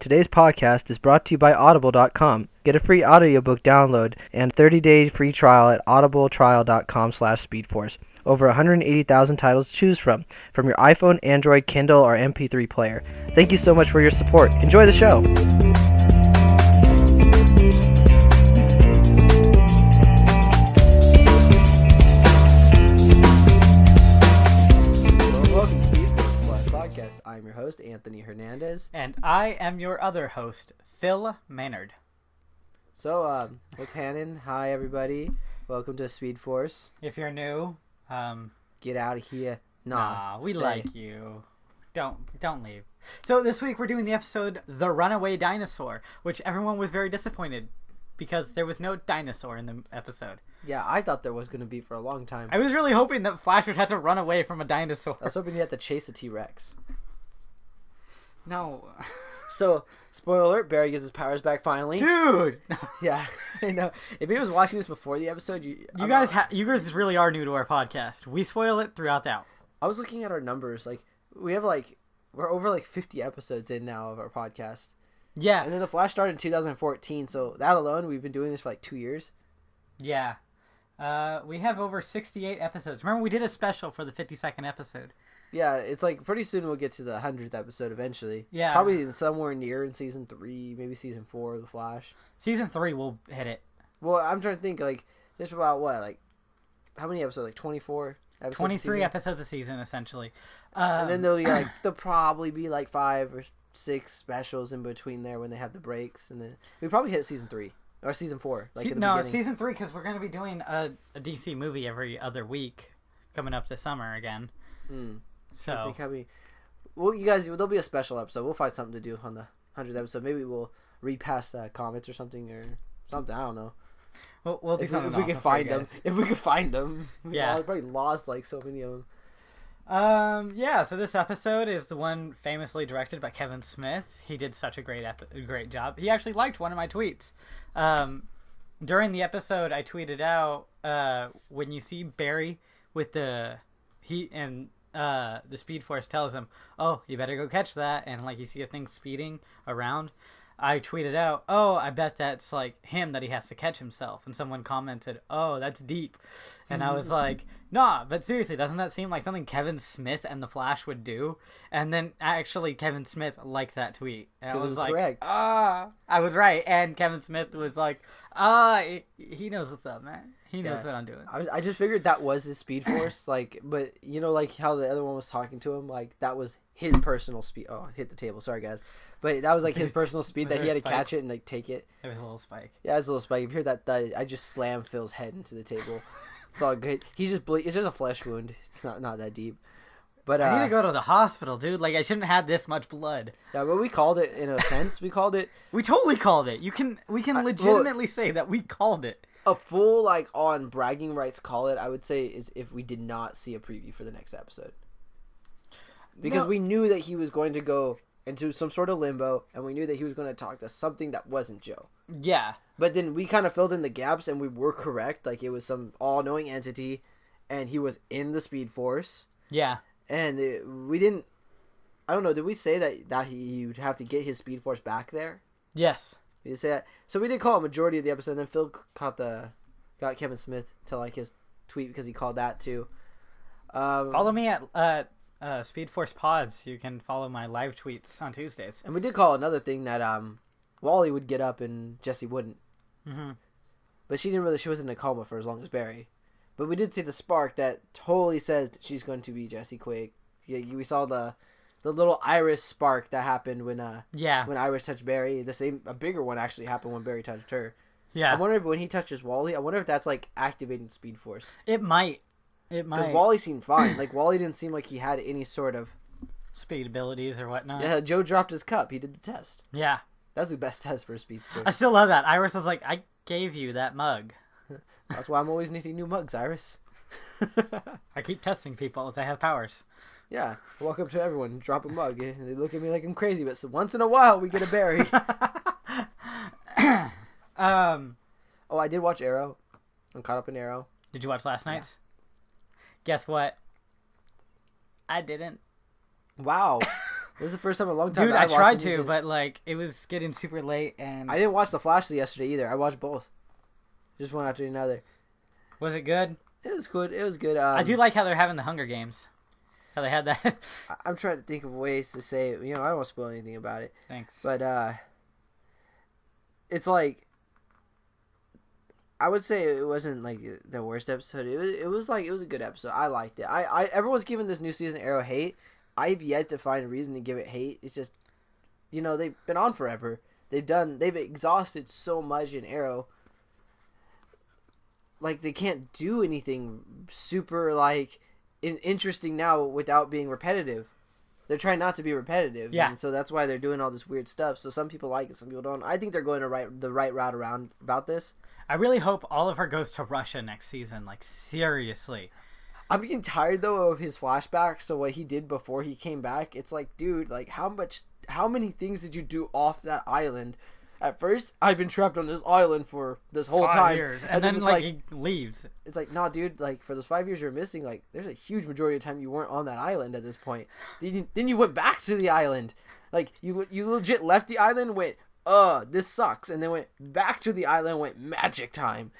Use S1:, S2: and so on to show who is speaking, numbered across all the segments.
S1: Today's podcast is brought to you by Audible.com. Get a free audiobook download and 30-day free trial at audibletrial.com/speedforce. Over 180,000 titles to choose from your iPhone, Android, Kindle, or MP3 player. Thank you so much for your support. Enjoy the show. Welcome to Speedforce Plus Podcast. I'm your host, Anthony Hernandez.
S2: And I am your other host, Phil Maynard.
S1: So, what's happening? Hi, everybody. Welcome to Speedforce.
S2: If you're new,
S1: Get out of here.
S2: nah, we
S1: stay.
S2: like you. Don't leave. So this week we're doing the episode The Runaway Dinosaur, which everyone was very disappointed because there was no dinosaur in the episode.
S1: Yeah, I thought there was going to be for a long time.
S2: I was really hoping that Flash would have to run away from a dinosaur.
S1: I was hoping you had to chase a T-Rex.
S2: No.
S1: So, spoiler alert, Barry gets his powers back finally.
S2: Dude!
S1: Yeah, I know. If he was watching this before the episode,
S2: You guys really are new to our podcast. We spoil it throughout the hour.
S1: I was looking at our numbers. Like, we're over 50 episodes in now of our podcast.
S2: Yeah.
S1: And then The Flash started in 2014, so that alone, we've been doing this for 2 years.
S2: Yeah. We have over 68 episodes. Remember, we did a special for the 52nd episode.
S1: Yeah, it's pretty soon we'll get to the 100th episode eventually.
S2: Yeah.
S1: Probably somewhere near in season 3, maybe season 4 of The Flash.
S2: Season 3 will hit it.
S1: Well, I'm trying to think, there's about how many episodes? 24 episodes?
S2: 23 episodes a season, essentially.
S1: And then there'll be there'll probably be 5 or 6 specials in between there when they have the breaks, and then we probably hit season 3 or season 4.
S2: Season 3, because we're going to be doing a DC movie every other week coming up this summer again. So
S1: I think well, you guys, there'll be a special episode. We'll find something to do on the 100th episode. Maybe we'll read past comics or something. I don't know.
S2: We'll do something
S1: if we can find them. If we can find them.
S2: Yeah.
S1: We probably lost so many of them.
S2: Yeah, so this episode is the one famously directed by Kevin Smith. He did such a great job. He actually liked one of my tweets. During the episode, I tweeted out when you see Barry with the Speedforce tells him, "Oh, you better go catch that," and you see a thing speeding around. I tweeted out, "Oh, I bet that's him that he has to catch himself," and someone commented, "Oh, that's deep," and I was like, "Nah, but seriously, doesn't that seem like something Kevin Smith and the Flash would do?" And then actually, Kevin Smith liked that tweet, and I was like,
S1: correct.
S2: I was right, and Kevin Smith was like, he knows what's up, man. He knows what I'm doing.
S1: I just figured that was his Speed Force, but how the other one was talking to him, that was his personal speed. Oh, hit the table. Sorry, guys. But that was his personal speed that he had to catch it and take it.
S2: It was a little spike.
S1: Yeah, it was a little spike. If you hear that thud, I just slammed Phil's head into the table. It's all good. He's just it's just a flesh wound. It's not that deep. But
S2: I need to go to the hospital, dude. I shouldn't have had this much blood.
S1: Yeah, but we called it in a sense. We called it.
S2: We totally called it. We can legitimately say that we called it.
S1: A full on bragging rights call it, I would say, is if we did not see a preview for the next episode. Because we knew that he was going to go into some sort of limbo, and we knew that he was going to talk to something that wasn't Joe.
S2: Yeah.
S1: But then we kind of filled in the gaps, and we were correct. It was some all-knowing entity, and he was in the Speed Force.
S2: Yeah.
S1: And we didn't... I don't know, did we say that he would have to get his Speed Force back there?
S2: Yes.
S1: We did say that. So we did call a majority of the episode, and then Phil got Kevin Smith to his tweet because he called that too.
S2: Follow me at Speedforce Pods. You can follow my live tweets on Tuesdays.
S1: And we did call another thing that Wally would get up and Jesse wouldn't.
S2: Mm-hmm.
S1: But she wasn't in a coma for as long as Barry. But we did see the spark that totally says that she's going to be Jesse Quake. Yeah, we saw the little Iris spark that happened when Iris touched Barry. A bigger one actually happened when Barry touched her.
S2: Yeah.
S1: I wonder if when he touches Wally, I wonder if that's activating Speed Force.
S2: It might.
S1: Because Wally seemed fine. Wally didn't seem like he had any sort of
S2: speed abilities or whatnot.
S1: Yeah, Joe dropped his cup. He did the test.
S2: Yeah.
S1: That's the best test for a speedster.
S2: I still love that. Iris was like, "I gave you that mug."
S1: That's why I'm always needing new mugs, Iris.
S2: I keep testing people if they have powers.
S1: Yeah. I walk up to everyone, drop a mug. They look at me like I'm crazy, but once in a while we get a berry. Oh, I did watch Arrow. I'm caught up in Arrow.
S2: Did you watch last night's? Guess what? I didn't.
S1: Wow. This is the first time in a long time.
S2: Dude, I tried to, but like it was getting super late, and
S1: I didn't watch The Flash yesterday either. I watched both, just one after another.
S2: Was it good?
S1: It was good. It was good.
S2: I do like how they're having the Hunger Games. How they had that.
S1: I'm trying to think of ways to say it. I don't want to spoil anything about it.
S2: Thanks.
S1: But it's like, I would say it wasn't like the worst episode. It was a good episode. I liked it. Everyone's giving this new season Arrow hate. I've yet to find a reason to give it hate. It's just, they've been on forever. They've exhausted so much in Arrow. Like, they can't do anything super like interesting now without being repetitive. They're trying not to be repetitive.
S2: Yeah.
S1: And so that's why they're doing all this weird stuff. So some people like it, some people don't. I think they're going the right route around about this.
S2: I really hope Oliver goes to Russia next season. Like, seriously.
S1: I'm getting tired, though, of his flashbacks. So what he did before he came back, it's like, dude, like, how many things did you do off that island? At first, I've been trapped on this island for this whole
S2: 5
S1: time.
S2: years. And then like, he leaves.
S1: It's like, nah, dude, like, for those 5 years you're missing, like, there's a huge majority of time you weren't on that island at this point. Then you went back to the island. Like, you legit left the island, went, this sucks. And then went back to the island, went magic time.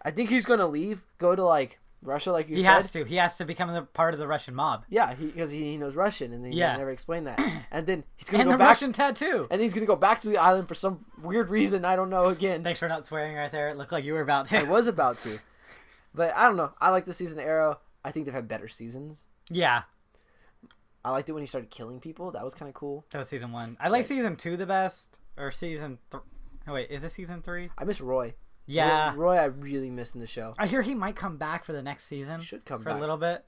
S1: I think he's going to leave, go to, like, Russia, like you said.
S2: He has to become a part of the Russian mob.
S1: Yeah, because he knows Russian, and then he never explained that. And then he's gonna
S2: go
S1: back.
S2: And the Russian tattoo.
S1: And then he's gonna go back to the island for some weird reason I don't know. Again,
S2: thanks for not swearing right there. It looked like you were about to.
S1: I was about to, but I don't know. I like the season of Arrow. I think they've had better seasons.
S2: Yeah,
S1: I liked it when he started killing people. That was kind of cool.
S2: That was season 1. I like season 2 the best, or season 3. Oh, wait, is it season 3?
S1: I miss Roy.
S2: Yeah,
S1: Roy, I really missed in the show.
S2: I hear he might come back for the next season.
S1: He should come
S2: for
S1: back
S2: a little bit.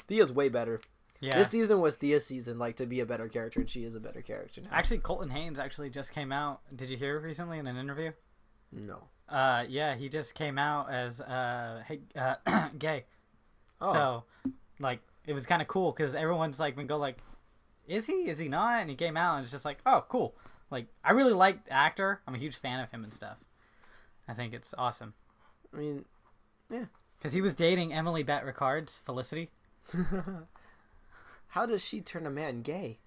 S1: Thea's way better.
S2: Yeah,
S1: this season was Thea's season, like, to be a better character, and she is a better character now.
S2: Actually, Colton Haynes actually just came out. Did you hear recently in an interview?
S1: No.
S2: Yeah, he just came out as gay.
S1: Oh.
S2: So, like, it was kind of cool because everyone's like, been go like, is he not? And he came out and it's just like, oh, cool. Like, I really like the actor. I'm a huge fan of him and stuff. I think it's awesome.
S1: I mean, yeah.
S2: Because he was dating Emily Bett Ricard's Felicity.
S1: How does she turn a man gay?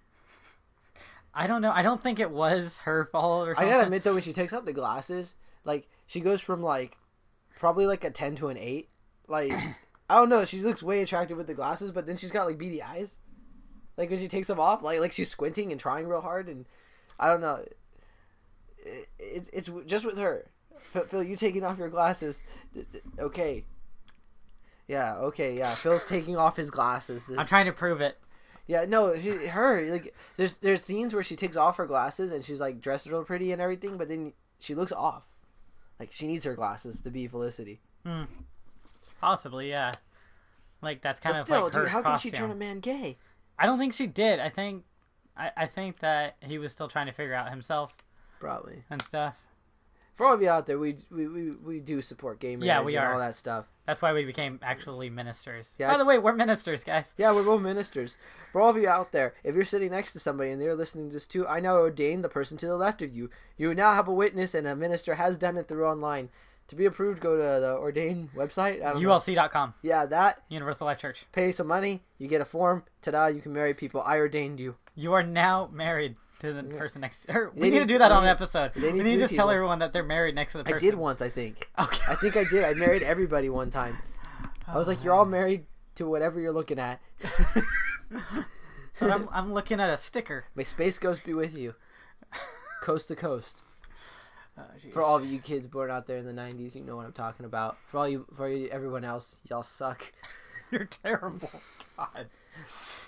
S2: I don't know. I don't think it was her fault or something.
S1: I gotta admit, though, when she takes off the glasses, like, she goes from, like, probably, like, a 10 to an 8. Like, I don't know. She looks way attractive with the glasses, but then she's got, like, beady eyes. Like, when she takes them off, like she's squinting and trying real hard, and I don't know. It's just with her. Phil, you taking off your glasses. Okay. Yeah, okay, yeah. Phil's taking off his glasses.
S2: I'm trying to prove it.
S1: Yeah, no, like, there's scenes where she takes off her glasses and she's, like, dressed real pretty and everything, but then she looks off. Like, she needs her glasses to be Felicity.
S2: Possibly, yeah. Like, that's kind
S1: but
S2: of
S1: still,
S2: like her
S1: dude, how
S2: costume.
S1: can she turn a man gay?
S2: I don't think she did. I think that he was still trying to figure out himself.
S1: Probably.
S2: And stuff.
S1: For all of you out there, we do support gay marriage and all that stuff.
S2: That's why we became actually ministers.
S1: Yeah.
S2: By the way, we're ministers, guys.
S1: Yeah, we're both ministers. For all of you out there, if you're sitting next to somebody and they're listening to this too, I now ordain the person to the left of you. You now have a witness, and a minister has done it through online. To be approved, go to the ordained website.
S2: ULC.com.
S1: Yeah, that.
S2: Universal Life Church.
S1: Pay some money. You get a form. Ta-da, you can marry people. I ordained you.
S2: You are now married to the person next to we need to do that on an episode. We need to just tell everyone that they're married next to the person.
S1: I did once, I think.
S2: Okay.
S1: I think I did. I married everybody one time. I was like, you're all married to whatever you're looking at.
S2: But I'm looking at a sticker.
S1: May Space Ghost be with you. Coast to coast.
S2: Oh,
S1: for all of you kids born out there in the 90s, you know what I'm talking about. For everyone else, y'all suck.
S2: You're terrible. God.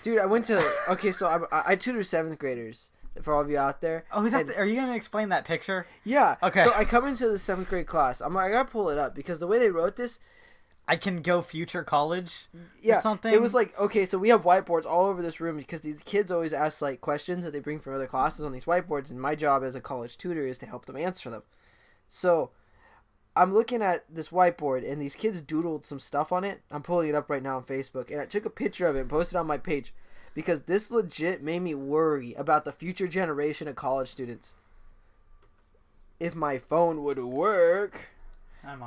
S1: Dude, I went to... Okay, so I tutor 7th graders. For all of you out there.
S2: Oh, is that... Are you going to explain that picture?
S1: Yeah.
S2: Okay.
S1: So I come into the 7th grade class. I got to pull it up because the way they wrote this...
S2: I can go future college
S1: or
S2: something?
S1: It was like, okay, so we have whiteboards all over this room because these kids always ask, like, questions that they bring from other classes on these whiteboards, and my job as a college tutor is to help them answer them. So I'm looking at this whiteboard, and these kids doodled some stuff on it. I'm pulling it up right now on Facebook, and I took a picture of it and posted it on my page because this legit made me worry about the future generation of college students. If my phone would work...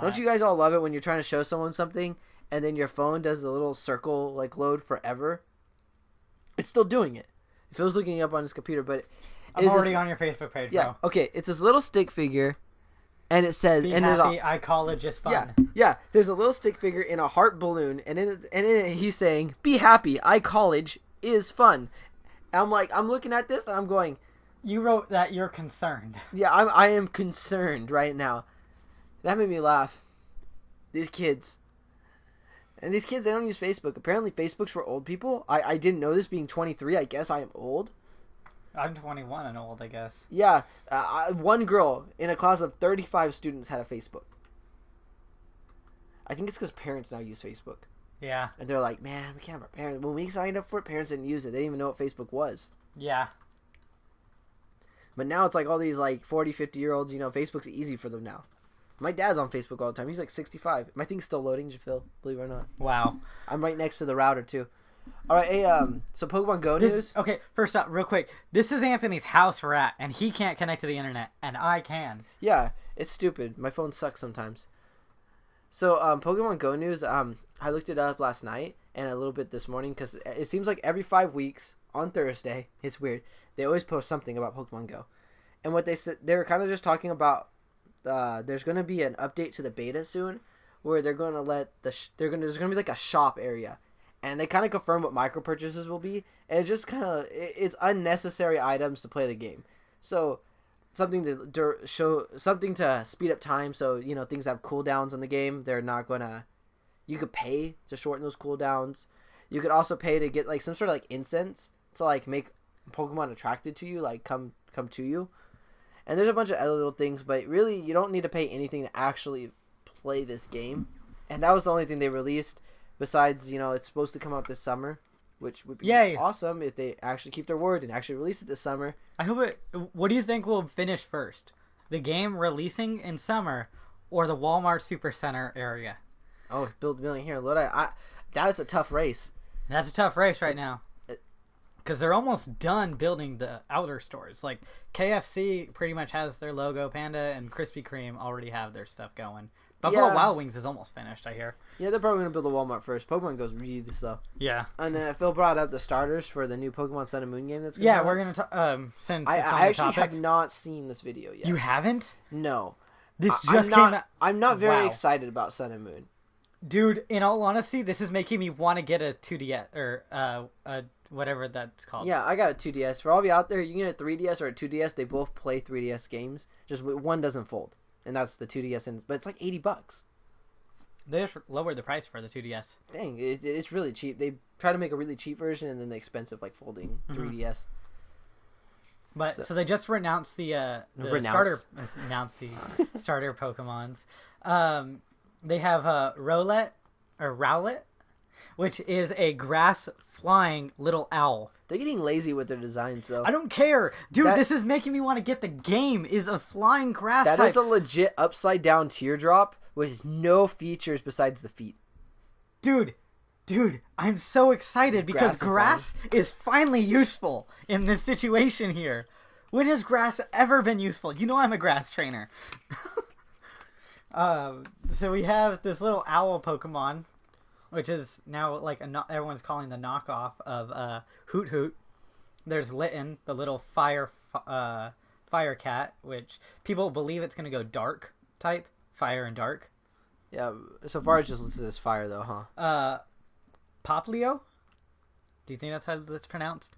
S1: Don't you guys all love it when you're trying to show someone something and then your phone does the little circle like load forever? It's still doing it. Phil's looking up on his computer, but
S2: I'm already on your Facebook page,
S1: yeah,
S2: bro.
S1: okay. It's this little stick figure, and it says,
S2: Be
S1: and
S2: happy, iCollege is fun.
S1: Yeah. There's a little stick figure in a heart balloon, and in it he's saying, "Be happy, iCollege is fun." And I'm looking at this, and I'm going,
S2: You wrote that you're concerned.
S1: yeah, I am concerned right now. That made me laugh. These kids. And these kids, they don't use Facebook. Apparently, Facebook's for old people. I didn't know this. Being 23, I guess I am old.
S2: I'm 21 and old, I guess.
S1: Yeah. One girl in a class of 35 students had a Facebook. I think it's because parents now use Facebook.
S2: Yeah.
S1: And they're like, man, we can't have our parents. When we signed up for it, parents didn't use it. They didn't even know what Facebook was.
S2: Yeah.
S1: But now it's like all these like 40, 50-year-olds, Facebook's easy for them now. My dad's on Facebook all the time. He's like 65. My thing's still loading, Phil, believe it or not.
S2: Wow.
S1: I'm right next to the router, too. All right, hey, so Pokemon Go news.
S2: Okay, first up, real quick. This is Anthony's house we're at, and he can't connect to the internet, and I can.
S1: Yeah, it's stupid. My phone sucks sometimes. So, Pokemon Go news, I looked it up last night and a little bit this morning because it seems like every 5 weeks on Thursday, it's weird, they always post something about Pokemon Go. And what they said, they were kind of just talking about there's going to be an update to the beta soon where they're going to let there's going to be like a shop area. And they kind of confirm what micro purchases will be. And it just kind of, it's unnecessary items to play the game. So, something to speed up time. So, things that have cooldowns in the game, they're not going to, you could pay to shorten those cooldowns. You could also pay to get like some sort of like incense to like make Pokemon attracted to you, like come to you. And there's a bunch of other little things, but really you don't need to pay anything to actually play this game. And that was the only thing they released. Besides, it's supposed to come out this summer, which would be awesome if they actually keep their word and actually release it this summer.
S2: I hope it. What do you think will finish first? The game releasing in summer or the Walmart Supercenter area?
S1: Oh, build a million here. That is a tough race.
S2: That's a tough race right now. Because they're almost done building the outer stores. Like, KFC pretty much has their logo. Panda and Krispy Kreme already have their stuff going. Buffalo Wild Wings is almost finished, I hear. Yeah, they're
S1: probably going to build a Walmart first. Pokemon Go's really slow.
S2: Yeah.
S1: And Phil brought up the starters for the new Pokemon Sun and Moon game that's going to
S2: come out. We're going to since
S1: I
S2: it's on
S1: actually
S2: the topic.
S1: have not seen this video yet.
S2: You haven't?
S1: No.
S2: This just came out.
S1: I'm not very excited about Sun and Moon.
S2: Dude, in all honesty, this is making me want to get a 2DS, or whatever that's called.
S1: Yeah, I got a 2DS. For all of you out there, you can get a 3DS or a 2DS. They both play 3DS games. Just one doesn't fold. And that's the 2DS. But it's like $80.
S2: They just lowered the price for the 2DS.
S1: Dang, it's really cheap. They try to make a really cheap version and then the expensive, like, folding 3DS.
S2: But so they just announced the starter Pokemons. They have Rowlet, which is a grass flying little owl.
S1: They're getting lazy with their designs, though.
S2: I don't care, dude. This is making me want to get the game. Is a flying grass
S1: That
S2: type.
S1: is a legit upside down teardrop with no features besides the feet.
S2: Dude, I'm so excited because grass is finally useful in this situation here. When has grass ever been useful? You know I'm a grass trainer. So we have this little owl Pokemon, which is now like everyone's calling the knockoff of Hoot Hoot. There's Litten, the little fire cat, which people believe it's gonna go dark type, fire and dark.
S1: Yeah, so far it's just listed as fire though, huh?
S2: Poplio? Do you think that's how it's pronounced?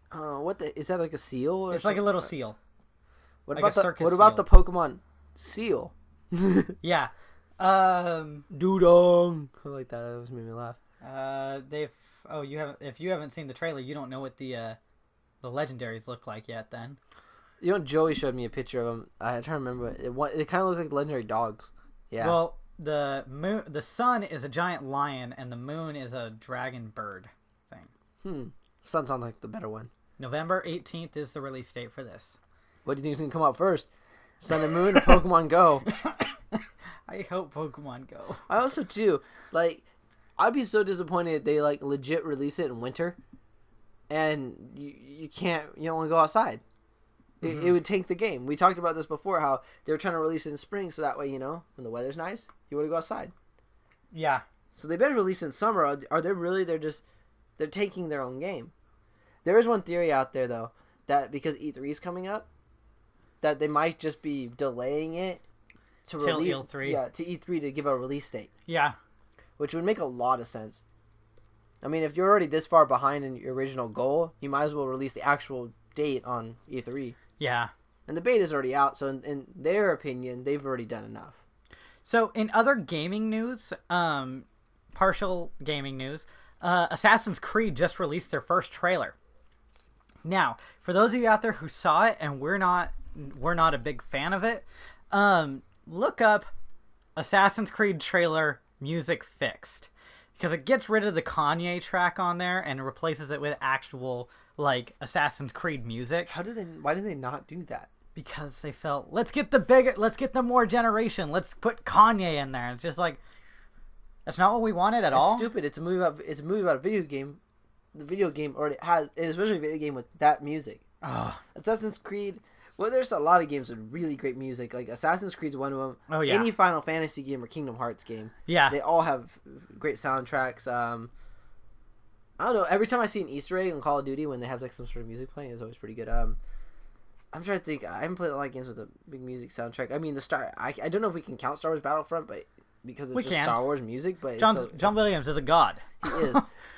S1: Is that like a seal? Or
S2: it's like a little seal.
S1: What
S2: like
S1: about the Pokemon seal?
S2: Yeah.
S1: Dudong. I like that. That was made me laugh.
S2: If you haven't seen the trailer, you don't know what the legendaries look like yet. Then.
S1: Joey showed me a picture of them. I try to remember it. It kind of looks like legendary dogs. Yeah.
S2: Well, the sun is a giant lion, and the moon is a dragon bird thing.
S1: Sun sounds like the better one.
S2: November 18th is the release date for this.
S1: What do you think is going to come out first? Sun and Moon or Pokemon Go?
S2: I hope Pokemon Go.
S1: I also too. Like, I'd be so disappointed if they like legit release it in winter, and you don't want to go outside. It would tank the game. We talked about this before, how they were trying to release it in spring, so that way when the weather's nice, you want to go outside.
S2: Yeah.
S1: So they better release it in summer. Are they really? They're taking their own game. There is one theory out there though that because E3 is coming up, that they might just be delaying it to release
S2: E3.
S1: Yeah, to E3 to give a release date.
S2: Yeah.
S1: Which would make a lot of sense. I mean, if you're already this far behind in your original goal, you might as well release the actual date on E3.
S2: Yeah.
S1: And the beta's already out, so in their opinion, they've already done enough.
S2: So, in other gaming news, partial gaming news, Assassin's Creed just released their first trailer. Now, for those of you out there who saw it and we're not a big fan of it, look up Assassin's Creed trailer music fixed, because it gets rid of the Kanye track on there and replaces it with actual like Assassin's Creed music.
S1: Why did they not do that?
S2: Because they felt, let's get the more generation, let's put Kanye in there. It's just like, that's not what we wanted at all.
S1: It's stupid. It's a movie about a video game. The video game already has, and especially a video game with that music. Assassin's Creed. Well, there's a lot of games with really great music. Like Assassin's Creed's one of them.
S2: Oh yeah.
S1: Any Final Fantasy game or Kingdom Hearts game.
S2: Yeah.
S1: They all have great soundtracks. I don't know. Every time I see an Easter egg in Call of Duty when they have like some sort of music playing, it's always pretty good. I'm trying to think. I haven't played a lot of games with a big music soundtrack. I mean, I don't know if we can count Star Wars Battlefront, but because it's Star Wars music. But
S2: John Williams is a god.
S1: He is.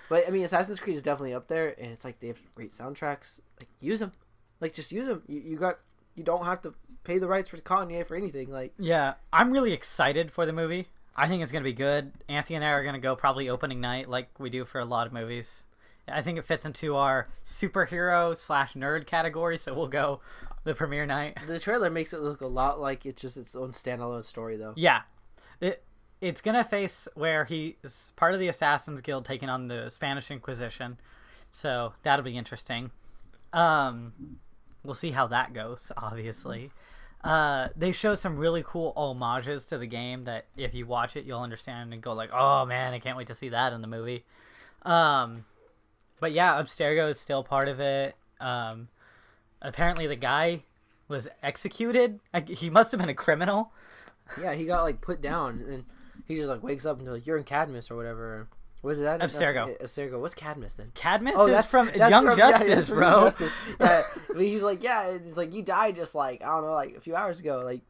S1: But I mean, Assassin's Creed is definitely up there, and it's like they have great soundtracks. Like use them, like just use them. You don't have to pay the rights for Kanye for anything. Like
S2: yeah, I'm really excited for the movie. I think it's gonna be good. Anthony and I are gonna go probably opening night, like we do for a lot of movies. I think it fits into our superhero/nerd category, so we'll go the premiere night.
S1: The trailer makes it look a lot like it's just its own standalone story, though.
S2: Yeah, it's gonna face where he's part of the Assassin's Guild taking on the Spanish Inquisition, so that'll be interesting. We'll see how that goes. Obviously, they show some really cool homages to the game that if you watch it, you'll understand and go like, "Oh man, I can't wait to see that in the movie." But yeah, Abstergo is still part of it. Apparently, the guy was executed. He must have been a criminal.
S1: Yeah, he got like put down, and he just like wakes up and like, "You're in Cadmus" or whatever. What is that?
S2: Abstergo.
S1: Abstergo. What's Cadmus then?
S2: Cadmus is from Young Justice, bro.
S1: Young Justice. Yeah, but he's like, it's like you died just like I don't know, like a few hours ago. Like,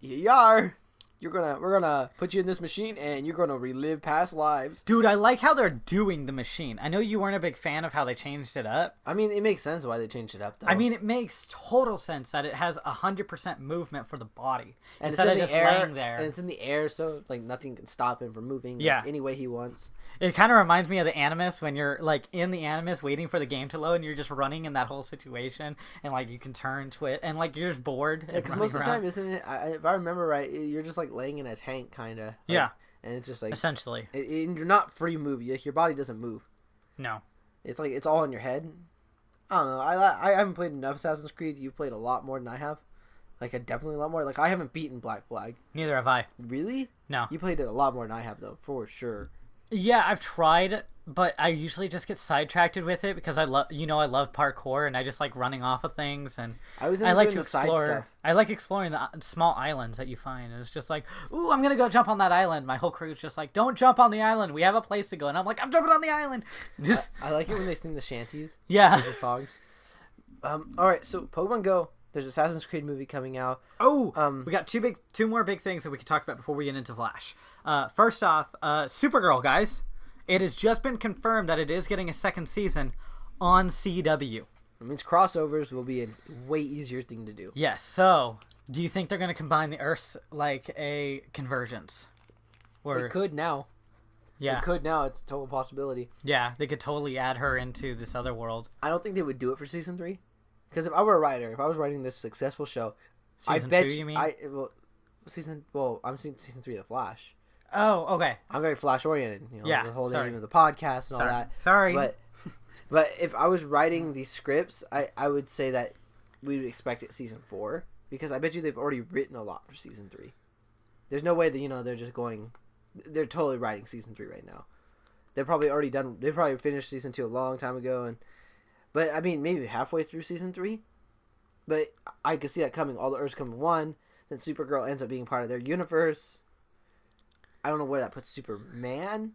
S1: here you are. We're gonna put you in this machine and you're gonna relive past lives.
S2: Dude, I like how they're doing the machine. I know you weren't a big fan of how they changed it up.
S1: I mean, it makes sense why they changed it up, though.
S2: I mean, it makes total sense that it has 100% movement for the body
S1: and
S2: instead of just laying there.
S1: And it's in the air, so like nothing can stop him from moving.
S2: Yeah,
S1: any way he wants.
S2: It kind of reminds me of the Animus when you're like in the Animus waiting for the game to load and you're just running in that whole situation and like you can turn twit and like you're just bored.
S1: Yeah, because most of the time, isn't it? If I remember right, you're just like laying in a tank, kind of. Like,
S2: yeah.
S1: And it's just like
S2: essentially,
S1: and you're not free move. Your body doesn't move.
S2: No.
S1: It's like it's all in your head. I don't know. I haven't played enough Assassin's Creed. You've played a lot more than I have. Like definitely a lot more. Like I haven't beaten Black Flag.
S2: Neither have I.
S1: Really?
S2: No.
S1: You played it a lot more than I have, though, for sure.
S2: Yeah, I've tried, but I usually just get sidetracked with it because I love parkour and I just like running off of things and I like to explore. I like exploring the small islands that you find, and it's just like, ooh, I'm gonna go jump on that island. My whole crew's just like, don't jump on the island. We have a place to go, and I'm like, I'm jumping on the island. Just
S1: I like it when they sing the shanties.
S2: Yeah,
S1: the songs. All right, so Pokemon Go. There's an Assassin's Creed movie coming out.
S2: Oh, we got two more big things that we can talk about before we get into Flash. First off, Supergirl, guys. It has just been confirmed that it is getting a second season on CW.
S1: It means crossovers will be a way easier thing to do.
S2: Yes, so do you think they're going to combine the Earths like a convergence?
S1: Or they could now.
S2: Yeah.
S1: They could now. It's a total possibility.
S2: Yeah, they could totally add her into this other world.
S1: I don't think they would do it for season 3. Because if I were a writer, if I was writing this successful show,
S2: season 2, you mean?
S1: I'm seeing season 3 of The Flash.
S2: Oh, okay.
S1: I'm very Flash oriented.
S2: Yeah,
S1: the whole name of the podcast and all that.
S2: Sorry.
S1: But if I was writing these scripts, I would say that we would expect it season 4 because I bet you they've already written a lot for season 3. There's no way that they're just going. They're totally writing season 3 right now. They're probably already done. They probably finished season 2 a long time ago But, I mean, maybe halfway through season 3. But I could see that coming. All the Earths come in one. Then Supergirl ends up being part of their universe. I don't know where that puts Superman.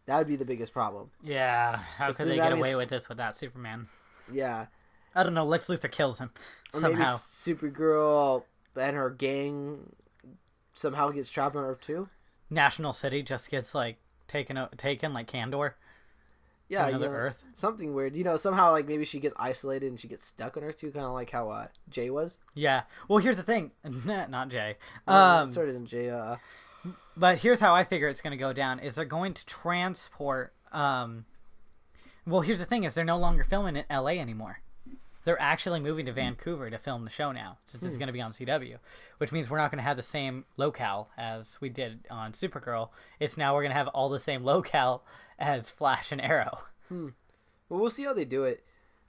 S1: That would be the biggest problem.
S2: Yeah. How could they get away with this without Superman?
S1: Yeah.
S2: I don't know. Lex Luthor kills him
S1: Or
S2: somehow.
S1: maybe Supergirl and her gang somehow gets trapped on Earth too.
S2: National City just gets like taken like Kandor.
S1: Yeah,
S2: another Earth.
S1: Something weird. Somehow like maybe she gets isolated and she gets stuck on Earth too, kind of like how Jay was.
S2: Yeah. Well, here's the thing. Not Jay.
S1: Sort of Jay.
S2: But here's how I figure it's going to go down: is they're going to transport. Well, here's the thing: is they're no longer filming in L.A. anymore. They're actually moving to Vancouver to film the show now, since it's going to be on CW, which means we're not going to have the same locale as we did on Supergirl. It's now we're going to have all the same locale as Flash and Arrow.
S1: Well, we'll see how they do it.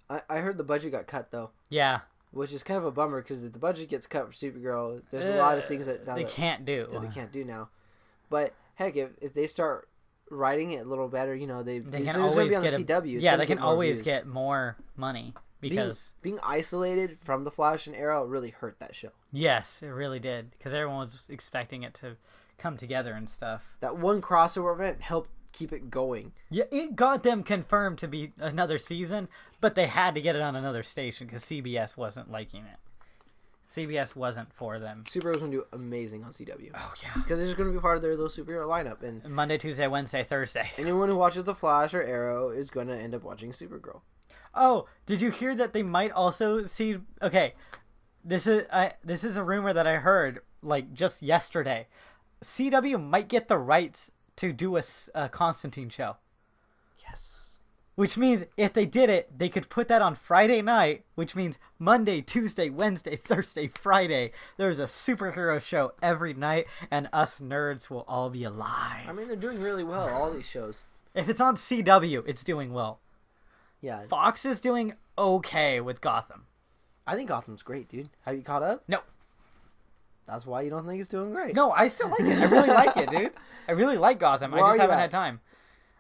S1: I heard the budget got cut though.
S2: Yeah.
S1: Which is kind of a bummer because if the budget gets cut for Supergirl, there's a lot of things that
S2: they can't do.
S1: That they can't do now. But heck, if they start writing it a little better, they
S2: can always
S1: be on
S2: get
S1: the CW.
S2: Yeah, they can always get more money because
S1: being isolated from the Flash and Arrow really hurt that show.
S2: Yes, it really did because everyone was expecting it to come together and stuff.
S1: That one crossover event helped keep it going.
S2: Yeah, it got them confirmed to be another season, but they had to get it on another station because CBS wasn't liking it. CBS wasn't for them.
S1: Superheroes going to do amazing on CW.
S2: Oh, yeah.
S1: Because it's going to be part of their little superhero lineup. And
S2: Monday, Tuesday, Wednesday, Thursday.
S1: Anyone who watches The Flash or Arrow is going to end up watching Supergirl.
S2: Oh, did you hear that they might also see... Okay, this is a rumor that I heard, like, just yesterday. CW might get the rights to do a Constantine show.
S1: Yes.
S2: Which means if they did it, they could put that on Friday night, which means Monday, Tuesday, Wednesday, Thursday, Friday. There's a superhero show every night, and us nerds will all be alive.
S1: I mean, they're doing really well, all these shows.
S2: If it's on CW, it's doing well.
S1: Yeah.
S2: Fox is doing okay with Gotham.
S1: I think Gotham's great, dude. Have you caught up?
S2: No.
S1: That's why you don't think it's doing great.
S2: No, I still like it. I really like it, dude. I really like Gotham. I just haven't had time.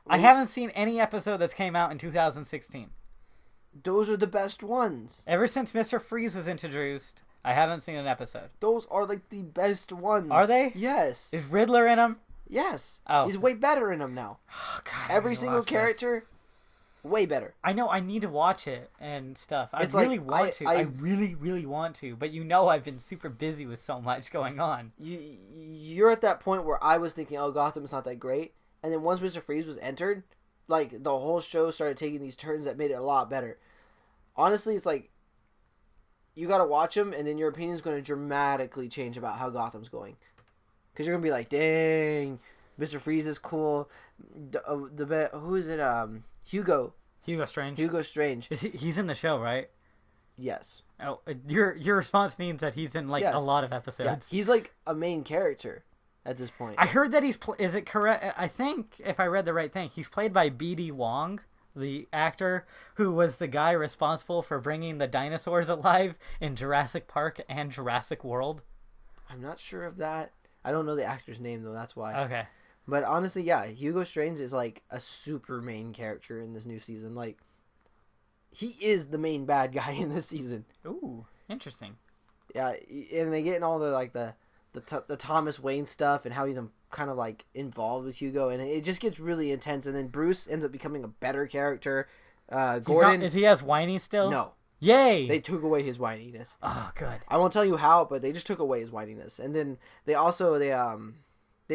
S2: I haven't seen any episode that's came out in 2016.
S1: Those are the best ones.
S2: Ever since Mr. Freeze was introduced, I haven't seen an episode.
S1: Those are like the best ones.
S2: Are they?
S1: Yes.
S2: Is Riddler in them?
S1: Yes.
S2: Oh.
S1: He's way better in them now.
S2: Oh, God,
S1: every single character, way better.
S2: I know. I need to watch it and stuff. I really, really want to. But I've been super busy with so much going on.
S1: You're at that point where I was thinking, oh, Gotham's not that great. And then once Mr. Freeze was entered, like, the whole show started taking these turns that made it a lot better. Honestly, it's like, you gotta watch them, and then your opinion's going to dramatically change about how Gotham's going. Because you're going to be like, dang, Mr. Freeze is cool. Who is it? Hugo.
S2: Hugo Strange.
S1: Hugo Strange.
S2: He's in the show, right?
S1: Yes.
S2: Oh, your response means that he's in, like, a lot of episodes.
S1: Yeah. He's, like, a main character at this point.
S2: I heard that is it correct? I think, if I read the right thing, he's played by B.D. Wong, the actor who was the guy responsible for bringing the dinosaurs alive in Jurassic Park and Jurassic World.
S1: I'm not sure of that. I don't know the actor's name, though. That's why.
S2: Okay.
S1: But honestly, yeah, Hugo Strange is, like, a super main character in this new season. Like, he is the main bad guy in this season.
S2: Ooh, interesting.
S1: Yeah, and they get in all the, like, the Thomas Wayne stuff and how he's kind of like involved with Hugo, and it just gets really intense. And then Bruce ends up becoming a better character. Gordon
S2: is he as whiny still?
S1: No.
S2: Yay!
S1: They took away his whininess.
S2: Oh, good.
S1: I won't tell you how, but they just took away his whininess. And then they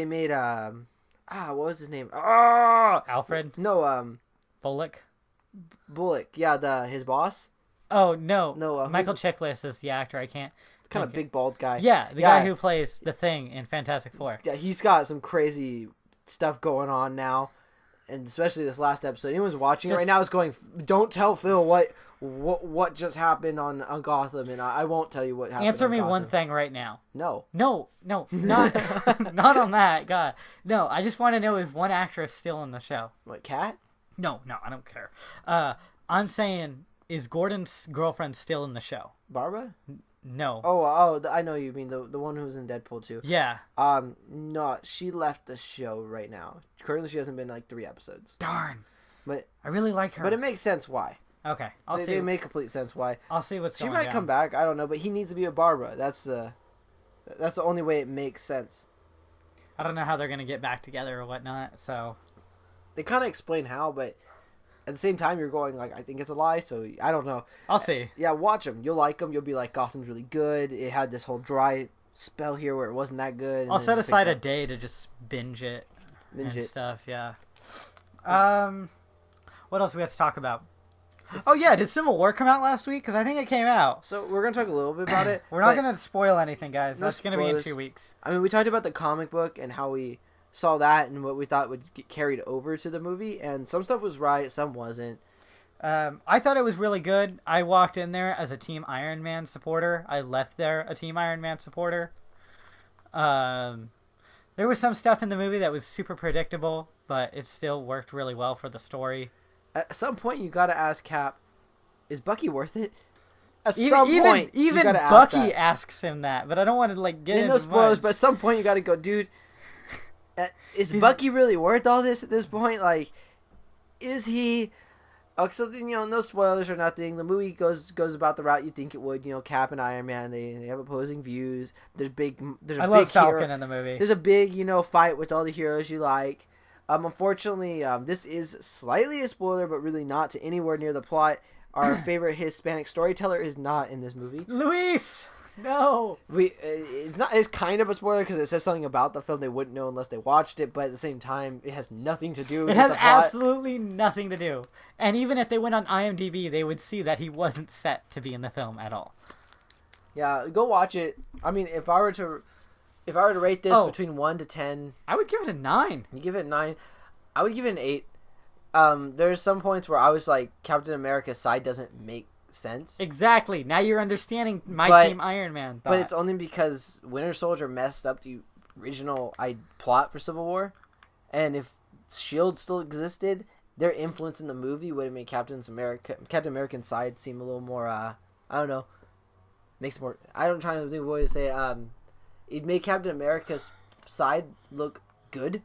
S1: made what was his name?
S2: Alfred?
S1: No,
S2: Bullock.
S1: Yeah, his boss.
S2: Oh no,
S1: no.
S2: Michael Chiklis is the actor. I can't.
S1: Kind of big bald guy.
S2: Yeah, the guy who plays the Thing in Fantastic Four.
S1: Yeah, he's got some crazy stuff going on now, and especially this last episode. Anyone's watching right now is going, "Don't tell Phil what just happened on Gotham," and I won't tell you what happened.
S2: Answer
S1: on
S2: me
S1: Gotham.
S2: one thing right now.
S1: No,
S2: not not on that. God, no. I just want to know, is one actress still in the show?
S1: What, Kat?
S2: No, I don't care. I'm saying, is Gordon's girlfriend still in the show?
S1: Barbara?
S2: No.
S1: Oh, I know you mean the one who was in Deadpool 2.
S2: Yeah.
S1: No, she left the show right now. Currently, she hasn't been like 3 episodes.
S2: Darn.
S1: But
S2: I really like her.
S1: But it makes sense why.
S2: Okay,
S1: They make complete sense why.
S2: I'll see what's going
S1: on. She might come back. I don't know, but he needs to be a Barbara. That's the only way it makes sense.
S2: I don't know how they're gonna get back together or whatnot. So
S1: they kind of explain how, but at the same time, you're going like, I think it's a lie. So I don't know.
S2: I'll see.
S1: Yeah, watch them. You'll like them. You'll be like, Gotham's really good. It had this whole dry spell here where it wasn't that good.
S2: I'll set aside a day to just binge it. Stuff. Yeah. What else do we have to talk about? Oh yeah, did Civil War come out last week? Because I think it came out.
S1: So we're gonna talk a little bit about it.
S2: We're not gonna spoil anything, guys.
S1: No
S2: That's gonna be in 2 weeks.
S1: I mean, we talked about the comic book and how we saw that and what we thought would get carried over to the movie, and some stuff was right, some wasn't.
S2: I thought it was really good. I walked in there as a Team Iron Man supporter. I left there a Team Iron Man supporter. There was some stuff in the movie that was super predictable, but it still worked really well for the story.
S1: At some point, you gotta ask Cap, is Bucky worth it? At some point,
S2: even Bucky asks him that, but I don't want to get into
S1: no spoilers. But at some point, you gotta go, dude. Is Bucky really worth all this at this point? Like, is he? Oh, so no spoilers or nothing. The movie goes about the route you think it would. Cap and Iron Man, they have opposing views. I
S2: love Falcon in the movie.
S1: There's a big fight with all the heroes you like. Unfortunately, this is slightly a spoiler, but really not to anywhere near the plot. Our favorite Hispanic storyteller is not in this movie.
S2: Luis! No!
S1: It's kind of a spoiler because it says something about the film they wouldn't know unless they watched it, but at the same time, it has nothing to do with the plot.
S2: It has absolutely nothing to do. And even if they went on IMDb, they would see that he wasn't set to be in the film at all.
S1: Yeah, go watch it. I mean, if I were to rate this between 1 to 10...
S2: I would give it a 9.
S1: You give it a 9? I would give it an 8. There's some points where I was like, Captain America's side doesn't make sense.
S2: Exactly. Now you're understanding my Team Iron Man thought.
S1: But it's only because Winter Soldier messed up the original plot for Civil War. And if S.H.I.E.L.D. still existed, their influence in the movie would have made Captain American's side seem a little more, I don't know, makes more... I'm trying to think of a way to say it. It made Captain America's side look good.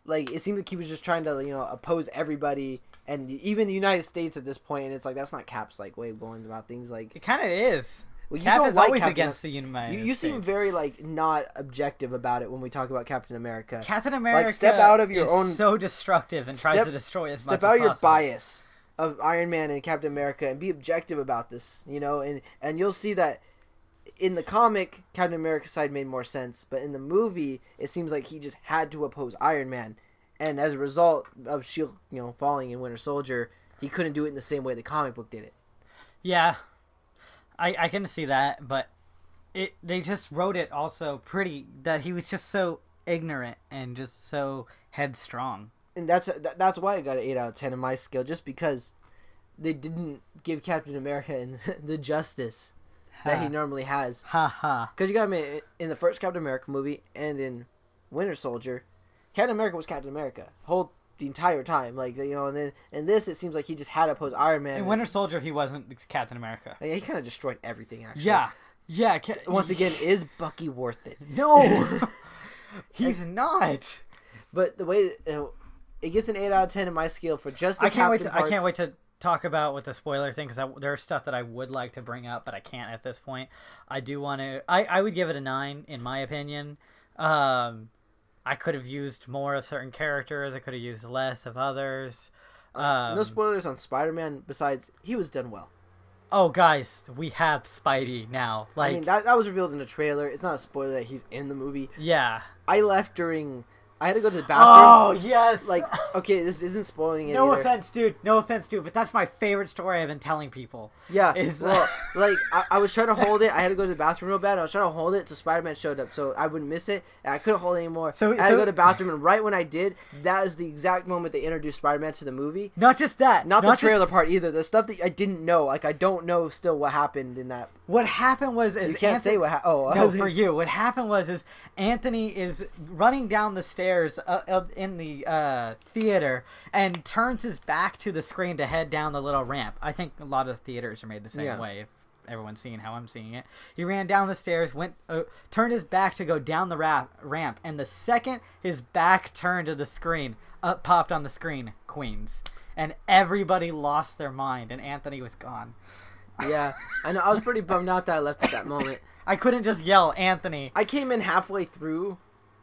S1: Like, it seemed like he was just trying to, oppose everybody, and even the United States at this point, and it's like, that's not Cap's, way of going about things, like...
S2: It kind of is.
S1: Well,
S2: Cap is always against the United States.
S1: You seem very, not objective about it when we talk about Captain America.
S2: Captain America
S1: step out of your own...
S2: so destructive and tries to destroy as much as possible.
S1: Step out of your bias of Iron Man and Captain America and be objective about this, and you'll see that in the comic, Captain America's side made more sense, but in the movie, it seems like he just had to oppose Iron Man. And as a result of S.H.I.E.L.D., falling in Winter Soldier, he couldn't do it in the same way the comic book did it.
S2: Yeah, I can see that, but they just wrote it also that he was just so ignorant and just so headstrong.
S1: And that's why I got an 8 out of 10 in my scale, just because they didn't give Captain America the justice that he normally has. Because you got to admit, in the first Captain America movie and in Winter Soldier, Captain America was Captain America the entire time. And then in this, it seems like he just had to oppose Iron Man.
S2: In Winter Soldier, he wasn't Captain America.
S1: Yeah, he kind of destroyed everything, actually.
S2: Yeah.
S1: Once again, is Bucky worth it?
S2: No! He's not.
S1: But the way it gets an 8 out of 10 in my scale for just the
S2: I can't wait to talk about with the spoiler thing, because there's stuff that I would like to bring up, but I can't at this point. I do want to... I would give it a 9, in my opinion. I could have used more of certain characters. I could have used less of others.
S1: No spoilers on Spider-Man, besides he was done well.
S2: Oh, guys, we have Spidey now.
S1: I mean, that was revealed in the trailer. It's not a spoiler that he's in the movie.
S2: Yeah.
S1: I left during... I had to go to the bathroom.
S2: Oh, yes!
S1: Okay, this isn't spoiling it
S2: No
S1: either.
S2: offense, dude. No offense, dude. But that's my favorite story I've been telling people.
S1: Yeah. I was trying to hold it. I had to go to the bathroom real bad. I was trying to hold it so Spider-Man showed up so I wouldn't miss it. And I couldn't hold it anymore. I had to go to the bathroom, and right when I did, that is the exact moment they introduced Spider-Man to the movie.
S2: Not just that.
S1: Not the trailer part either. The stuff that I didn't know. I don't know still what happened in that.
S2: What happened was...
S1: You can't say what happened. Oh,
S2: no, for you. What happened was Anthony is running down the stairs in the theater and turns his back to the screen to head down the little ramp. I think a lot of theaters are made the same way, if everyone's seeing how I'm seeing it. He ran down the stairs, turned his back to go down the ramp, and the second his back turned to the screen, up popped on the screen, Queens. And everybody lost their mind, and Anthony was gone.
S1: Yeah, I know. I was pretty bummed out that I left at that moment.
S2: I couldn't just yell, Anthony.
S1: I came in halfway through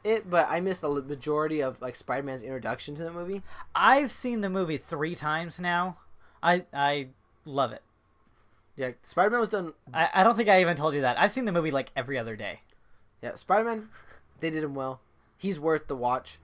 S1: it, but I missed the majority of like Spider-Man's introduction to the movie.
S2: I've seen the movie 3 times now. I love it.
S1: Yeah, Spider-Man was done.
S2: I don't think I even told you that. I've seen the movie like every other day.
S1: Yeah, Spider-Man, they did him well. He's worth the watch.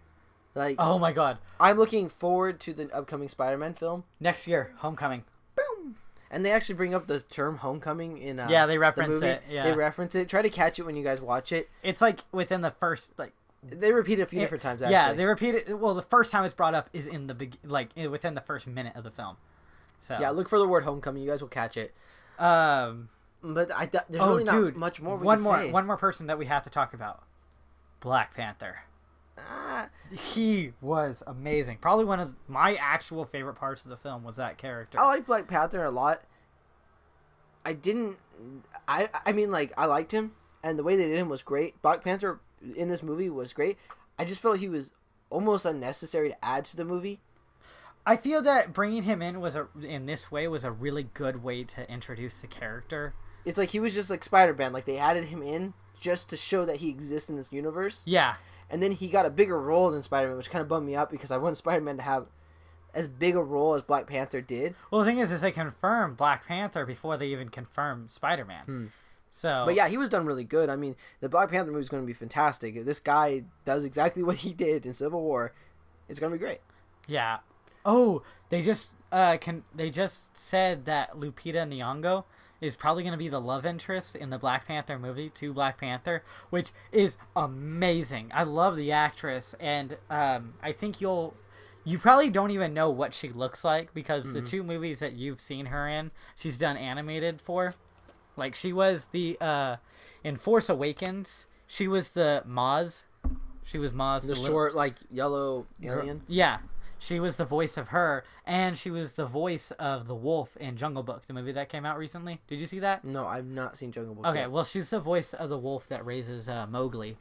S1: Like,
S2: oh my god,
S1: I'm looking forward to the upcoming Spider-Man film
S2: next year, Homecoming.
S1: Boom. And they actually bring up the term homecoming in
S2: yeah, they reference
S1: the movie.
S2: it. Yeah,
S1: they reference it. Try to catch it when you guys watch it.
S2: It's like within the first like.
S1: They repeat it a few different times. Actually.
S2: Yeah, they repeat it. Well, the first time it's brought up is in the within the first minute of the film. So
S1: yeah, look for the word homecoming. You guys will catch it. But there's really not much more we can say.
S2: One more person that we have to talk about. Black Panther. He was amazing. Probably one of my actual favorite parts of the film was that character.
S1: I like Black Panther a lot. I mean, like, I liked him, and the way they did him was great. Black Panther in this movie was great. I just felt he was almost unnecessary to add to the movie.
S2: I feel that bringing him in this way was a really good way to introduce the character.
S1: It's like he was just like Spider-Man. Like, they added him in just to show that he exists in this universe.
S2: Yeah.
S1: And then he got a bigger role than Spider-Man, which kind of bummed me out because I wanted Spider-Man to have as big a role as Black Panther did.
S2: Well, the thing is they confirmed Black Panther before they even confirmed Spider-Man. So,
S1: but yeah, he was done really good. I mean, the Black Panther movie is going to be fantastic. If this guy does exactly what he did in Civil War, it's going to be great.
S2: Yeah. Oh, they just said that Lupita Nyong'o is probably going to be the love interest in the Black Panther movie to Black Panther, which is amazing. I love the actress, and I think you probably don't even know what she looks like because the 2 movies that you've seen her in, she's done animated for. Like, she was in Force Awakens, she was the Maz. She was Maz.
S1: The short, like, yellow alien?
S2: Yeah. She was the voice of her, and she was the voice of the wolf in Jungle Book, the movie that came out recently. Did you see that?
S1: No, I've not seen Jungle Book
S2: Okay,
S1: yet.
S2: well, she's the voice of the wolf that raises Mowgli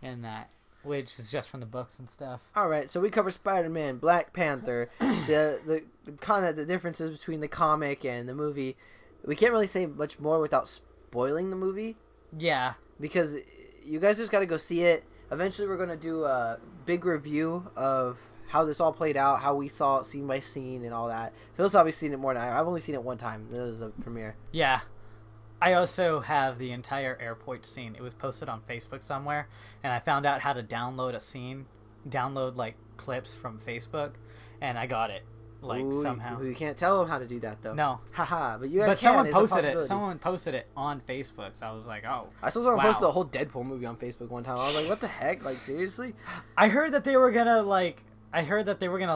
S2: in that, which is just from the books and stuff.
S1: All right, so we covered Spider-Man, Black Panther, the kind of the differences between the comic and the movie. We can't really say much more without spoiling the movie.
S2: Yeah.
S1: Because you guys just got to go see it. Eventually, we're going to do a big review of how this all played out, how we saw it scene by scene and all that. Phil's obviously seen it more than I've only seen it one time. It was a premiere.
S2: Yeah. I also have the entire airport scene. It was posted on Facebook somewhere, and I found out how to download a scene, like clips from Facebook, and I got it. Like, somehow.
S1: You can't tell them how to do that, though.
S2: No.
S1: Haha, but you guys
S2: But
S1: can.
S2: someone
S1: It's a
S2: posted it.
S1: possibility.
S2: Someone posted it on Facebook, so I was like, oh.
S1: I saw someone
S2: wow.
S1: posted the whole Deadpool movie on Facebook one time. I was like, what the heck? Like, seriously?
S2: I heard that they were gonna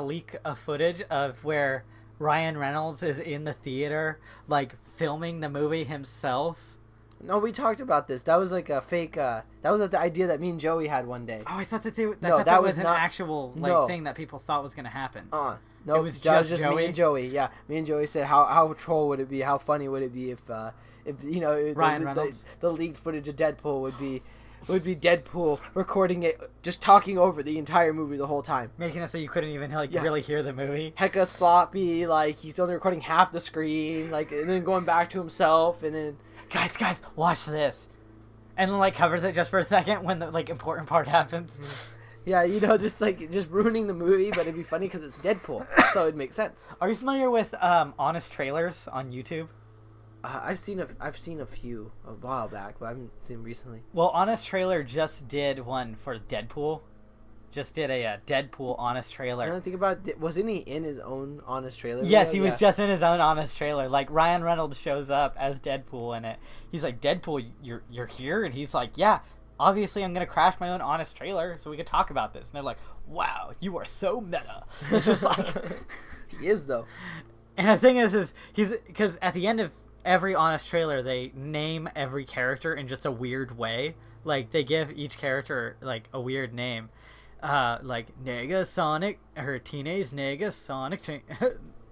S2: leak a footage of where Ryan Reynolds is in the theater, like, filming the movie himself.
S1: No, we talked about this. That was like a fake. That was the idea that me and Joey had one day.
S2: Oh, I thought that
S1: that
S2: was an
S1: not,
S2: actual thing that people thought was gonna happen.
S1: No,
S2: it was just Joey?
S1: me and Joey. Yeah, me and Joey said how troll would it be? How funny would it be if you know the leaked footage of Deadpool would be Deadpool recording it, just talking over the entire movie the whole time,
S2: making it so you couldn't even really hear the movie.
S1: Hecka sloppy, like he's only recording half the screen, like, and then going back to himself, and then
S2: guys, watch this, and then like covers it just for a second when the like important part happens.
S1: Yeah, you know, just ruining the movie, but it'd be funny because it's Deadpool, so it makes sense.
S2: Are you familiar with honest trailers on YouTube?
S1: I've seen a few a while back, but I haven't seen them recently.
S2: Well, Honest Trailer just did one for Deadpool. Just did a Deadpool Honest Trailer.
S1: I don't think about it. Wasn't he in his own Honest Trailer?
S2: Yes, he was just in his own Honest Trailer. Like, Ryan Reynolds shows up as Deadpool in it. He's like, Deadpool, you're here? And he's like, yeah, obviously I'm going to crash my own Honest Trailer so we can talk about this. And they're like, wow, you are so meta. It's just like...
S1: He is, though.
S2: And the thing is he's... Because at the end of every Honest Trailer, they name every character in just a weird way. Like, they give each character, like, a weird name. Like Negasonic, or Teenage Negasonic,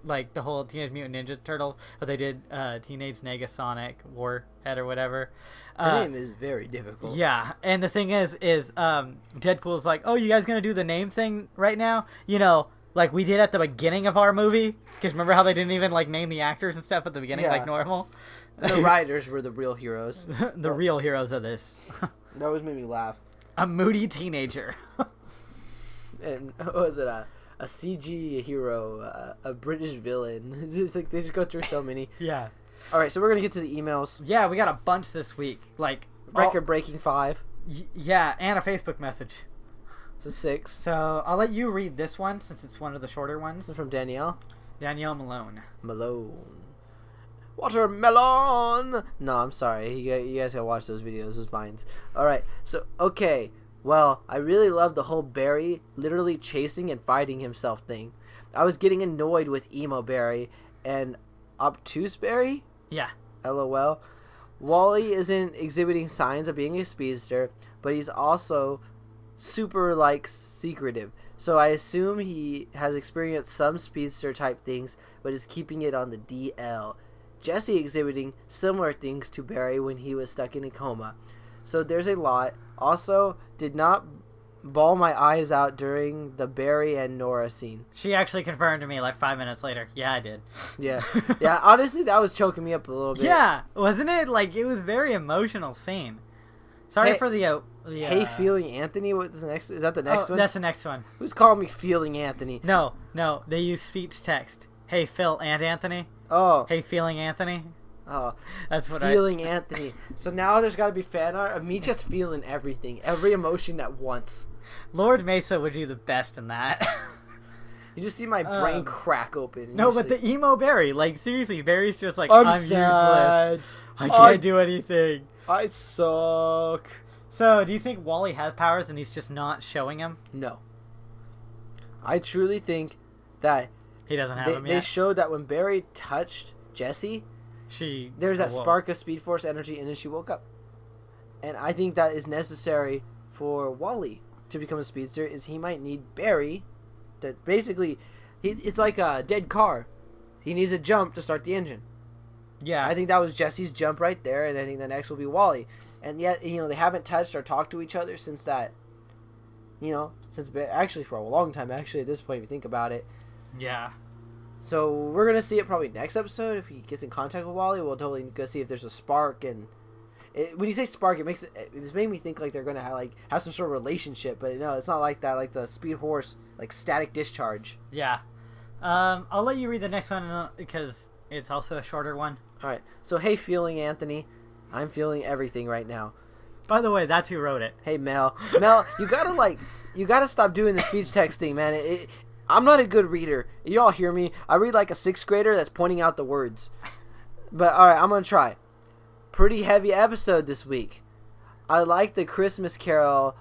S2: like the whole Teenage Mutant Ninja Turtle, but they did Teenage Negasonic Warhead or whatever.
S1: Her name is very difficult.
S2: Yeah, and the thing is Deadpool's like, oh, you guys gonna do the name thing right now? You know, like we did at the beginning of our movie. Because remember how they didn't even like name the actors and stuff at the beginning, like normal?
S1: The writers were the real heroes.
S2: The real heroes of this.
S1: That always made me laugh.
S2: A moody teenager.
S1: And what was it? A CG hero, a British villain. It's just like they just go through so many.
S2: Yeah.
S1: All right, so we're gonna get to the emails.
S2: Yeah, we got a bunch this week. Like
S1: record-breaking 5.
S2: Yeah, and a Facebook message.
S1: So 6.
S2: So I'll let you read this one since it's one of the shorter ones.
S1: This is from Danielle.
S2: Danielle Malone.
S1: Watermelon. No, I'm sorry. You guys gotta watch those videos. Those vines. All right. So okay. Well, I really love the whole Barry literally chasing and fighting himself thing. I was getting annoyed with emo Barry and obtuse Barry.
S2: Yeah.
S1: LOL. Wally isn't exhibiting signs of being a speedster, but he's also super secretive. So I assume he has experienced some speedster type things, but is keeping it on the DL. Jesse exhibiting similar things to Barry when he was stuck in a coma. So there's a lot. Also, did not bawl my eyes out during the Barry and Nora scene.
S2: She actually confirmed to me 5 minutes later. Yeah, I did.
S1: Yeah. Yeah, honestly, that was choking me up a little bit.
S2: Yeah, wasn't it? It was a very emotional scene. Sorry for the
S1: Hey, Feeling Anthony, what's the next? Is that the next one?
S2: That's the next one.
S1: Who's calling me Feeling Anthony?
S2: No, they use speech text. Hey, Phil and Anthony.
S1: Oh.
S2: Hey, Feeling Anthony.
S1: Oh,
S2: that's what
S1: Feeling Anthony. So now there's got to be fan art of me just feeling everything, every emotion at once.
S2: Lord Mesa would do the best in that.
S1: You just see my brain crack open.
S2: No, but the emo Barry, seriously, Barry's just
S1: I'm
S2: useless. I can't do anything.
S1: I suck.
S2: So, do you think Wally has powers and he's just not showing them?
S1: No. I truly think that
S2: he doesn't have them yet.
S1: They showed that when Barry touched Jessie, there's that spark of Speed Force energy, and then she woke up. And I think that is necessary for Wally to become a speedster. Is he might need Barry to basically, it's like a dead car. He needs a jump to start the engine.
S2: Yeah,
S1: I think that was Jesse's jump right there, and I think the next will be Wally. And yet, they haven't touched or talked to each other since that. Since actually for a long time. Actually, at this point, if you think about it.
S2: Yeah.
S1: So we're gonna see it probably next episode. If he gets in contact with Wally, we'll totally go see if there's a spark. And when you say spark, it's made me think they're gonna have some sort of relationship. But no, it's not like that. Like the Speed Horse, static discharge.
S2: Yeah. I'll let you read the next one because it's also a shorter one.
S1: All right. So hey, Feeling Anthony, I'm feeling everything right now.
S2: By the way, that's who wrote it.
S1: Hey Mel, you gotta stop doing the speech texting, man. I'm not a good reader. You all hear me? I read like a 6th grader that's pointing out the words. But alright, I'm gonna try. Pretty heavy episode this week. I like the Christmas Carol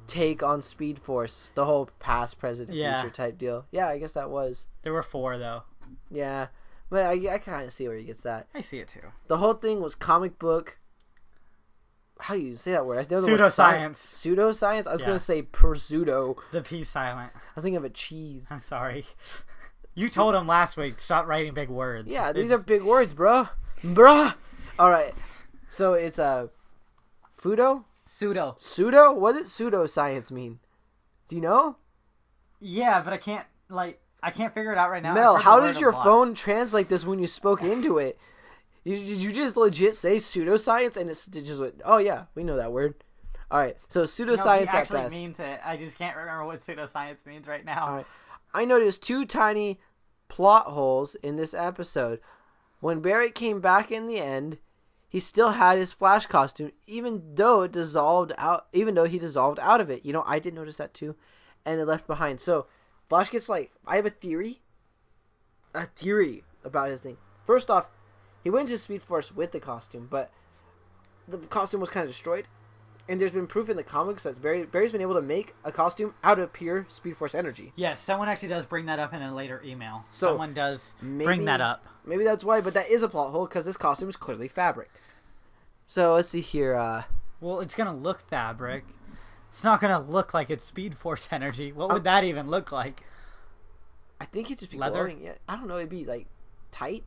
S1: take on Speed Force. The whole past, present, future type deal. Yeah, I guess that was.
S2: There were 4 though.
S1: Yeah. But I kind of see where he gets that.
S2: I see it too.
S1: The whole thing was comic book. How do you say that word?
S2: Pseudoscience.
S1: Pseudoscience? I was going to say pseudo.
S2: The P silent.
S1: I was thinking of a cheese.
S2: I'm sorry. You told him last week, stop writing big words.
S1: Yeah, these are big words, bruh. Bruh. All right. So it's a Fudo?
S2: Pseudo.
S1: Pseudo? What does pseudoscience mean? Do you know?
S2: Yeah, but I can't figure it out right now.
S1: Mel, how did your phone translate this when you spoke into it? Did you just legit say pseudoscience and it just went, oh yeah, we know that word. All right, so pseudoscience at best.
S2: Means it. I just can't remember what pseudoscience means right now.
S1: All right. I noticed 2 tiny plot holes in this episode. When Barry came back in the end, he still had his Flash costume, even though he dissolved out of it. I did notice that too, and it left behind. So Flash gets I have a theory about his thing. First off, he went to Speed Force with the costume, but the costume was kind of destroyed. And there's been proof in the comics that Barry's been able to make a costume out of pure Speed Force energy.
S2: Yes, someone actually does bring that up in a later email. So someone does bring that up.
S1: Maybe that's why, but that is a plot hole because this costume is clearly fabric. So let's see here.
S2: Well, it's going to look fabric. It's not going to look like it's Speed Force energy. What would that even look like?
S1: I think it'd just be
S2: leather.
S1: Glowing. Yeah, I don't know. It'd be tight.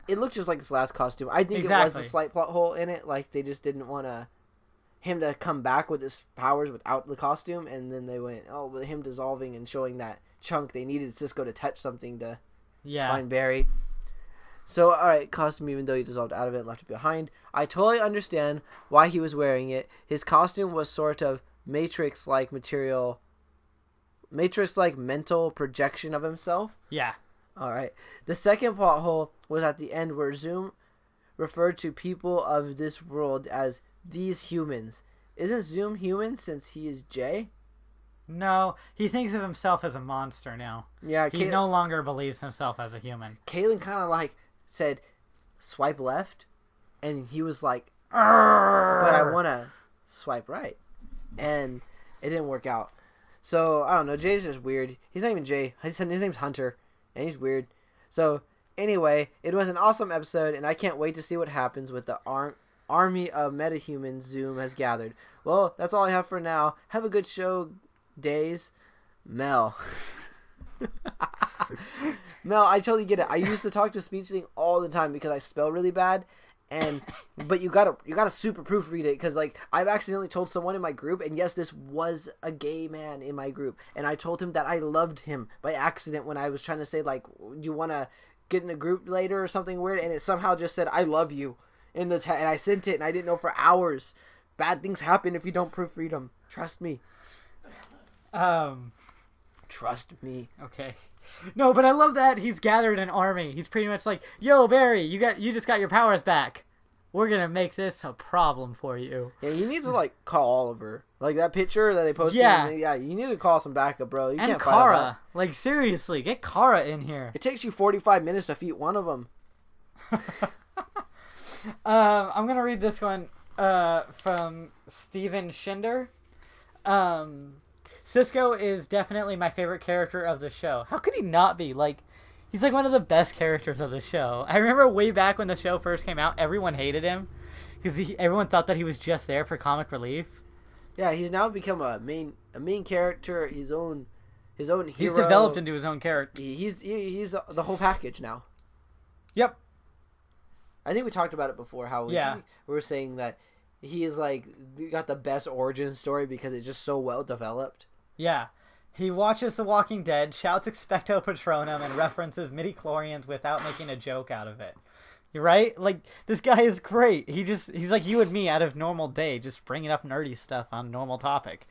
S1: It looked just like his last costume. I think it was a slight plot hole in it. They just didn't want him to come back with his powers without the costume, and then they went, with him dissolving and showing that chunk, they needed Cisco to touch something to find Barry. So, alright, costume, even though he dissolved out of it and left it behind. I totally understand why he was wearing it. His costume was sort of Matrix-like material. Matrix-like mental projection of himself.
S2: Yeah.
S1: Alright. The second plot hole was at the end where Zoom referred to people of this world as these humans. Isn't Zoom human since he is Jay?
S2: No, he thinks of himself as a monster now.
S1: Yeah,
S2: he no longer believes himself as a human.
S1: Kaylin kind of like said, swipe left, and he was like, Arr! But I want to swipe right, and it didn't work out. So I don't know. Jay's just weird. He's not even Jay. His name's Hunter, and he's weird. So anyway, it was an awesome episode, and I can't wait to see what happens with the army of metahumans Zoom has gathered. Well, that's all I have for now. Have a good show, Days. Mel. Mel, I totally get it. I used to talk to speech thing all the time because I spell really bad, but you gotta super proofread it because like I've accidentally told someone in my group, and yes, this was a gay man in my group, and I told him that I loved him by accident when I was trying to say like, you want to get in a group later or something weird, and it somehow just said I love you in the and I sent it, and I didn't know for hours. Bad things happen if you don't proofread them. Trust me. Trust me.
S2: Okay. No, but I love that he's gathered an army. He's pretty much like, yo, Barry, you just got your powers back. We're gonna make this a problem for you.
S1: Yeah, you need to like call Oliver. Like that picture that they posted. Yeah, you need to call some backup, bro. You can't
S2: Kara. Fight that. Like seriously, get Kara in here.
S1: It takes you 45 minutes to defeat one of them.
S2: I'm gonna read this one from Steven Schinder. Cisco is definitely my favorite character of the show. How could he not be? Like, he's like one of the best characters of the show. I remember way back when the show first came out, everyone hated him because everyone thought that he was just there for comic relief.
S1: Yeah, he's now become a main character, his own hero.
S2: He's developed into his own character.
S1: He's the whole package now.
S2: Yep.
S1: I think we talked about it before. How we were saying that he is like got the best origin story because it's just so well developed.
S2: Yeah. He watches The Walking Dead, shouts Expecto Patronum, and references midi-chlorians without making a joke out of it. You're right? Like, this guy is great. He's like you and me out of normal day, just bringing up nerdy stuff on a normal topic.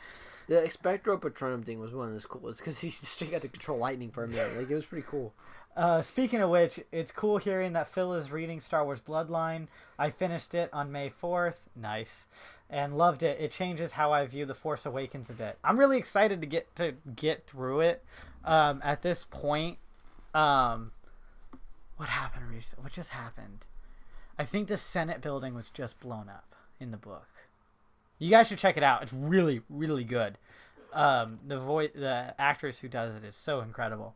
S1: The Expecto Patronum thing was one of the coolest because he straight got to control lightning for a minute. Like, it was pretty cool.
S2: Speaking of which, it's cool hearing that Phil is reading Star Wars Bloodline. I finished it on May 4th. Nice. And loved it. It changes how I view The Force Awakens a bit. I'm really excited to get through it. At this point, what happened recently? What just happened? I think the Senate building was just blown up in the book. You guys should check it out. It's really, really good. The actress who does it is so incredible.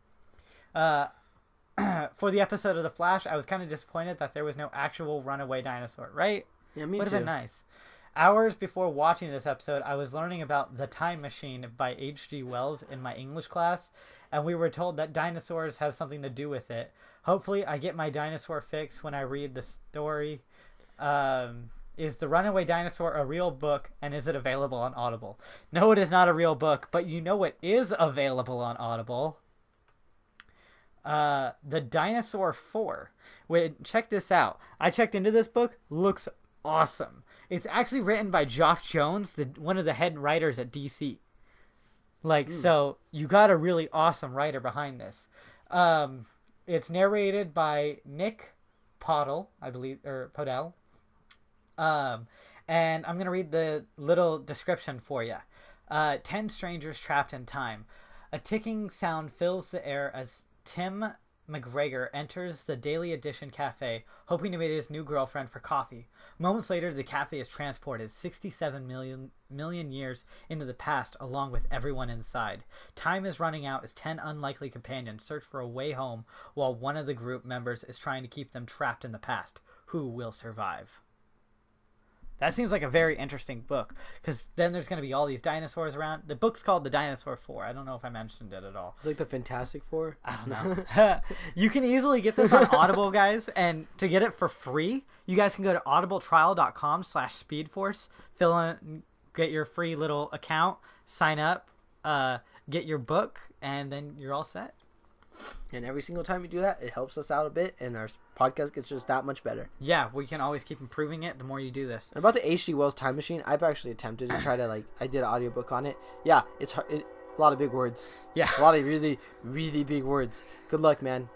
S2: For the episode of The Flash, I was kind of disappointed that there was no actual runaway dinosaur, right?
S1: Yeah, me too.
S2: Would have been nice. Hours before watching this episode, I was learning about The Time Machine by H.G. Wells in my English class, and we were told that dinosaurs have something to do with it. Hopefully, I get my dinosaur fix when I read the story. Is The Runaway Dinosaur a real book, and is it available on Audible? No, it is not a real book, but you know what is available on Audible? The Dinosaur 4. Wait, check this out. I checked into this book. Looks awesome. It's actually written by Geoff Jones, one of the head writers at DC. So you got a really awesome writer behind this. It's narrated by Nick Podell, I believe, or Podell. And I'm going to read the little description for you. 10 strangers trapped in time. A ticking sound fills the air as Tim McGregor enters the Daily Edition cafe, hoping to meet his new girlfriend for coffee. Moments later, the cafe is transported 67 million years into the past, along with everyone inside. Time is running out as 10 unlikely companions search for a way home, while one of the group members is trying to keep them trapped in the past. Who will survive? That seems like a very interesting book, because then there's going to be all these dinosaurs around. The book's called The Dinosaur 4. I don't know if I mentioned it at all.
S1: It's like the Fantastic Four?
S2: I don't know. You can easily get this on Audible, guys, and to get it for free, you guys can go to audibletrial.com/speedforce, fill in, get your free little account, sign up, get your book, and then you're all set.
S1: And every single time you do that, it helps us out a bit, and our podcast gets just that much better.
S2: Yeah, we can always keep improving it the more you do this.
S1: And about the H.G. Wells Time Machine, I've actually attempted to try to, I did an audiobook on it. Yeah, it's hard. A lot of big words.
S2: Yeah.
S1: A lot of really, really big words. Good luck, man.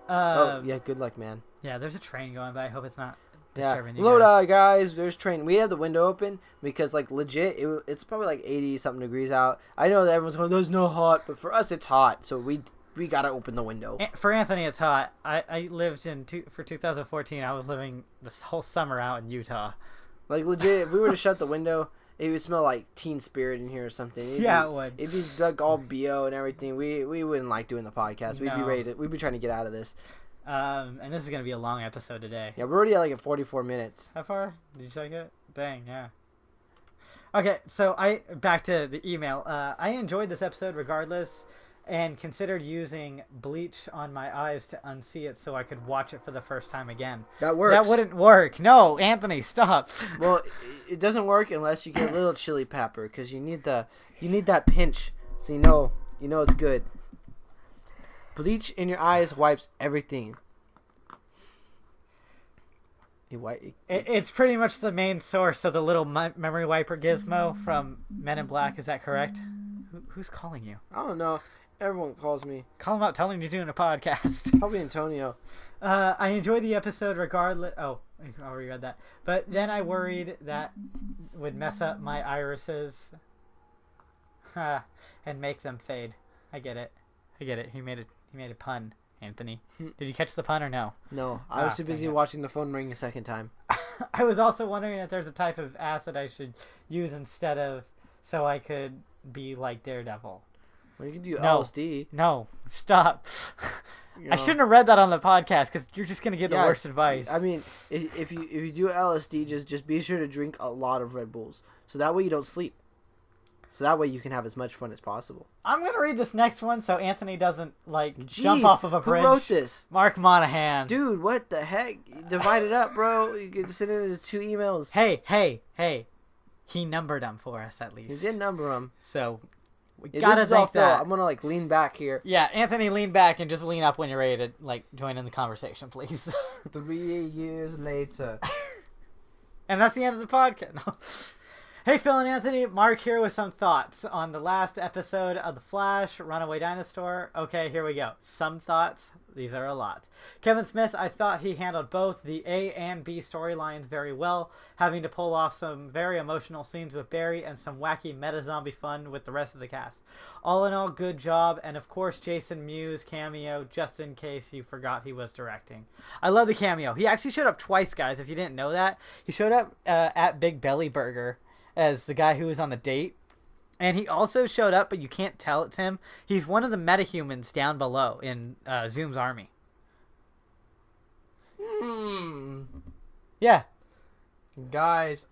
S1: Good luck, man.
S2: Yeah, there's a train going by. I hope it's not disturbing you
S1: Load
S2: guys.
S1: guys. There's train. We have the window open because, legit, it's probably 80-something degrees out. I know that everyone's going, there's no hot, but for us, it's hot. So we gotta open the window.
S2: For Anthony, it's hot. I lived for 2014. I was living this whole summer out in Utah.
S1: Legit, if we were to shut the window, it would smell like Teen Spirit in here or something.
S2: It would.
S1: It'd be all BO and everything. We wouldn't like doing the podcast. We'd be trying to get out of this.
S2: And this is gonna be a long episode today.
S1: Yeah, we're already at 44 minutes.
S2: How far? Did you check it? Dang, yeah. Okay, so back to the email. I enjoyed this episode regardless, and considered using bleach on my eyes to unsee it so I could watch it for the first time again.
S1: That works.
S2: That wouldn't work. No, Anthony, stop.
S1: Well, it doesn't work unless you get a little chili pepper, because you need that pinch, so you know it's good. Bleach in your eyes wipes everything.
S2: It's pretty much the main source of the little memory wiper gizmo from Men in Black. Is that correct? Who's calling you?
S1: I don't know. Everyone calls me.
S2: Call him out, tell him you're doing a podcast.
S1: Probably Antonio.
S2: I enjoyed the episode regardless. Oh, I already read that. But then I worried that would mess up my irises and make them fade. I get it. He made a pun, Anthony. Did you catch the pun or no?
S1: No, I was too busy watching the phone ring a second time.
S2: I was also wondering if there's a type of acid I should use instead of, so I could be like Daredevil.
S1: Well, you can do LSD.
S2: No, stop. I shouldn't have read that on the podcast because you're just gonna get the worst advice.
S1: I mean, if you do LSD, just be sure to drink a lot of Red Bulls, so that way you don't sleep. So that way you can have as much fun as possible.
S2: I'm gonna read this next one so Anthony doesn't jump off of a bridge.
S1: Who wrote this?
S2: Mark Monahan.
S1: Dude, what the heck? Divide it up, bro. You could send it into 2 emails.
S2: Hey. He numbered them for us at least.
S1: He did number them.
S2: So we gotta thank that.
S1: I'm gonna lean back here.
S2: Yeah, Anthony, lean back and just lean up when you're ready to join in the conversation, please.
S1: 3 years later.
S2: And that's the end of the podcast. No. Hey, Phil and Anthony, Mark here with some thoughts on the last episode of The Flash, Runaway Dinosaur. Okay, here we go. Some thoughts. These are a lot. Kevin Smith, I thought he handled both the A and B storylines very well, having to pull off some very emotional scenes with Barry and some wacky meta-zombie fun with the rest of the cast. All in all, good job, and of course Jason Mewes cameo, just in case you forgot he was directing. I love the cameo. He actually showed up twice, guys, if you didn't know that. He showed up at Big Belly Burger as the guy who was on the date. And he also showed up, but you can't tell it's him. He's one of the metahumans down below in Zoom's army. Yeah.
S1: Guys,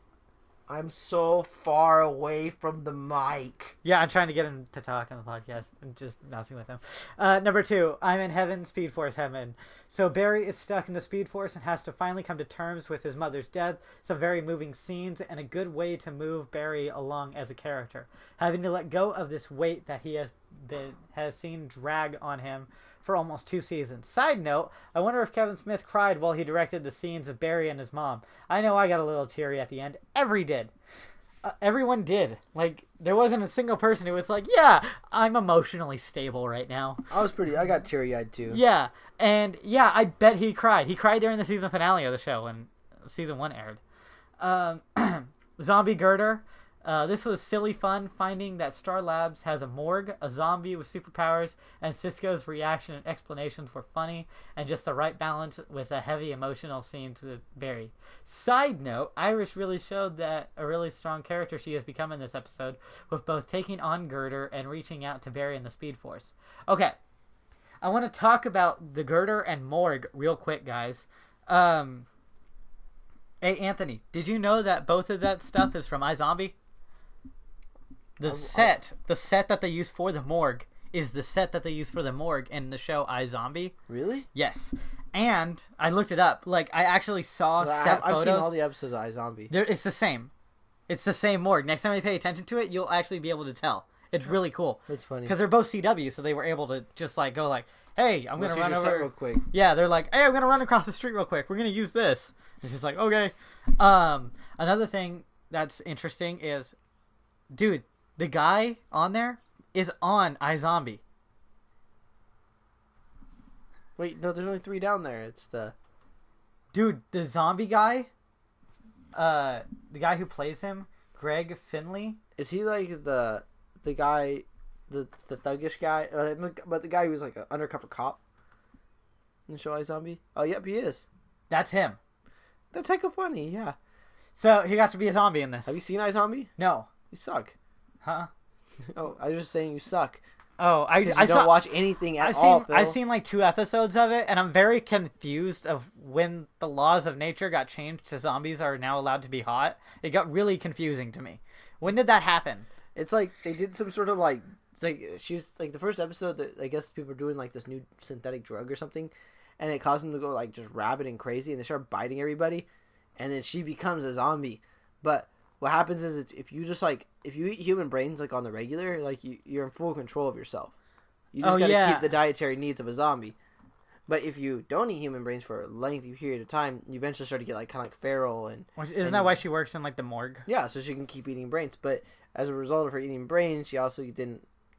S1: I'm so far away from the mic.
S2: Yeah, I'm trying to get him to talk on the podcast and just messing with him. Number 2, I'm in heaven, Speedforce heaven. So Barry is stuck in the Speedforce and has to finally come to terms with his mother's death. Some very moving scenes and a good way to move Barry along as a character. Having to let go of this weight that he has seen drag on him for almost 2 seasons. Side note, I wonder if Kevin Smith cried while he directed the scenes of Barry and his mom. I know I got a little teary at the end. Everyone did. There wasn't a single person who was like, yeah, I'm emotionally stable right now.
S1: I got teary-eyed too.
S2: Yeah, and yeah, I bet he cried. He cried during the season finale of the show when season 1 aired. Zombie Girder. This was silly fun, finding that Star Labs has a morgue, a zombie with superpowers, and Cisco's reaction and explanations were funny, and just the right balance with a heavy emotional scenes with Barry. Side note, Iris really showed that a really strong character she has become in this episode, with both taking on Girder and reaching out to Barry in the Speed Force. Okay, I want to talk about the Girder and morgue real quick, guys. Hey, Anthony, did you know that both of that stuff is from iZombie? The set that they use for the morgue is the set that they use for the morgue in the show iZombie.
S1: Really?
S2: Yes. And I looked it up. I actually saw set photos.
S1: I've seen all the episodes of iZombie.
S2: It's the same. It's the same morgue. Next time you pay attention to it, you'll actually be able to tell. It's really cool.
S1: That's funny.
S2: Because they're both CW, so they were able to just go hey, I'm going to run over.
S1: Real quick.
S2: Yeah, they're like, hey, I'm going to run across the street real quick. We're going to use this. And she's like, okay. Another thing that's interesting is, dude, the guy on there is on iZombie.
S1: Wait, no, there's only 3 down there. It's the...
S2: Dude, the zombie guy, the guy who plays him, Greg Finley.
S1: Is he like the guy, the thuggish guy? But the guy who's like an undercover cop in the show iZombie? Oh, yep, he is.
S2: That's him.
S1: That's hecka funny, yeah.
S2: So he got to be a zombie in this.
S1: Have you seen iZombie?
S2: No.
S1: You suck.
S2: Huh?
S1: Oh, I was just saying you suck.
S2: Oh, I
S1: don't watch anything at all, Phil.
S2: I've seen like 2 episodes of it, and I'm very confused of when the laws of nature got changed to zombies are now allowed to be hot. It got really confusing to me. When did that happen?
S1: It's like they did some sort of like, it's like she's like the first episode that I guess people are doing like this new synthetic drug or something, and it caused them to go like just rabid and crazy, and they start biting everybody, and then she becomes a zombie. But what happens is if you eat human brains like on the regular, like you're in full control of yourself. You just gotta keep the dietary needs of a zombie. But if you don't eat human brains for a lengthy period of time, you eventually start to get like kind of like feral and.
S2: Isn't that why she works in like the morgue?
S1: Yeah, so she can keep eating brains. But as a result of her eating brains, she also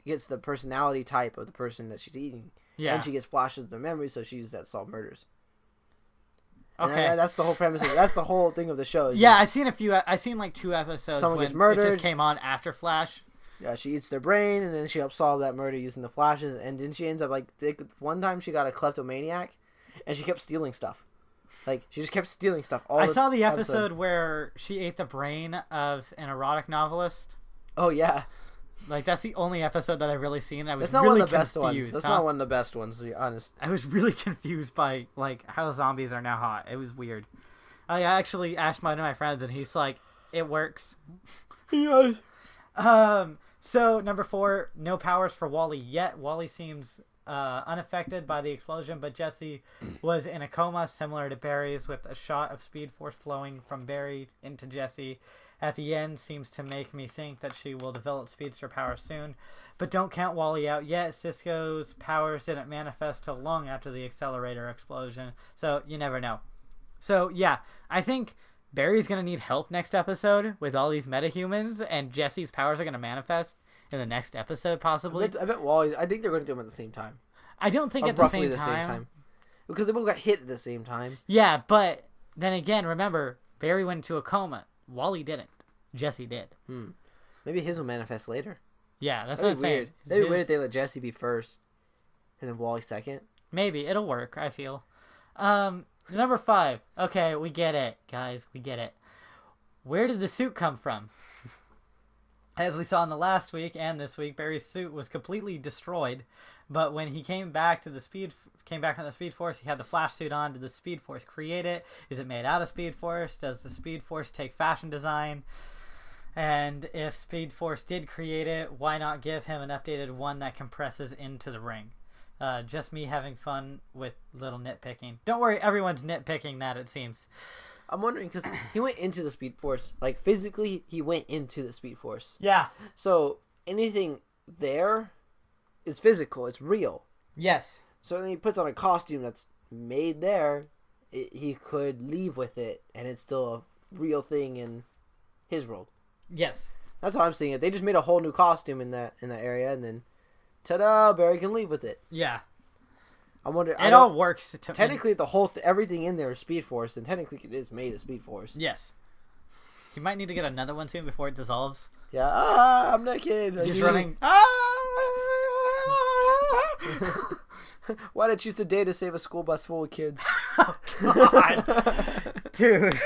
S1: gets the personality type of the person that she's eating. Yeah. And she gets flashes of their memories, so she uses that to solve murders. Okay, that's the whole premise. That's the whole thing of the show.
S2: I seen like 2 episodes. Someone gets murdered. It just came on after Flash.
S1: Yeah, she eats their brain, and then she helps solve that murder using the flashes. And then she ends up like one time she got a kleptomaniac, and she kept stealing stuff. Like she just kept stealing stuff.
S2: I saw the episode where she ate the brain of an erotic novelist.
S1: Oh yeah.
S2: Like that's the only episation that I've really seen. I was
S1: That's not
S2: really
S1: one of the best
S2: confused.
S1: Ones. That's not one of the best ones, to be honest.
S2: I was really confused by like how zombies are now hot. It was weird. I actually asked one of my friends, and he's like, "It works."
S1: Yeah.
S2: So number 4, no powers for Wally yet. Wally seems unaffected by the explosion, but Jesse was in a coma similar to Barry's, with a shot of Speedforce flowing from Barry into Jesse. At the end seems to make me think that she will develop speedster powers soon. But don't count Wally out yet. Cisco's powers didn't manifest till long after the accelerator explosion, so you never know. So yeah, I think Barry's going to need help next episode with all these metahumans, and Jesse's powers are going to manifest in the next episode possibly.
S1: I bet Wally, I think they're going to do them at the same time.
S2: I don't think at the same time.
S1: Because they both got hit at the same time.
S2: Yeah, but then again, remember, Barry went into a coma. Wally didn't. Jesse did.
S1: Maybe his will manifest later.
S2: Yeah, that's what I'm saying.
S1: That'd be weird if they let Jesse be first and then Wally second.
S2: Maybe. It'll work, I feel. Number 5. Okay, we get it, guys. We get it. Where did the suit come from? As we saw in the last week and this week, Barry's suit was completely destroyed. But when he came back from the Speedforce, he had the Flash suit on. Did the Speedforce create it? Is it made out of Speedforce? Does the Speedforce take fashion design? And if Speedforce did create it, why not give him an updated one that compresses into the ring? Just me having fun with little nitpicking. Don't worry, everyone's nitpicking that, it seems.
S1: I'm wondering, because he went into the Speedforce. Like, physically, he went into the Speedforce.
S2: Yeah.
S1: So, anything there is physical. It's real.
S2: Yes.
S1: So, when he puts on a costume that's made there, he could leave with it, and it's still a real thing in his world.
S2: Yes.
S1: That's how I'm seeing it. They just made a whole new costume in that area, and then, ta-da, Barry can leave with it.
S2: Yeah.
S1: I wonder.
S2: It all works.
S1: Technically, everything in there is Speedforce, and technically it is made of Speedforce.
S2: Yes. You might need to get another one soon before it dissolves.
S1: Yeah. I'm naked.
S2: Just running.
S1: Why did I choose the day to save a school bus full of kids?
S2: Oh, God. Dude.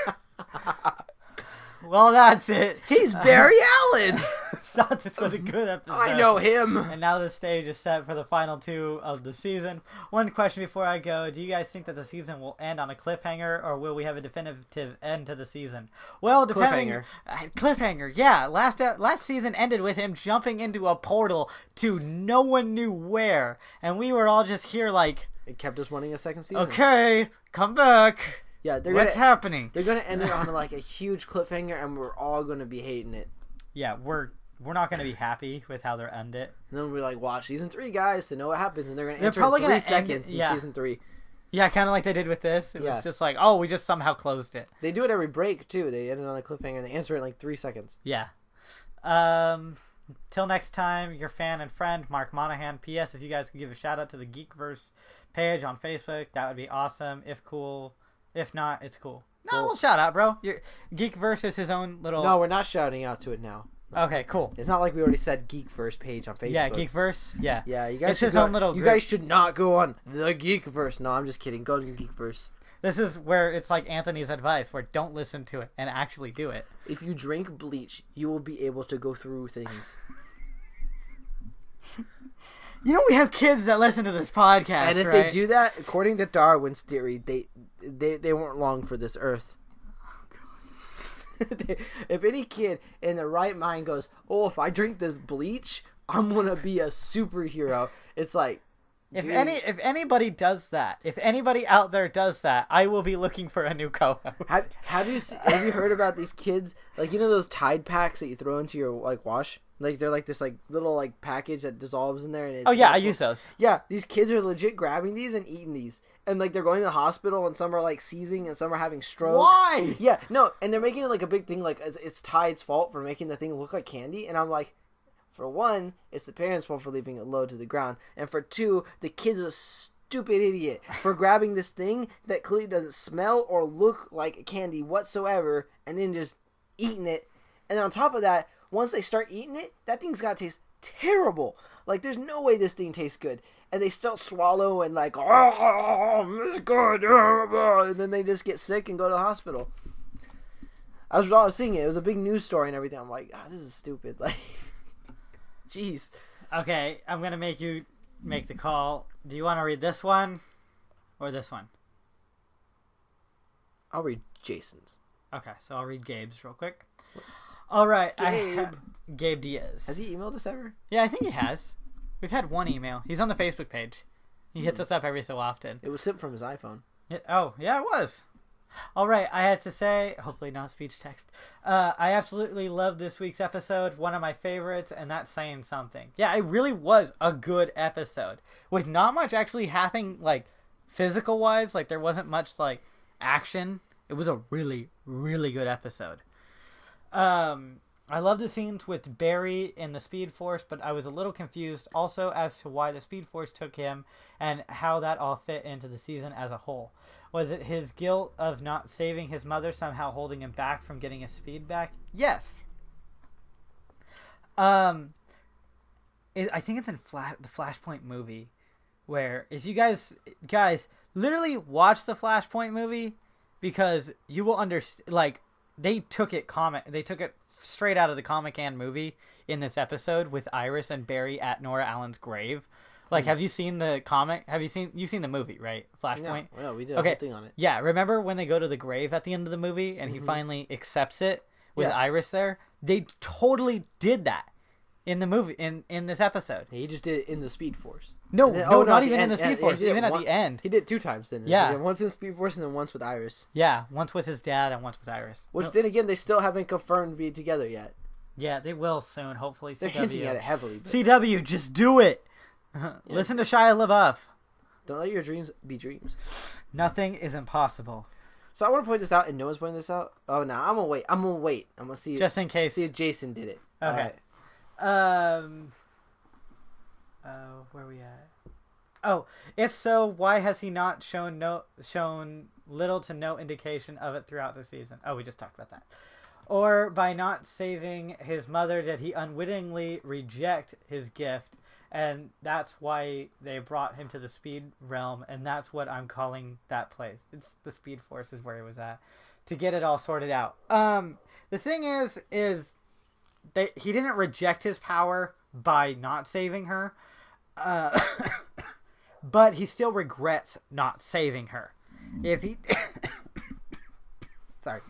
S2: Well, that's it.
S1: He's Barry Allen.
S2: Thought this was a good episode.
S1: I know him.
S2: And now the stage is set for the final 2 of the season. One question before I go. Do you guys think that the season will end on a cliffhanger, or will we have a definitive end to the season? Well,
S1: cliffhanger.
S2: Cliffhanger, yeah. Last season ended with him jumping into a portal to no one knew where. And we were all just here like...
S1: It kept us wanting a second season.
S2: Okay, come back.
S1: Yeah,
S2: what's happening?
S1: They're going to end it on like a huge cliffhanger, and we're all going to be hating it.
S2: Yeah, we're not going to be happy with how they're end it.
S1: And then we're like, watch season 3, guys, to know what happens, and they're going to answer
S2: probably
S1: in 3
S2: gonna
S1: seconds in season 3.
S2: Yeah, kind of like they did with this. It was just like, oh, we just somehow closed it.
S1: They do it every break too. They end it on a cliffhanger and they answer in like 3 seconds.
S2: Yeah. Till next time, your fan and friend, Mark Monahan. P.S. If you guys could give a shout out to the Geekverse page on Facebook, that would be awesome. If cool. If not, it's cool. No, we'll shout out, bro. Geekverse is his own little...
S1: No, we're not shouting out to it now.
S2: Okay, cool.
S1: It's not like we already said Geekverse page on Facebook.
S2: Yeah, Geekverse. Yeah.
S1: Yeah, you guys
S2: it's his own little group.
S1: You guys should not go on the Geekverse. No, I'm just kidding. Go to Geekverse.
S2: This is where it's like Anthony's advice, where don't listen to it and actually do it.
S1: If you drink bleach, you will be able to go through things.
S2: You know we have kids that listen to this podcast,
S1: and if
S2: right?
S1: they do that, according to Darwin's theory, they weren't long for this earth. If any kid in the right mind goes, oh, if I drink this bleach, I'm gonna be a superhero, it's like,
S2: if anybody does that, if anybody out there does that, I will be looking for a new co-host.
S1: Have you heard about these kids, like, you know those Tide packs that you throw into your like wash, like they're like this like little like package that dissolves in there, and it's
S2: I use those.
S1: Yeah, these kids are legit grabbing these and eating these, and like they're going to the hospital, and some are like seizing, and some are having strokes.
S2: Why?
S1: Yeah, no, and they're making it like a big thing, like it's Tide's fault for making the thing look like candy, and I'm like, for one, it's the parents' fault for leaving it low to the ground, and for two, the kid's a stupid idiot for grabbing this thing that clearly doesn't smell or look like candy whatsoever, and then just eating it, and on top of that, once they start eating it, that thing's gotta taste terrible. Like, there's no way this thing tastes good. And they still swallow and like, oh, it's good. And then they just get sick and go to the hospital. I was seeing it. It was a big news story and everything. I'm like, this is stupid. Like, jeez.
S2: Okay, I'm going to make you make the call. Do you want to read this one or this one?
S1: I'll read Jason's.
S2: Okay, so I'll read Gabe's real quick. All right,
S1: Gabe.
S2: Gabe Diaz.
S1: Has he emailed us ever?
S2: Yeah, I think he has. We've had one email. He's on the Facebook page. He hits us up every so often.
S1: It was sent from his iPhone.
S2: Yeah, it was. All right, I had to say, hopefully not speech text. I absolutely love this week's episode. One of my favorites, and that's saying something. Yeah, it really was a good episode with not much actually happening, like physical wise. Like there wasn't much like action. It was a really, really good episode. I love the scenes with Barry in the Speedforce, but I was a little confused also as to why the Speedforce took him and how that all fit into the season as a whole. Was it his guilt of not saving his mother somehow holding him back from getting his speed back? Yes. I think it's in the Flashpoint movie, where if you guys literally watch the Flashpoint movie, because you will understand. Like they took it straight out of the comic and movie in this episode with Iris and Barry at Nora Allen's grave. Like, have you seen the comic? You've seen the movie, right? Flashpoint?
S1: Yeah, we did a whole thing on it.
S2: Yeah, remember when they go to the grave at the end of the movie and he finally accepts it with Iris there? They totally did that in the movie, in this episode.
S1: He just did it in the Speedforce.
S2: No, not even in the Speedforce, even at the end.
S1: He did it 2 times, didn't he?
S2: Yeah.
S1: Once in the Speedforce and then once with Iris.
S2: Yeah, once with his dad and once with Iris.
S1: Which, then again, they still haven't confirmed being together yet.
S2: Yeah, they will soon, hopefully.
S1: They're hinting at it heavily. But...
S2: CW, just do it! Listen to Shia LaBeouf.
S1: Don't let your dreams be dreams.
S2: Nothing is impossible.
S1: So I want to point this out, and no one's pointing this out. Oh, no, I'm gonna wait. I'm gonna see.
S2: Just in case.
S1: See if Jason did it.
S2: Okay. Where are we at? Oh, if so, why has he not shown little to no indication of it throughout the season? Oh, we just talked about that. Or by not saving his mother, did he unwittingly reject his gift? And that's why they brought him to the Speed Realm, and that's what I'm calling that place. It's the Speed Force is where he was at, to get it all sorted out. The thing is he didn't reject his power by not saving her, but he still regrets not saving her. If he, sorry,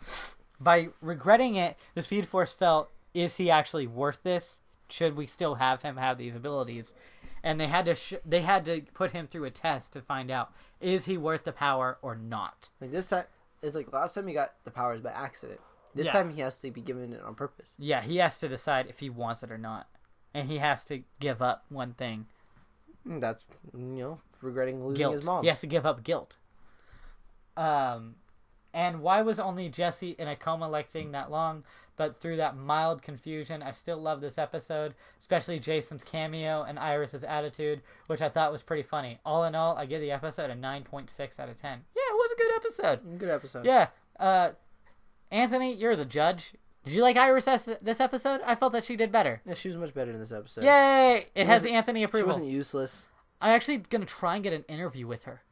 S2: by regretting it, the Speed Force felt, is he actually worth this? Should we still have him have these abilities? And they had to put him through a test to find out, is he worth the power or not?
S1: Like this time, it's like last time he got the powers by accident. This time he has to be given it on purpose.
S2: Yeah, he has to decide if he wants it or not. And he has to give up one thing.
S1: That's, regretting losing
S2: Guilt.
S1: his mom.
S2: He has to give up guilt. And why was only Jesse in a coma-like thing that long? But through that mild confusion, I still love this episode, especially Jason's cameo and Iris's attitude, which I thought was pretty funny. All in all, I give the episode a 9.6 out of 10. Yeah, it was a good episode.
S1: Good episode.
S2: Yeah. Anthony, you're the judge. Did you like Iris this episode? I felt that she did better.
S1: Yeah, she was much better in this episode.
S2: Yay! It has Anthony approval.
S1: She wasn't useless.
S2: I'm actually going to try and get an interview with her.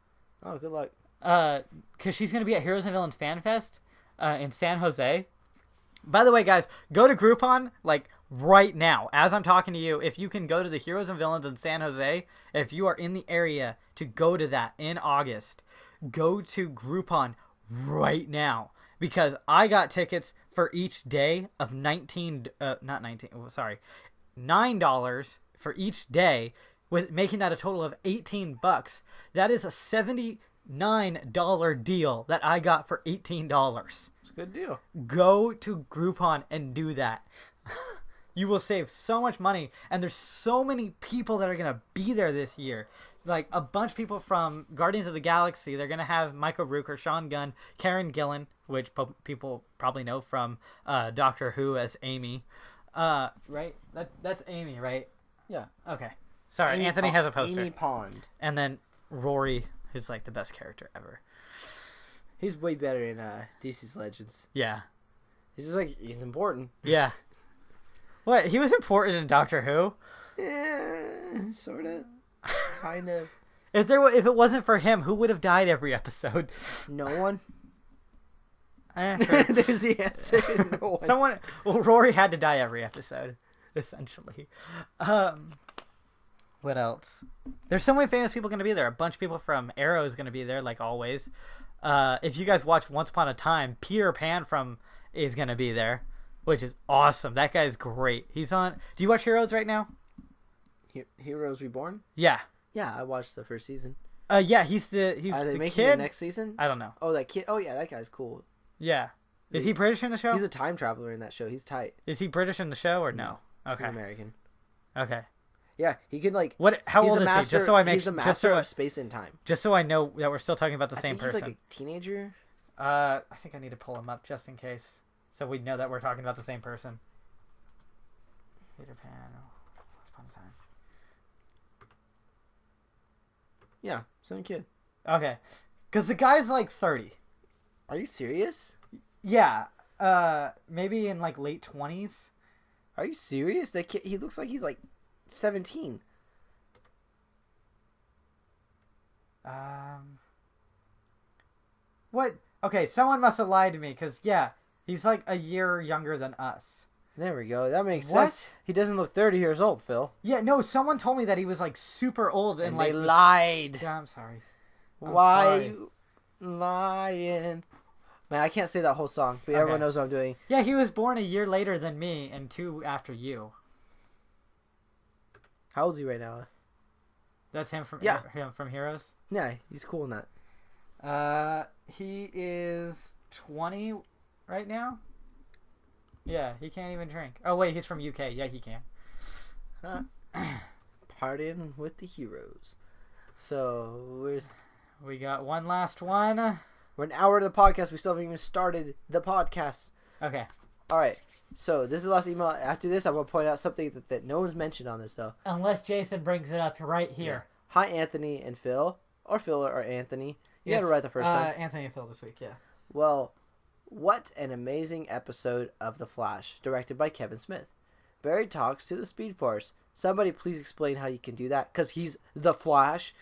S1: Oh, good luck.
S2: Because she's going to be at Heroes and Villains Fan Fest in San Jose. By the way, guys, go to Groupon, right now. As I'm talking to you, if you can go to the Heroes and Villains in San Jose, if you are in the area to go to that in August, go to Groupon right now. Because I got tickets for each day of $9 for each day, with making that a total of $18. That is a $79 deal that I got for $18.
S1: It's a good deal.
S2: Go to Groupon and do that. You will save so much money, and there's so many people that are going to be there this year. Like a bunch of people from Guardians of the Galaxy. They're going to have Michael Rooker, Sean Gunn, Karen Gillan, which people probably know from Doctor Who as Amy. Right? That's Amy, right?
S1: Yeah.
S2: Okay. Sorry, Anthony has a poster.
S1: Amy Pond.
S2: And then Rory, who's the best character ever.
S1: He's way better in DC's Legends.
S2: Yeah.
S1: He's just he's important.
S2: Yeah. What? He was important in Doctor Who?
S1: Yeah, sort of. Kind of.
S2: If it wasn't for him, who would have died every episode?
S1: No one. There's the answer. No one.
S2: Rory had to die every episode, essentially. What else? There's so many famous people going to be there. A bunch of people from Arrow is going to be there, like always. If you guys watch Once Upon a Time, Peter Pan is going to be there, which is awesome. That guy's great. He's on. Do you watch Heroes right now?
S1: Heroes Reborn?
S2: Yeah.
S1: Yeah, I watched the first season.
S2: Yeah, he's
S1: Are they
S2: the
S1: making
S2: kid.
S1: the next season?
S2: I don't know.
S1: Oh, that kid. Oh, yeah, that guy's cool.
S2: Yeah. Is he British in the show?
S1: He's a time traveler in that show. He's tight.
S2: Is he British in the show or no? Okay.
S1: He's American.
S2: Okay.
S1: Yeah, he can
S2: What? How old is he? Just so I make.
S1: He's the master of space and time.
S2: Just so I know that we're still talking about the same
S1: He's
S2: person.
S1: like a teenager.
S2: I think I need to pull him up just in case, so we know that we're talking about the same person. Peter Pan. Once Upon a Time.
S1: Yeah, some kid.
S2: Okay, because the guy's 30.
S1: Are you serious?
S2: Yeah. Maybe in late 20s.
S1: Are you serious? That kid. He looks like he's 17.
S2: What? Okay, someone must have lied to me, because yeah, he's a year younger than us.
S1: There we go. That makes sense. He doesn't look 30 years old, Phil.
S2: Yeah, no, someone told me that he was super old and
S1: they lied.
S2: Yeah, I'm sorry.
S1: Why are you lying? Man, I can't say that whole song, but everyone knows what I'm doing.
S2: Yeah, he was born a year later than me and 2 after you.
S1: How old is he right now?
S2: That's him from from Heroes?
S1: Yeah, he's cool in that.
S2: He is 20 right now. Yeah, he can't even drink. Oh wait, he's from UK. Yeah, he can.
S1: Partying with the heroes. So
S2: we got one last one.
S1: We're an hour into the podcast. We still haven't even started the podcast.
S2: Okay.
S1: All right. So this is the last email. After this, I'm gonna point out something that no one's mentioned on this though.
S2: Unless Jason brings it up right here.
S1: Yeah. Hi, Anthony and Phil, or Phil or Anthony. You got it right the first time.
S2: Anthony and Phil this week. Yeah.
S1: Well, what an amazing episode of The Flash, directed by Kevin Smith. Barry talks to the Speedforce. Somebody please explain how you can do that, because he's the Flash.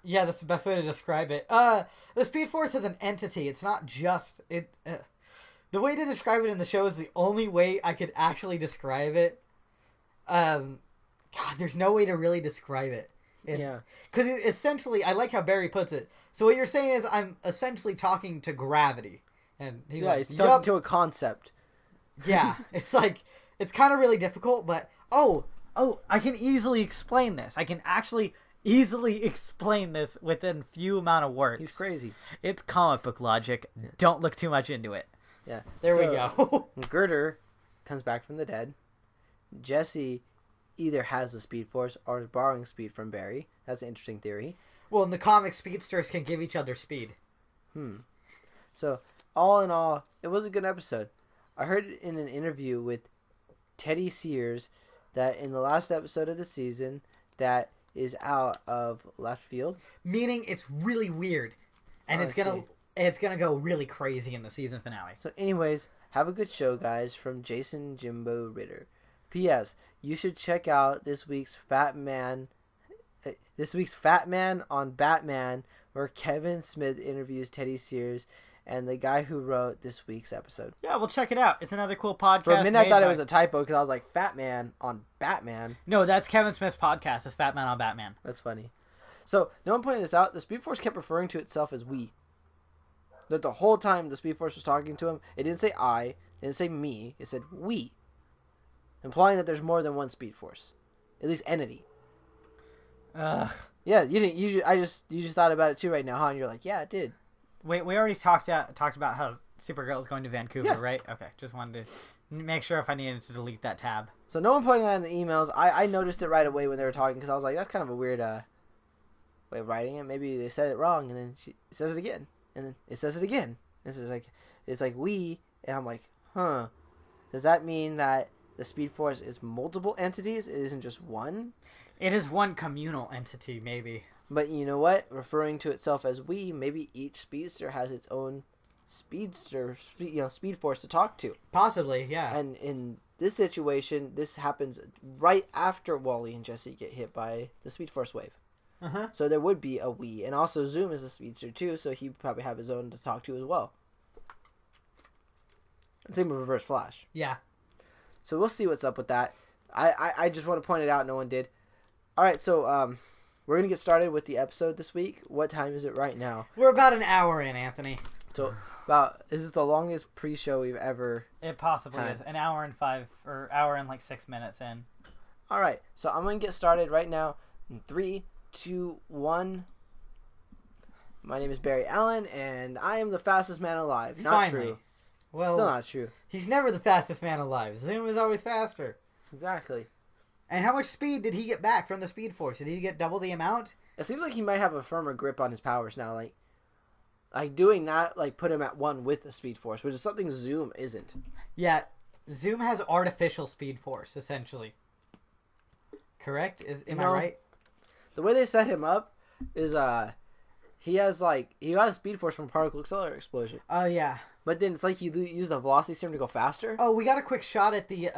S2: Yeah, that's the best way to describe it. The Speedforce is an entity. It's not just it. The way to describe it in the show is the only way I could actually describe it. God, there's no way to really describe it.
S1: Yeah.
S2: Because essentially, I like how Barry puts it. So what you're saying is I'm essentially talking to gravity. And he's
S1: he's talking to a concept.
S2: Yeah, it's it's kind of really difficult, but I can easily explain this. I can actually easily explain this within few amount of words.
S1: He's crazy.
S2: It's comic book logic. Don't look too much into it.
S1: Yeah.
S2: There we go.
S1: Girder comes back from the dead. Jesse either has the Speed Force or is borrowing speed from Barry. That's an interesting theory.
S2: Well, in the comics, speedsters can give each other speed.
S1: So, all in all, it was a good episode. I heard in an interview with Teddy Sears that in the last episode of the season that is out of left field.
S2: Meaning it's really weird. And it's gonna go really crazy in the season finale.
S1: So anyways, have a good show, guys, from Jason Jimbo Ritter. P.S. You should check out this week's Fat Man on Batman, where Kevin Smith interviews Teddy Sears and the guy who wrote this week's episode.
S2: Yeah, we'll check it out. It's another cool podcast.
S1: For a minute, I thought it was a typo because I was like, Fat Man on Batman.
S2: No, that's Kevin Smith's podcast. It's Fat Man on Batman.
S1: That's funny. So, no one pointed this out. The Speed Force kept referring to itself as we. That the whole time the Speed Force was talking to him, it didn't say I, it didn't say me, it said we. Implying that there's more than one Speed Force. At least entity.
S2: Ugh.
S1: Yeah, you just thought about it too right now, huh? And you're like, yeah, it did.
S2: Wait, we already talked about how Supergirl is going to Vancouver, right? Okay, just wanted to make sure if I needed to delete that tab.
S1: So no one pointed that in the emails. I noticed it right away when they were talking because I was like, that's kind of a weird way of writing it. Maybe they said it wrong, and then she says it again, and then it says it again. It's like we, and I'm like, huh? Does that mean that the Speed Force is multiple entities? It isn't just one.
S2: It is one communal entity, maybe.
S1: But you know what? Referring to itself as we, maybe each speedster has its own Speed Force to talk to.
S2: Possibly, yeah.
S1: And in this situation, this happens right after Wally and Jesse get hit by the Speed Force wave.
S2: Uh-huh.
S1: So there would be a we. And also Zoom is a speedster too, so he'd probably have his own to talk to as well. And same with Reverse Flash.
S2: Yeah.
S1: So we'll see what's up with that. I just want to point it out. No one did. All right, so we're going to get started with the episode this week. What time is it right now?
S2: We're about an hour in, Anthony.
S1: So this is the longest pre-show we've ever
S2: It possibly is. An hour and 6 minutes in.
S1: All right, so I'm going to get started right now in 3, 2, 1. My name is Barry Allen, and I am the fastest man alive. Not
S2: Finally.
S1: true.
S2: Well,
S1: Still not true.
S2: He's never the fastest man alive. Zoom is always faster.
S1: Exactly.
S2: And how much speed did he get back from the Speed Force? Did he get double the amount?
S1: It seems like he might have a firmer grip on his powers now. Like doing that, put him at one with the Speed Force, which is something Zoom isn't.
S2: Yeah, Zoom has artificial Speed Force, essentially. Correct? Am I right?
S1: The way they set him up is he got a Speed Force from a particle accelerator explosion.
S2: Oh, yeah.
S1: But then it's like he used the velocity serum to go faster.
S2: Oh, we got a quick shot at the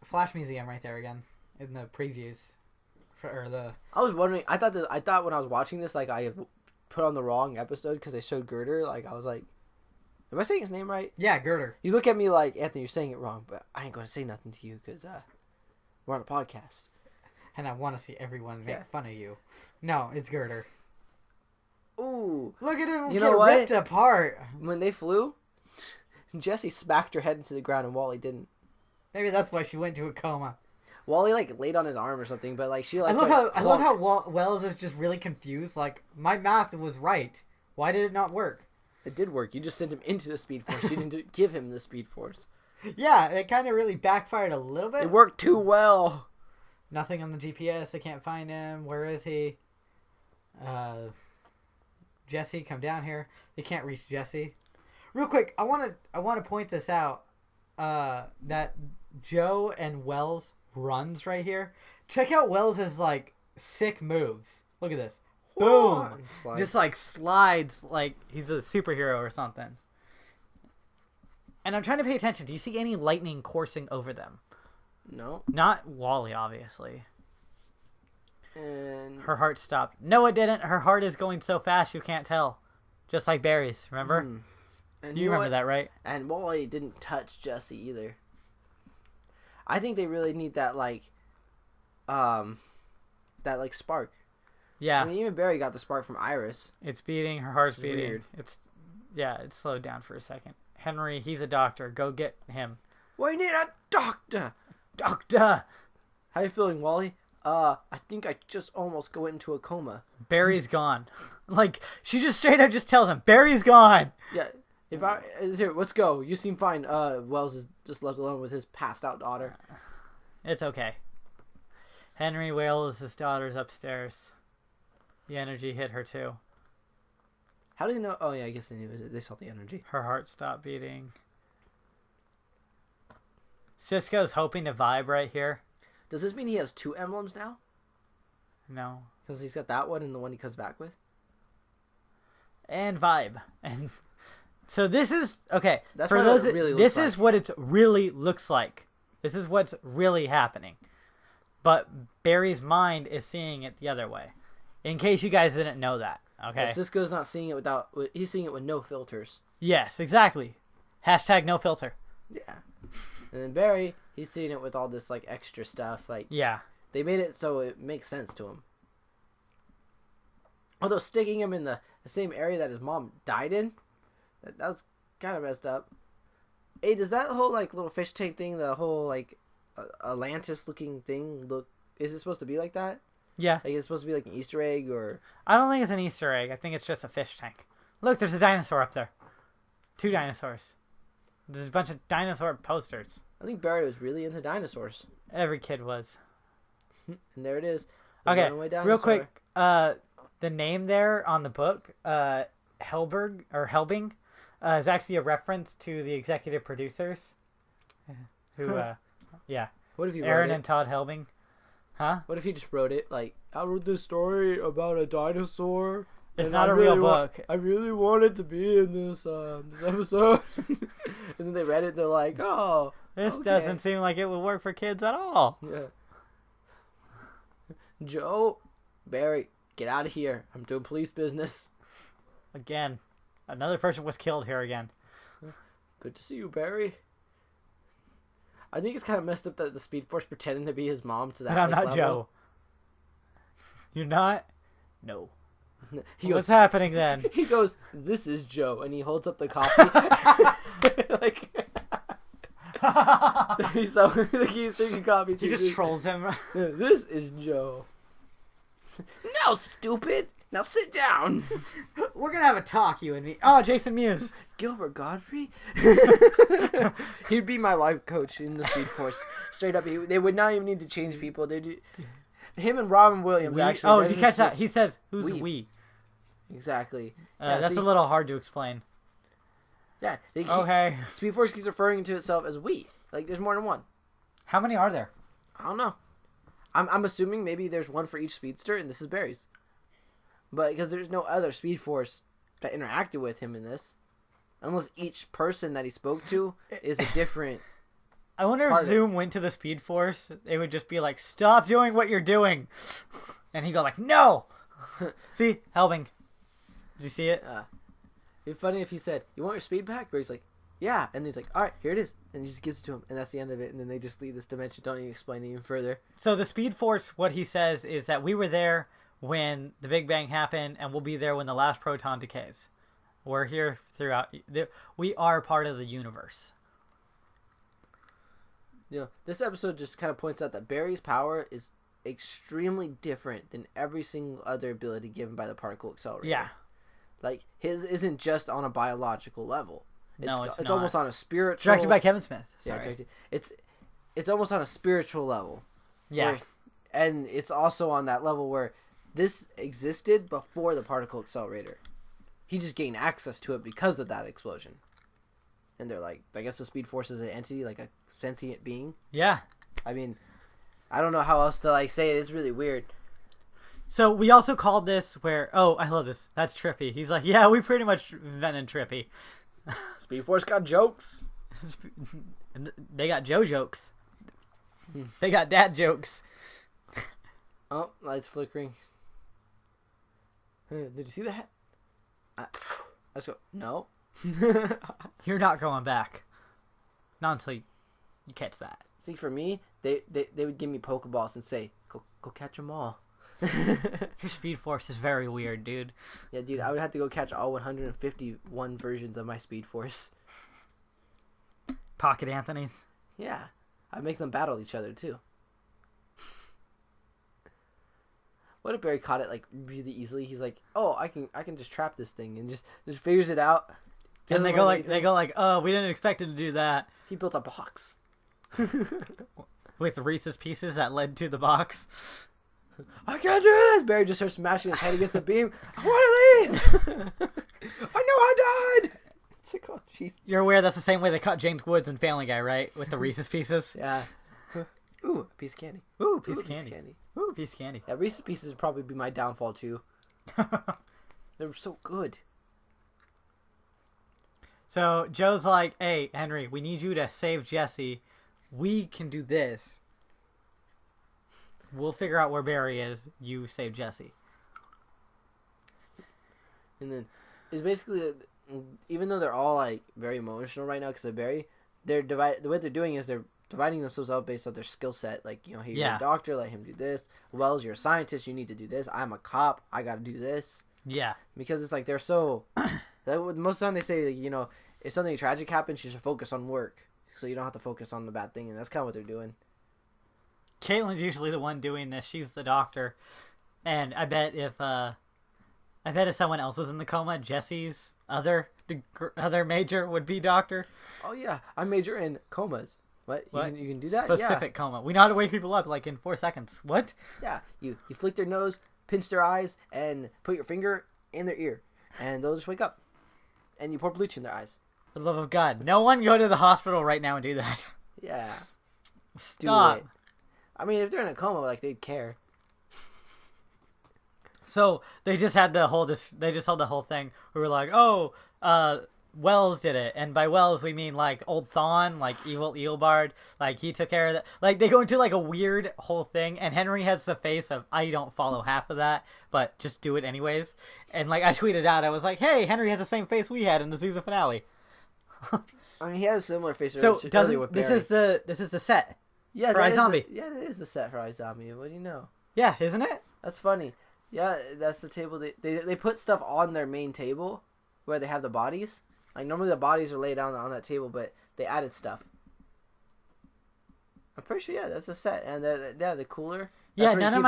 S2: Flash Museum right there again in the previews.
S1: I was wondering. I thought when I was watching this, I put on the wrong episode because they showed Girder. I was like, am I saying his name right?
S2: Yeah, Girder.
S1: You look at me like, Anthony, you're saying it wrong, but I ain't going to say nothing to you because we're on a podcast.
S2: And I want to see everyone make fun of you. No, it's Girder.
S1: Ooh.
S2: Look at him
S1: get
S2: ripped apart.
S1: When they flew, Jessie smacked her head into the ground and Wally didn't.
S2: Maybe that's why she went into a coma.
S1: Wally laid on his arm or something, but she
S2: I love how Wells is just really confused. My math was right. Why did it not work?
S1: It did work. You just sent him into the Speed Force. You didn't give him the Speed Force.
S2: Yeah, it kind of really backfired a little bit.
S1: It worked too well.
S2: Nothing on the GPS. I can't find him. Where is he? Jesse, come down here. They can't reach Jesse. Real quick, I want to point this out. That Joe and Wells runs right here. Check out Wells' sick moves. Look at this. Boom. Just slides like he's a superhero or something. And I'm trying to pay attention. Do you see any lightning coursing over them?
S1: No.
S2: Not Wally, obviously.
S1: And
S2: her heart stopped. No, it didn't. Her heart is going so fast you can't tell. Just like Barry's, remember?
S1: And
S2: you remember that, right?
S1: And Wally didn't touch Jesse either. I think they really need that spark.
S2: Yeah.
S1: I mean, even Barry got the spark from Iris.
S2: It's beating. Her heart's beating.
S1: Weird.
S2: It's slowed down for a second. Henry, he's a doctor. Go get him.
S1: We need a doctor.
S2: Doctor.
S1: How you feeling, Wally? I think I just almost go into a coma.
S2: Barry's gone. She just straight up just tells him, Barry's gone.
S1: Yeah. If I here, let's go. You seem fine. Wells is just left alone with his passed out daughter.
S2: It's okay. Henry Wales, his daughter's upstairs. The energy hit her too.
S1: How do they know? Oh yeah, I guess they knew. They saw the energy.
S2: Her heart stopped beating. Cisco's hoping to vibe right here.
S1: Does this mean he has 2 emblems now?
S2: No.
S1: Because he's got that one and the one he comes back with.
S2: And vibe. And so this is okay.
S1: That's
S2: for
S1: what
S2: those.
S1: it really
S2: This
S1: looks
S2: is
S1: like.
S2: what it really looks like. This is what's really happening. But Barry's mind is seeing it the other way. In case you guys didn't know that. Okay.
S1: Yeah, Cisco's not seeing it without. He's seeing it with no filters.
S2: Yes, exactly. Hashtag no filter.
S1: Yeah. And then Barry, he's seeing it with all this like extra stuff. Like
S2: Yeah.
S1: they made it so it makes sense to him. Although sticking him in the same area that his mom died in, that was kind of messed up. Hey, does that whole like little fish tank thing, the whole like Atlantis looking thing look? Is it supposed to be like that?
S2: Yeah.
S1: Like it's supposed to be like an Easter egg or?
S2: I don't think it's an Easter egg. I think it's just a fish tank. Look, there's a dinosaur up there. 2 dinosaurs. There's a bunch of dinosaur posters.
S1: I think Barry was really into dinosaurs.
S2: Every kid was.
S1: And there it is. The
S2: Okay,
S1: runaway dinosaur.
S2: real quick. The name there on the book, Helberg or Helbing, is actually a reference to the executive producers, who, yeah,
S1: What if you
S2: Aaron
S1: wrote
S2: and
S1: it?
S2: Todd Helbing. Huh?
S1: What if he just wrote it like, I wrote this story about a dinosaur.
S2: It's
S1: and
S2: not
S1: I
S2: a real
S1: really
S2: book.
S1: I really wanted to be in this episode. And then they read it. They're like, oh,
S2: This
S1: okay.
S2: doesn't seem like it would work for kids at all.
S1: Yeah. Joe, Barry, get out of here. I'm doing police business.
S2: Again, another person was killed here again.
S1: Good to see you, Barry. I think it's kind of messed up that the Speedforce pretending to be his mom to that
S2: And I'm not
S1: level.
S2: Joe. You're not? No.
S1: He
S2: What's
S1: goes,
S2: happening then?
S1: he goes, this is Joe, and he holds up the coffee. Like, he's drinking coffee.
S2: He just trolls him.
S1: This is Joe. No, stupid. Now sit down.
S2: We're gonna have a talk, you and me. Oh, Jason Mewes.
S1: Gilbert Godfrey? He'd be my life coach in the Speedforce. Straight up, they would not even need to change people. They do. Him and Robin Williams
S2: We?
S1: actually.
S2: Oh,
S1: that's
S2: did you catch
S1: just-
S2: that? He says, "Who's
S1: We.
S2: we?"
S1: Exactly. Yeah,
S2: That's
S1: see?
S2: a little hard to explain.
S1: Yeah.
S2: Okay.
S1: Speedforce keeps referring to itself as we. Like there's more than one.
S2: How many are there?
S1: I don't know. I'm assuming maybe there's one for each speedster, and this is Barry's. But because there's no other Speedforce that interacted with him in this, unless each person that he spoke to is a different.
S2: I wonder if
S1: Harder.
S2: Zoom went to the Speed Force. It would just be like, "Stop doing what you're doing," and he'd go like, "No." See, Helbing. Did you see it?
S1: It'd be funny if he said, "You want your speed back?" Barry's like, "Yeah," and he's like, "All right, here it is," and he just gives it to him, and that's the end of it. And then they just leave this dimension. Don't even explain it even further.
S2: So the Speed Force, what he says is that we were there when the Big Bang happened, and we'll be there when the last proton decays. We're here throughout. We are part of the universe.
S1: You know, this episode just kind of points out that Barry's power is extremely different than every single other ability given by the particle accelerator.
S2: Yeah.
S1: Like his isn't just on a biological level.
S2: No, it's not.
S1: almost on a spiritual.
S2: Directed by Kevin Smith.
S1: Yeah,
S2: Sorry.
S1: it's almost on a spiritual level.
S2: Yeah.
S1: Where, and it's also on that level where this existed before the particle accelerator. He just gained access to it because of that explosion. And they're like, I guess the Speed Force is an entity, like a sentient being.
S2: Yeah.
S1: I mean, I don't know how else to like say it. It's really weird.
S2: So we also called this where, oh, I love this. That's Trippy. He's like, yeah, we pretty much invented Trippy.
S1: Speed Force got jokes.
S2: And they got Joe jokes. They got dad jokes.
S1: Oh, lights flickering. Did you see that? Let's go. No.
S2: You're not going back. Not until you catch that.
S1: See, for me, they would give me Pokeballs and say, go catch them all.
S2: Your Speed Force is very weird, dude.
S1: Yeah, dude, I would have to go catch all 151 versions of my Speed Force.
S2: Pocket Anthony's.
S1: Yeah, I'd make them battle each other too. What if Barry caught it like really easily? He's like, "Oh, I can just trap this thing," and just figures it out.
S2: And they go like, oh, we didn't expect him to do that.
S1: He built a box.
S2: With Reese's Pieces that led to the box.
S1: I can't do this! Barry just starts smashing his head against the beam. I want to leave! I know I died! It's like, oh, jeez.
S2: You're aware that's the same way they caught James Woods in Family Guy, right? With the Reese's Pieces?
S1: Yeah. Ooh, a piece of candy.
S2: Ooh, piece of candy. Ooh, piece of candy.
S1: Yeah, Reese's Pieces would probably be my downfall, too. They're so good.
S2: So, Joe's like, hey, Henry, we need you to save Jesse. We can do this. We'll figure out where Barry is. You save Jesse.
S1: And then it's basically, even though they're all like very emotional right now because of Barry, what they're doing is they're dividing themselves out based on their skill set. Like, you know, hey, you're a doctor, let him do this. Wells, you're a scientist, you need to do this. I'm a cop, I got to do this.
S2: Yeah.
S1: Because it's like they're so. Most of the time they say, like, you know, if something tragic happens, you should focus on work, so you don't have to focus on the bad thing, and that's kind of what they're doing.
S2: Caitlin's usually the one doing this. She's the doctor, and I bet if someone else was in the coma, Jesse's other major would be doctor.
S1: Oh yeah, I major in comas. What? You can do that?
S2: Specific coma. We know how to wake people up like in 4 seconds. What?
S1: Yeah, you flick their nose, pinch their eyes, and put your finger in their ear, and they'll just wake up. And you pour bleach in their eyes.
S2: For the love of God, no one go to the hospital right now and do that.
S1: Yeah.
S2: Stop.
S1: Do it. I mean, if they're in a coma, like, they'd care.
S2: So they just had the whole thing. We were like, oh, Wells did it, and by Wells we mean like old Thawne, like evil Eobard, like he took care of that. Like they go into like a weird whole thing, and Henry has the face of I don't follow half of that, but just do it anyways. And like I tweeted out, I was like, hey, Henry has the same face we had in the season finale.
S1: I mean, he has a similar face.
S2: So this is the set.
S1: Yeah,
S2: for iZombie.
S1: Yeah, that is the set for iZombie. What do you know?
S2: Yeah, isn't it?
S1: That's funny. Yeah, that's the table. They put stuff on their main table where they have the bodies. Like, normally the bodies are laid down on that table, but they added stuff. I'm pretty sure, yeah, that's the set. And the cooler.
S2: Yeah, none of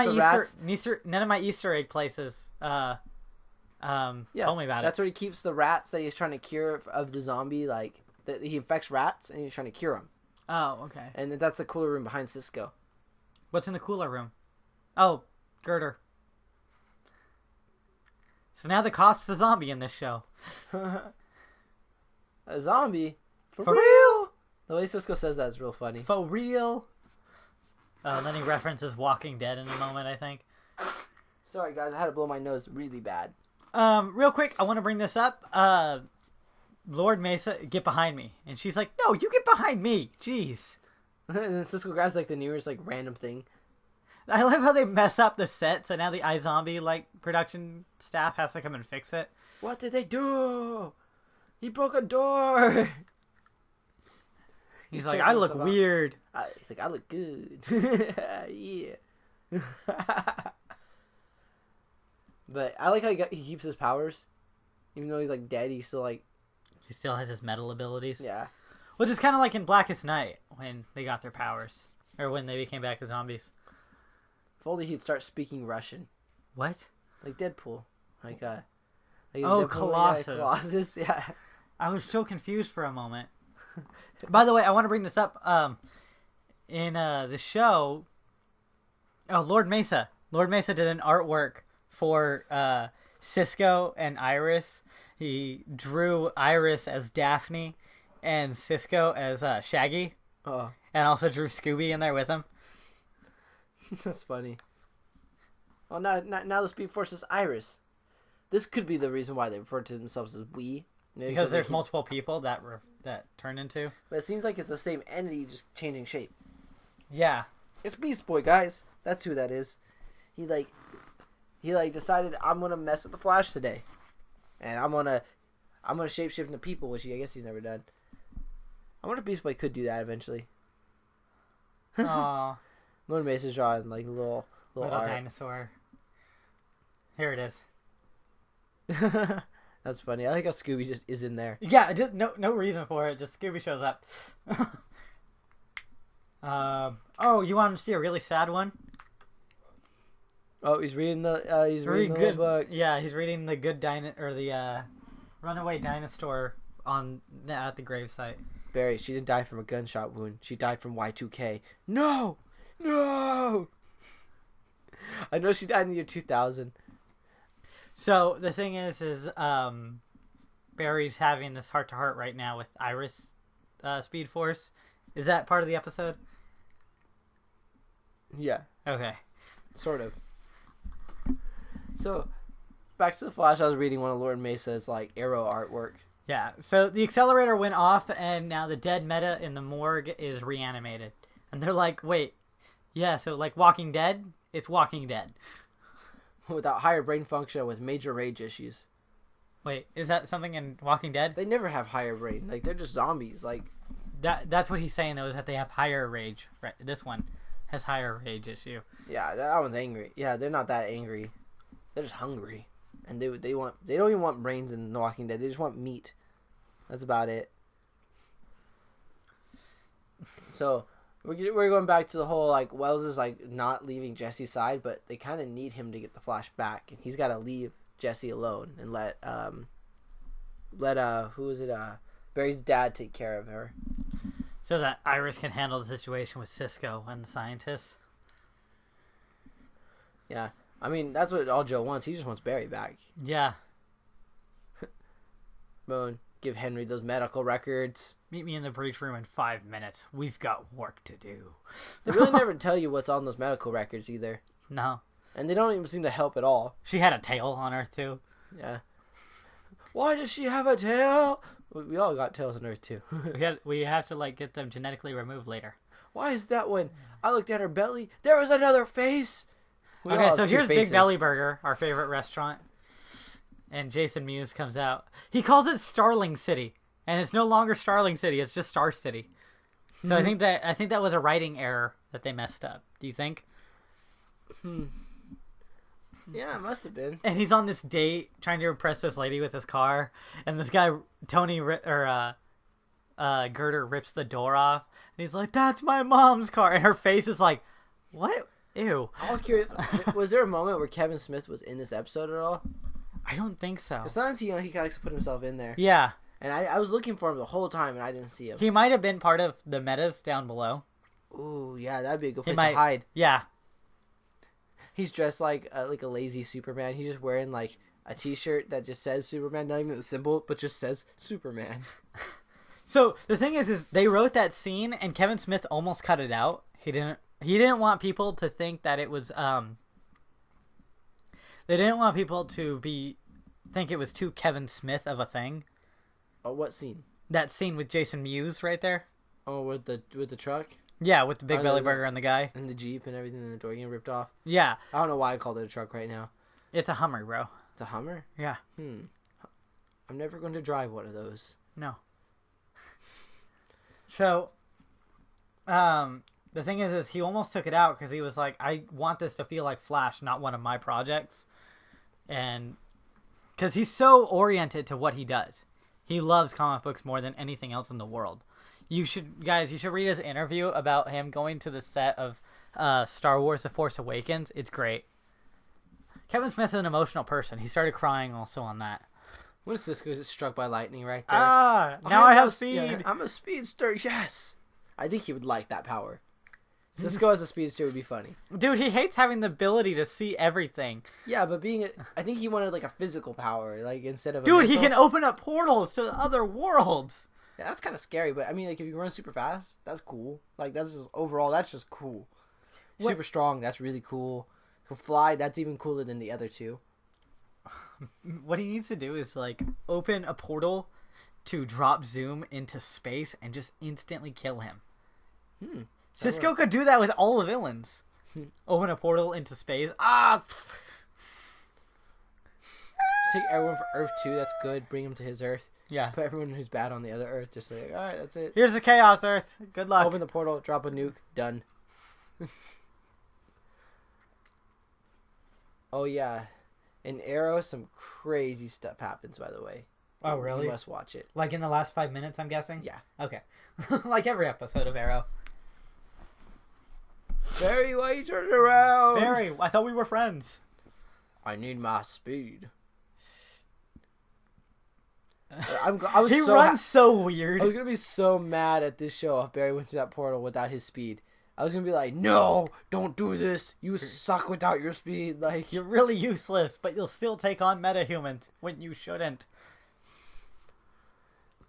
S2: my Easter egg places told me about it.
S1: That's where he keeps the rats that he's trying to cure of the zombie. Like, he infects rats, and he's trying to cure them.
S2: Oh, okay.
S1: And that's the cooler room behind Cisco.
S2: What's in the cooler room? Oh, Girder. So now the cop's the zombie in this show.
S1: A zombie? For real? The way Cisco says that is real funny.
S2: For real? Then he references Walking Dead in a moment, I think.
S1: Sorry, guys. I had to blow my nose really bad.
S2: Real quick, I want to bring this up. Lord Mesa, get behind me. And she's like, no, you get behind me. Jeez.
S1: And then Cisco grabs, like, the nearest, like, random thing.
S2: I love how they mess up the set, so now the iZombie, like, production staff has to come and fix it.
S1: What did they do? He broke a door.
S2: He's like, I look weird.
S1: He's like, I look good. Yeah. But I like how he keeps his powers. Even though he's, like, dead, he still has his
S2: metal abilities.
S1: Yeah.
S2: Which is kind of like in Blackest Night, when they got their powers. Or when they became back as zombies.
S1: If only he'd start speaking Russian.
S2: What?
S1: Like Deadpool. Like
S2: Deadpool, Colossus.
S1: Yeah, Colossus, yeah.
S2: I was so confused for a moment. By the way, I want to bring this up. In the show, Lord Mesa did an artwork for Cisco and Iris. He drew Iris as Daphne and Cisco as Shaggy.
S1: Oh.
S2: And also drew Scooby in there with him.
S1: That's funny. Oh, now the Speedforce is Iris. This could be the reason why they refer to themselves as we.
S2: Maybe because there's multiple people that turn into.
S1: But it seems like it's the same entity, just changing shape.
S2: Yeah.
S1: It's Beast Boy, guys. That's who that is. He decided, I'm gonna mess with the Flash today, and I'm gonna shapeshift into people, which I guess he's never done. I wonder if Beast Boy could do that eventually.
S2: Aww.
S1: Lord Mesa's drawing like a little art.
S2: Dinosaur. Here it is.
S1: That's funny. I like how Scooby just is in there.
S2: Yeah, no reason for it. Just Scooby shows up. You want to see a really sad one?
S1: Oh, he's reading the
S2: good book. Yeah, he's reading the good Runaway Dinosaur at the gravesite.
S1: Barry, she didn't die from a gunshot wound. She died from Y2K. No! No! I know she died in the year 2000.
S2: So the thing is Barry's having this heart-to-heart right now with Iris Speedforce. Is that part of the episode?
S1: Yeah.
S2: Okay.
S1: Sort of. So, back to the Flash. I was reading one of Lord Mesa's Arrow artwork.
S2: Yeah. So the accelerator went off, and now the dead Meta in the morgue is reanimated. And they're like, wait, yeah. So Walking Dead, it's Walking Dead.
S1: Without higher brain function, with major rage issues.
S2: Wait, is that something in Walking Dead?
S1: They never have higher brain. They're just zombies.
S2: That's what he's saying though, is that they have higher rage. Right. This one has higher rage issue.
S1: Yeah, that one's angry. Yeah, they're not that angry. They're just hungry, and they don't even want brains in The Walking Dead. They just want meat. That's about it. So we're going back to the whole Wells is not leaving Jesse's side, but they kind of need him to get the Flash back, and he's got to leave Jesse alone and let Barry's dad take care of her,
S2: so that Iris can handle the situation with Cisco and the scientists.
S1: Yeah, I mean that's what all Joe wants. He just wants Barry back.
S2: Yeah.
S1: Moon. Give Henry those medical records.
S2: Meet me in the breach room in 5 minutes. We've got work to do.
S1: They really never tell you what's on those medical records either.
S2: No.
S1: And they don't even seem to help at all.
S2: She had a tail on Earth too.
S1: Yeah. Why does she have a tail? We all got tails on Earth too.
S2: we have to get them genetically removed later.
S1: Why is that when I looked at her belly, there was another face?
S2: Okay, so here's faces. Big Belly Burger, our favorite restaurant. And Jason Mewes comes out. He calls it Starling City, and it's no longer Starling City. It's just Star City. So I think that was a writing error that they messed up. Do you think?
S1: Yeah, it must have been.
S2: And he's on this date trying to impress this lady with his car, and this guy Girder rips the door off, and he's like, "That's my mom's car," and her face is like, "What? Ew."
S1: I was curious. Was there a moment where Kevin Smith was in this episode at all?
S2: I don't think so.
S1: Sometimes he likes to put himself in there.
S2: Yeah.
S1: And I was looking for him the whole time, and I didn't see him.
S2: He might have been part of the metas down below.
S1: Ooh, yeah, that'd be a good place to hide.
S2: Yeah.
S1: He's dressed like a lazy Superman. He's just wearing a T-shirt that just says Superman, not even the symbol, but just says Superman.
S2: So the thing is they wrote that scene, and Kevin Smith almost cut it out. He didn't want people to think that it was They didn't want people to think it was too Kevin Smith of a thing.
S1: Oh, what scene?
S2: That scene with Jason Mewes right there.
S1: Oh, with the truck?
S2: Yeah, with the Big Belly Burger and the guy.
S1: And the Jeep and everything, and the door getting ripped off.
S2: Yeah.
S1: I don't know why I called it a truck right now.
S2: It's a Hummer, bro.
S1: It's a Hummer?
S2: Yeah.
S1: I'm never going to drive one of those.
S2: No. So, the thing is he almost took it out because he was like, I want this to feel like Flash, not one of my projects. And because he's so oriented to what he does. He loves comic books more than anything else in the world. You should read his interview about him going to the set of Star Wars The Force Awakens. It's great. Kevin Smith's an emotional person. He started crying also on that.
S1: When Cisco is struck by lightning right there.
S2: Now I have speed.
S1: Yeah, I'm a speedster, yes. I think he would like that power. Cisco as a speedster would be funny.
S2: Dude, he hates having the ability to see everything.
S1: Yeah, but I think he wanted a physical power, instead of.
S2: Dude, he can open up portals to other worlds.
S1: Yeah, that's kind of scary, but I mean, if you run super fast, that's cool. That's just overall, that's just cool. Super strong, that's really cool. Can fly, that's even cooler than the other two.
S2: What he needs to do is open a portal to drop Zoom into space and just instantly kill him. Cisco could do that with all the villains. Open a portal into space.
S1: Take everyone for Earth 2, that's good. Bring him to his Earth.
S2: Yeah.
S1: Put everyone who's bad on the other Earth. Just alright, that's it.
S2: Here's the Chaos Earth. Good luck.
S1: Open the portal, drop a nuke, done. Oh yeah. In Arrow, some crazy stuff happens, by the way.
S2: Oh, really?
S1: You must watch it.
S2: In the last 5 minutes, I'm guessing?
S1: Yeah.
S2: Okay. Like every episode of Arrow.
S1: Barry, why you turning around?
S2: Barry, I thought we were friends.
S1: I need my speed.
S2: He runs so weird.
S1: I was gonna be so mad at this show if Barry went through that portal without his speed. I was gonna be like, no, don't do this. You suck without your speed. Like,
S2: you're really useless, but you'll still take on metahumans when you shouldn't.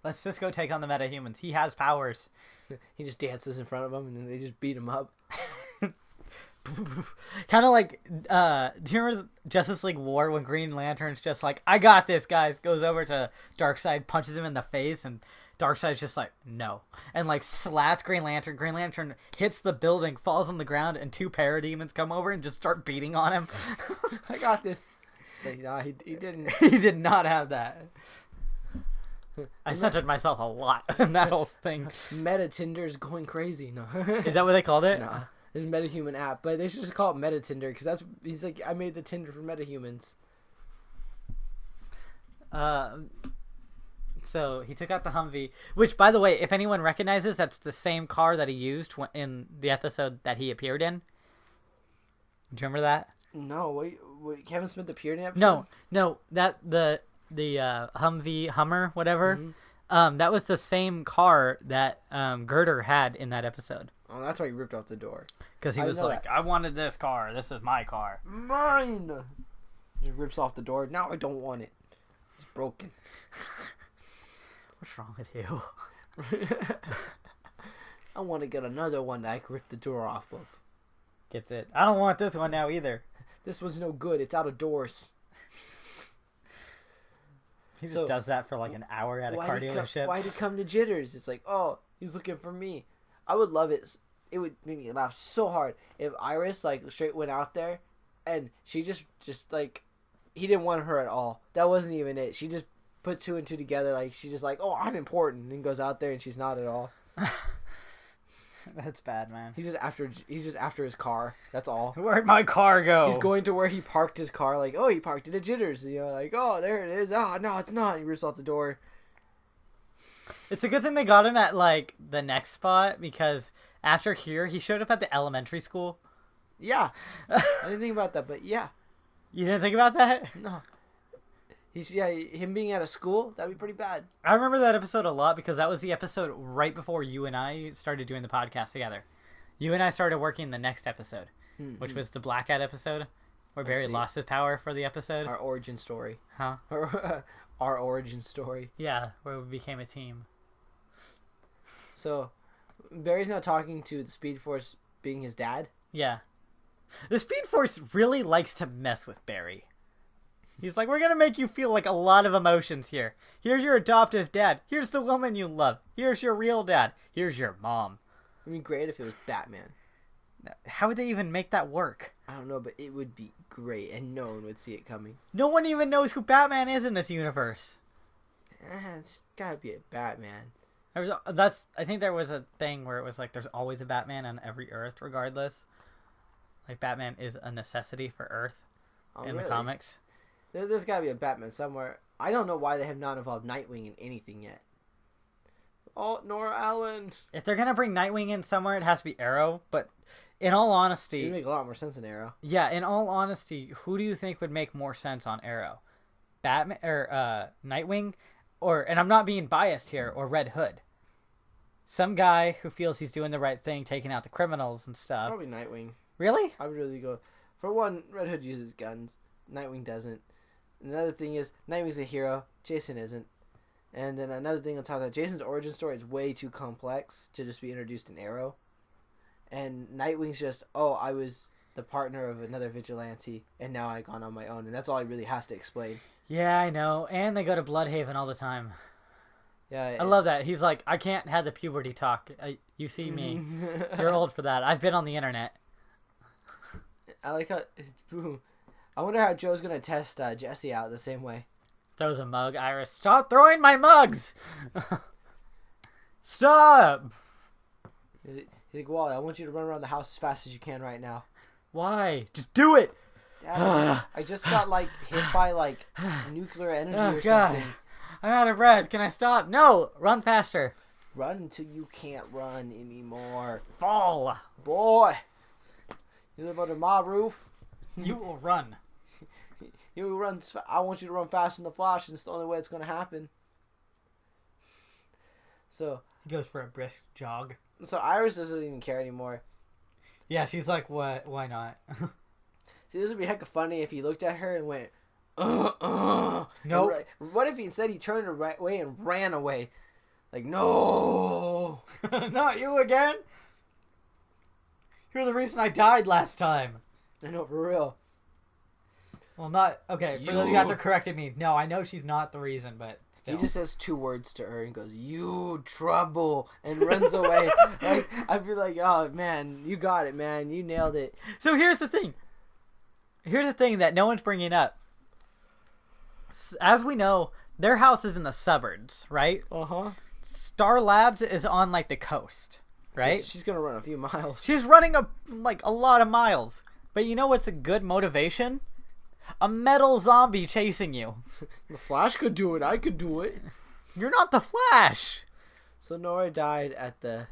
S2: Let's just go take on the metahumans. He has powers.
S1: He just dances in front of them, and then they just beat him up.
S2: Kind of like, do you remember Justice League War when Green Lantern's just like, I got this, guys, goes over to Darkseid, punches him in the face, and Darkseid's just like, no, and like slats Green Lantern. Green Lantern hits the building, falls on the ground, and 2 parademons come over and just start beating on him.
S1: I got this. Like, nah, he didn't.
S2: He did not have that. I centered myself a lot in that whole thing.
S1: Meta Tinder's going crazy. No.
S2: Is that what they called it?
S1: No. His MetaHuman app, but they should just call it Meta Tinder because he's like, I made the Tinder for MetaHumans.
S2: So he took out the Humvee, which, by the way, if anyone recognizes, that's the same car that he used in the episode that he appeared in. Do you remember that?
S1: No, wait, Kevin Smith appeared in the episode?
S2: No, that the Humvee, Hummer, whatever. Mm-hmm. That was the same car that Girder had in that episode.
S1: Oh, that's why he ripped off the door.
S2: Because he was like, I wanted this car. This is my car.
S1: Mine! Just rips off the door. Now I don't want it. It's broken.
S2: What's wrong with you?
S1: I want to get another one that I can rip the door off of.
S2: Gets it. I don't want this one now either.
S1: This one's no good. It's out of doors.
S2: He just does that for like an hour at a car dealership.
S1: Why'd he come to Jitters? It's like, oh, he's looking for me. I would love it. It would make me laugh so hard if Iris like straight went out there, and she just like, he didn't want her at all. That wasn't even it. She just put 2 and 2 together. Like, she's just like, oh, I'm important, and goes out there and she's not at all.
S2: That's bad, man.
S1: He's just after his car. That's all.
S2: Where'd my car go?
S1: He's going to where he parked his car. Like, oh, he parked it at Jitters. You know, like, oh, there it is. Oh, no, it's not. He rips off the door.
S2: It's a good thing they got him at like the next spot, because after here he showed up at the elementary school.
S1: Yeah, I didn't think about that, but yeah.
S2: You didn't think about that?
S1: No. Him being at a school, that'd be pretty bad.
S2: I remember that episode a lot because that was the episode right before you and I started doing the podcast together. You and I started working the next episode, which was the Black Cat episode, where Barry lost his power for the episode.
S1: Our origin story.
S2: Huh?
S1: Our origin story.
S2: Yeah, where we became a team.
S1: So, Barry's now talking to the Speedforce being his dad?
S2: Yeah. The Speedforce really likes to mess with Barry. He's like, we're going to make you feel like a lot of emotions here. Here's your adoptive dad. Here's the woman you love. Here's your real dad. Here's your mom.
S1: It would be great if it was Batman.
S2: How would they even make that work?
S1: I don't know, but it would be great, and no one would see it coming.
S2: No one even knows who Batman is in this universe.
S1: It's gotta be a Batman.
S2: I think there was a thing where it was like, there's always a Batman on every Earth, regardless. Like, Batman is a necessity for Earth in the comics.
S1: There's gotta be a Batman somewhere. I don't know why they have not involved Nightwing in anything yet. Oh, Nora Allen.
S2: If they're gonna bring Nightwing in somewhere, it has to be Arrow. But in all honesty,
S1: it would make a lot more sense than Arrow.
S2: Yeah, in all honesty, who do you think would make more sense on Arrow? Batman or Nightwing, and I'm not being biased here, or Red Hood. Some guy who feels he's doing the right thing, taking out the criminals and stuff.
S1: Probably Nightwing.
S2: Really?
S1: I would really go. For one, Red Hood uses guns. Nightwing doesn't. Another thing is, Nightwing's a hero. Jason isn't. And then another thing on top of that, Jason's origin story is way too complex to just be introduced in Arrow. And Nightwing's just, oh, I was the partner of another vigilante, and now I've gone on my own. And that's all he really has to explain.
S2: Yeah, I know. And they go to Bloodhaven all the time.
S1: Yeah,
S2: I love that. He's like, I can't have the puberty talk. You see me. You're old for that. I've been on the internet.
S1: I like how... Boom. I wonder how Joe's going to test Jesse out the same way.
S2: Throws a mug. Iris, stop throwing my mugs! Stop!
S1: He's like, Wally, I want you to run around the house as fast as you can right now.
S2: Why? Just do it!
S1: Dad, I just got, like, hit by, like, nuclear energy or something.
S2: I'm out of breath. Can I stop? No! Run faster.
S1: Run until you can't run anymore.
S2: Fall!
S1: Boy! You live under my roof?
S2: You will run.
S1: You run. I want you to run faster than the Flash, and it's the only way it's going to happen. So
S2: he goes for a brisk jog.
S1: So Iris doesn't even care anymore.
S2: Yeah, she's like, what? Why not?
S1: See, this would be hecka funny if he looked at her and went,
S2: Nope.
S1: What if instead he turned away and ran away? Like, no.
S2: Not you again. You're the reason I died last time.
S1: I know, for real.
S2: Well, not... Okay, for those of you guys are correcting me. No, I know she's not the reason, but still.
S1: He just says 2 words to her and goes, "You trouble," and runs away. Like, I'd be like, oh, man, you got it, man. You nailed it.
S2: So here's the thing. Here's the thing that no one's bringing up. As we know, their house is in the suburbs, right?
S1: Uh-huh.
S2: Star Labs is on, like, the coast, right?
S1: She's going to run a few miles.
S2: She's running, a lot of miles. But you know what's a good motivation? A metal zombie chasing you.
S1: The Flash could do it. I could do it.
S2: You're not the Flash.
S1: So Nora died at the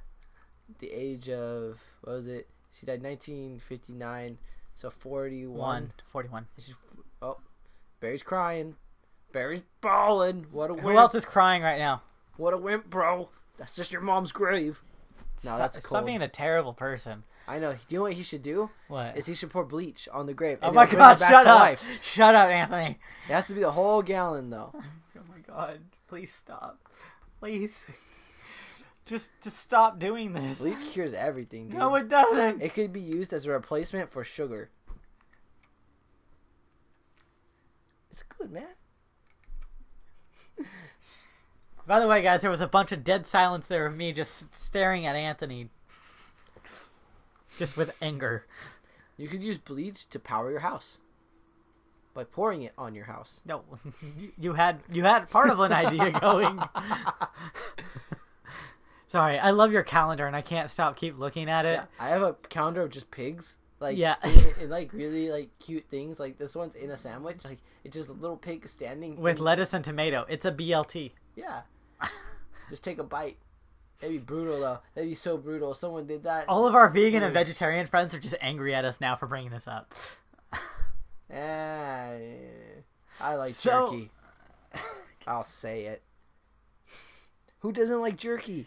S1: age of, what was it? She died 1959. So 41.
S2: 41.
S1: Oh, Barry's crying. Barry's bawling. What a wimp.
S2: Who else is crying right now?
S1: What a wimp, bro. That's just your mom's grave. No, that's cold.
S2: Stop being a terrible person.
S1: I know. You know what he should do?
S2: What?
S1: Is he should pour bleach on the grave.
S2: Oh my God, shut up. Life. Shut up, Anthony.
S1: It has to be the whole gallon, though.
S2: Oh my God. Please stop. Please. Just stop doing this.
S1: Bleach cures everything, dude.
S2: No, it doesn't.
S1: It could be used as a replacement for sugar. It's good, man.
S2: By the way, guys, there was a bunch of dead silence there of me just staring at Anthony. Just with anger.
S1: You could use bleach to power your house. By pouring it on your house.
S2: No. You had part of an idea going. Sorry, I love your calendar and I can't keep looking at it.
S1: Yeah, I have a calendar of just pigs. Like,
S2: yeah.
S1: and like really like cute things. Like this one's in a sandwich. Like it's just a little pig standing
S2: with lettuce and tomato. It's a BLT.
S1: Yeah. Just take a bite. That'd be brutal though. That'd be so brutal. If someone did that.
S2: All of our vegan and vegetarian friends are just angry at us now for bringing this up.
S1: I like jerky. I'll say it. Who doesn't like jerky?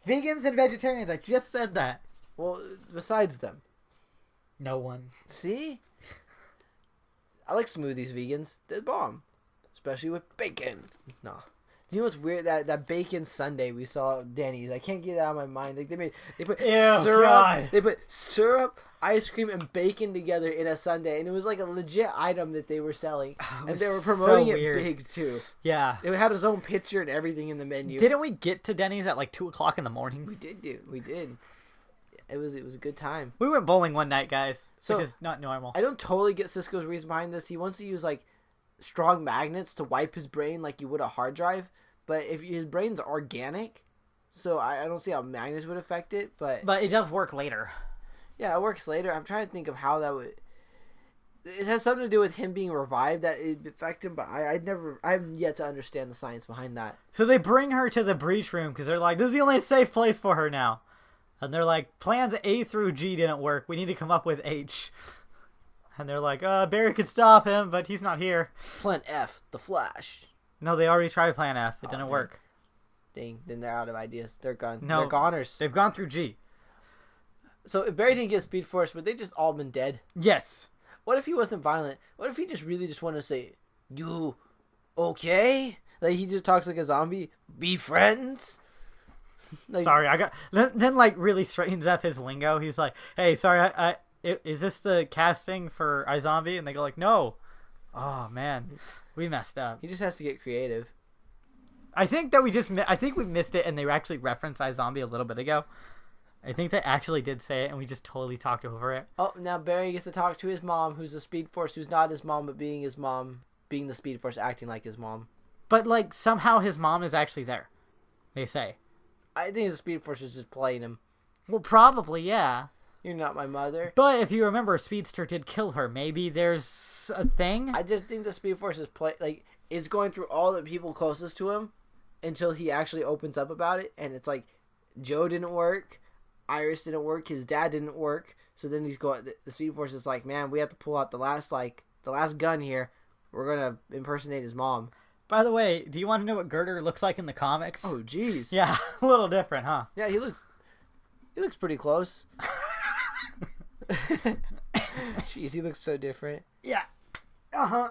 S2: Vegans and vegetarians. I just said that.
S1: Well, besides them.
S2: No one.
S1: See? I like smoothies, vegans. They're bomb. Especially with bacon. No. Do you know what's weird? That bacon sundae we saw at Denny's. I can't get it out of my mind. Like they put syrup. God. They put syrup, ice cream, and bacon together in a sundae, and it was like a legit item that they were selling, and they were promoting it big too.
S2: Yeah,
S1: it had its own picture and everything in the menu.
S2: Didn't we get to Denny's at like 2:00 in the morning?
S1: We did. It was a good time.
S2: We went bowling one night, guys. Which is not normal.
S1: I don't totally get Cisco's reason behind this. He wants to use like strong magnets to wipe his brain like you would a hard drive, but if his brain's organic, so I don't see how magnets would affect it, but
S2: it does work later.
S1: Yeah, it works later. I'm trying to think of how that would. It has something to do with him being revived that it affect him, but I'm yet to understand the science behind that.
S2: So they bring her to the breach room because they're like, this is the only safe place for her now, and they're like, plans A through G didn't work. We need to come up with H. And they're like, Barry could stop him, but he's not here.
S1: Plan F, the Flash.
S2: No, they already tried Plan F. It didn't work.
S1: Dang, then they're out of ideas. They're gone.
S2: No,
S1: they're goners.
S2: They've gone through G.
S1: So if Barry didn't get Speedforce, would they just all been dead?
S2: Yes.
S1: What if he wasn't violent? What if he just really just wanted to say, you okay? Like he just talks like a zombie? Be friends?
S2: Like, sorry, I got... Then like really straightens up his lingo. He's like, hey, sorry, is this the casting for iZombie? And they go like, no. Oh, man. We messed up.
S1: He just has to get creative.
S2: I think we missed it and they actually referenced iZombie a little bit ago. I think they actually did say it and we just totally talked over it.
S1: Oh, now Barry gets to talk to his mom, who's the Speedforce, who's not his mom, but being his mom, being the Speedforce, acting like his mom.
S2: But, like, somehow his mom is actually there, they say.
S1: I think the Speedforce is just playing him.
S2: Well, probably, yeah.
S1: You're not my mother.
S2: But if you remember, Speedster did kill her. Maybe there's a thing?
S1: I just think the Speedforce is going through all the people closest to him until he actually opens up about it. And it's like, Joe didn't work. Iris didn't work. His dad didn't work. So then he's going. The Speedforce is like, man, we have to pull out the last gun here. We're gonna impersonate his mom.
S2: By the way, do you want to know what Girder looks like in the comics?
S1: Oh, jeez.
S2: Yeah, a little different, huh?
S1: Yeah, he looks pretty close. Jeez, he looks so different.
S2: Yeah. Uh-huh.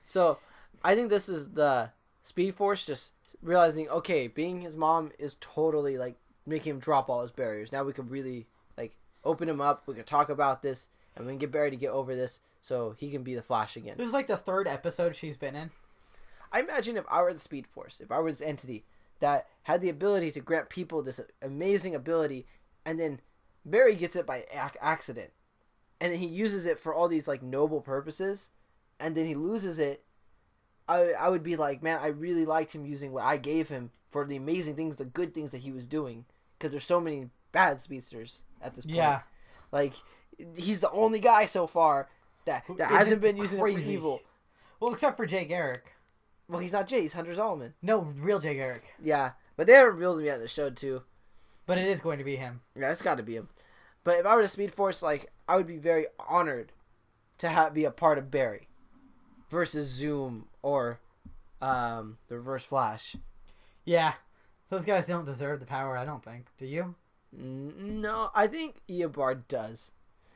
S1: So, I think this is the Speedforce just realizing, okay, being his mom is totally, like, making him drop all his barriers. Now we could really, like, open him up. We could talk about this, and we can get Barry to get over this so he can be the Flash again.
S2: This is, like, the 3rd episode she's been in.
S1: I imagine if I were the Speedforce, if I were this entity that had the ability to grant people this amazing ability, and then Barry gets it by accident, and then he uses it for all these, like, noble purposes, and then he loses it, I would be like, man, I really liked him using what I gave him for the amazing things, the good things that he was doing, because there's so many bad speedsters at this point. Yeah. Like, he's the only guy so far that hasn't been using it for evil.
S2: Well, except for Jay Garrick.
S1: Well, he's not Jay, he's Hunter Zolomon.
S2: No, real Jay Garrick.
S1: Yeah, but they haven't revealed him yet in the show, too.
S2: But it is going to be him.
S1: Yeah, it's got to be him. But if I were to Speedforce, like, I would be very honored to be a part of Barry versus Zoom or the Reverse Flash.
S2: Yeah, those guys don't deserve the power, I don't think. Do you?
S1: No, I think Eobard does.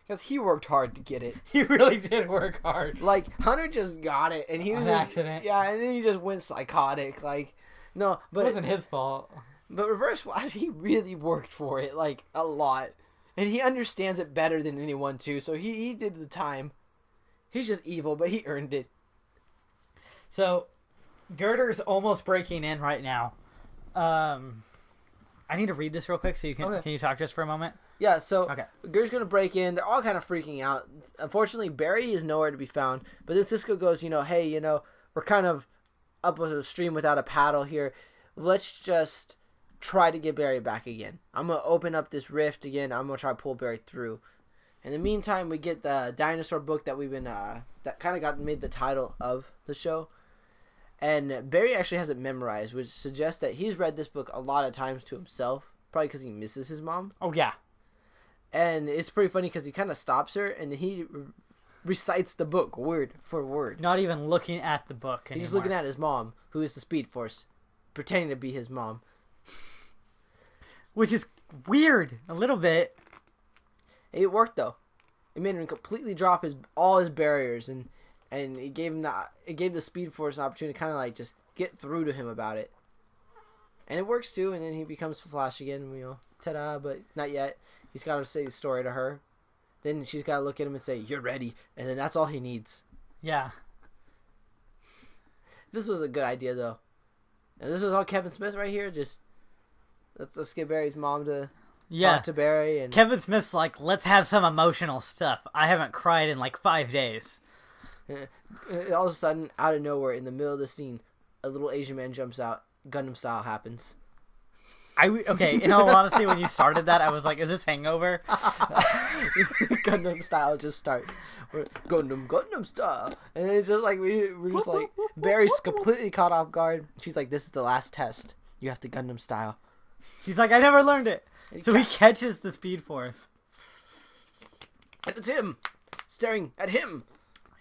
S1: Because he worked hard to get it.
S2: He really did work hard.
S1: Like, Hunter just got it, and he was just...
S2: accident.
S1: Yeah, and then he just went psychotic. Like, no, but...
S2: It wasn't his fault.
S1: But Reverse Flash, he really worked for it, like, a lot. And he understands it better than anyone, too, so he did the time. He's just evil, but he earned it.
S2: So, Girder's almost breaking in right now. I need to read this real quick, so can you talk just for a moment?
S1: Yeah, so Girder's going to break in. They're all kind of freaking out. Unfortunately, Barry is nowhere to be found. But then Cisco goes, hey, we're kind of up a stream without a paddle here. Let's just try to get Barry back again. I'm going to open up this rift again. I'm going to try to pull Barry through. In the meantime, we get the dinosaur book that we've been, that kind of made the title of the show. And Barry actually has it memorized, which suggests that he's read this book a lot of times to himself, probably because he misses his mom.
S2: Oh, yeah.
S1: And it's pretty funny because he kind of stops her, and then he recites the book word for word.
S2: Not even looking at the book anymore.
S1: He's just looking at his mom, who is the Speedforce, pretending to be his mom.
S2: Which is weird, a little bit.
S1: It worked, though. It made him completely drop all his barriers, and it gave him the Speedforce an opportunity to kind of like just get through to him about it. And it works too, and then he becomes Flash again, ta-da, but not yet. He's got to say the story to her. Then she's got to look at him and say, "You're ready," and then that's all he needs.
S2: Yeah.
S1: This was a good idea, though. And this was all Kevin Smith right here. Just let's get Barry's mom to talk to Barry. And
S2: Kevin Smith's like, let's have some emotional stuff. I haven't cried in like 5 days.
S1: All of a sudden, out of nowhere, in the middle of the scene, a little Asian man jumps out. Gundam style happens.
S2: In all honesty, when you started that, I was like, is this Hangover?
S1: Gundam style just starts. Gundam style. And it's just like, we're just like, Barry's completely caught off guard. She's like, this is the last test. You have to Gundam style.
S2: He's like, I never learned it. So he catches the Speedforce.
S1: And it's him. Staring at him.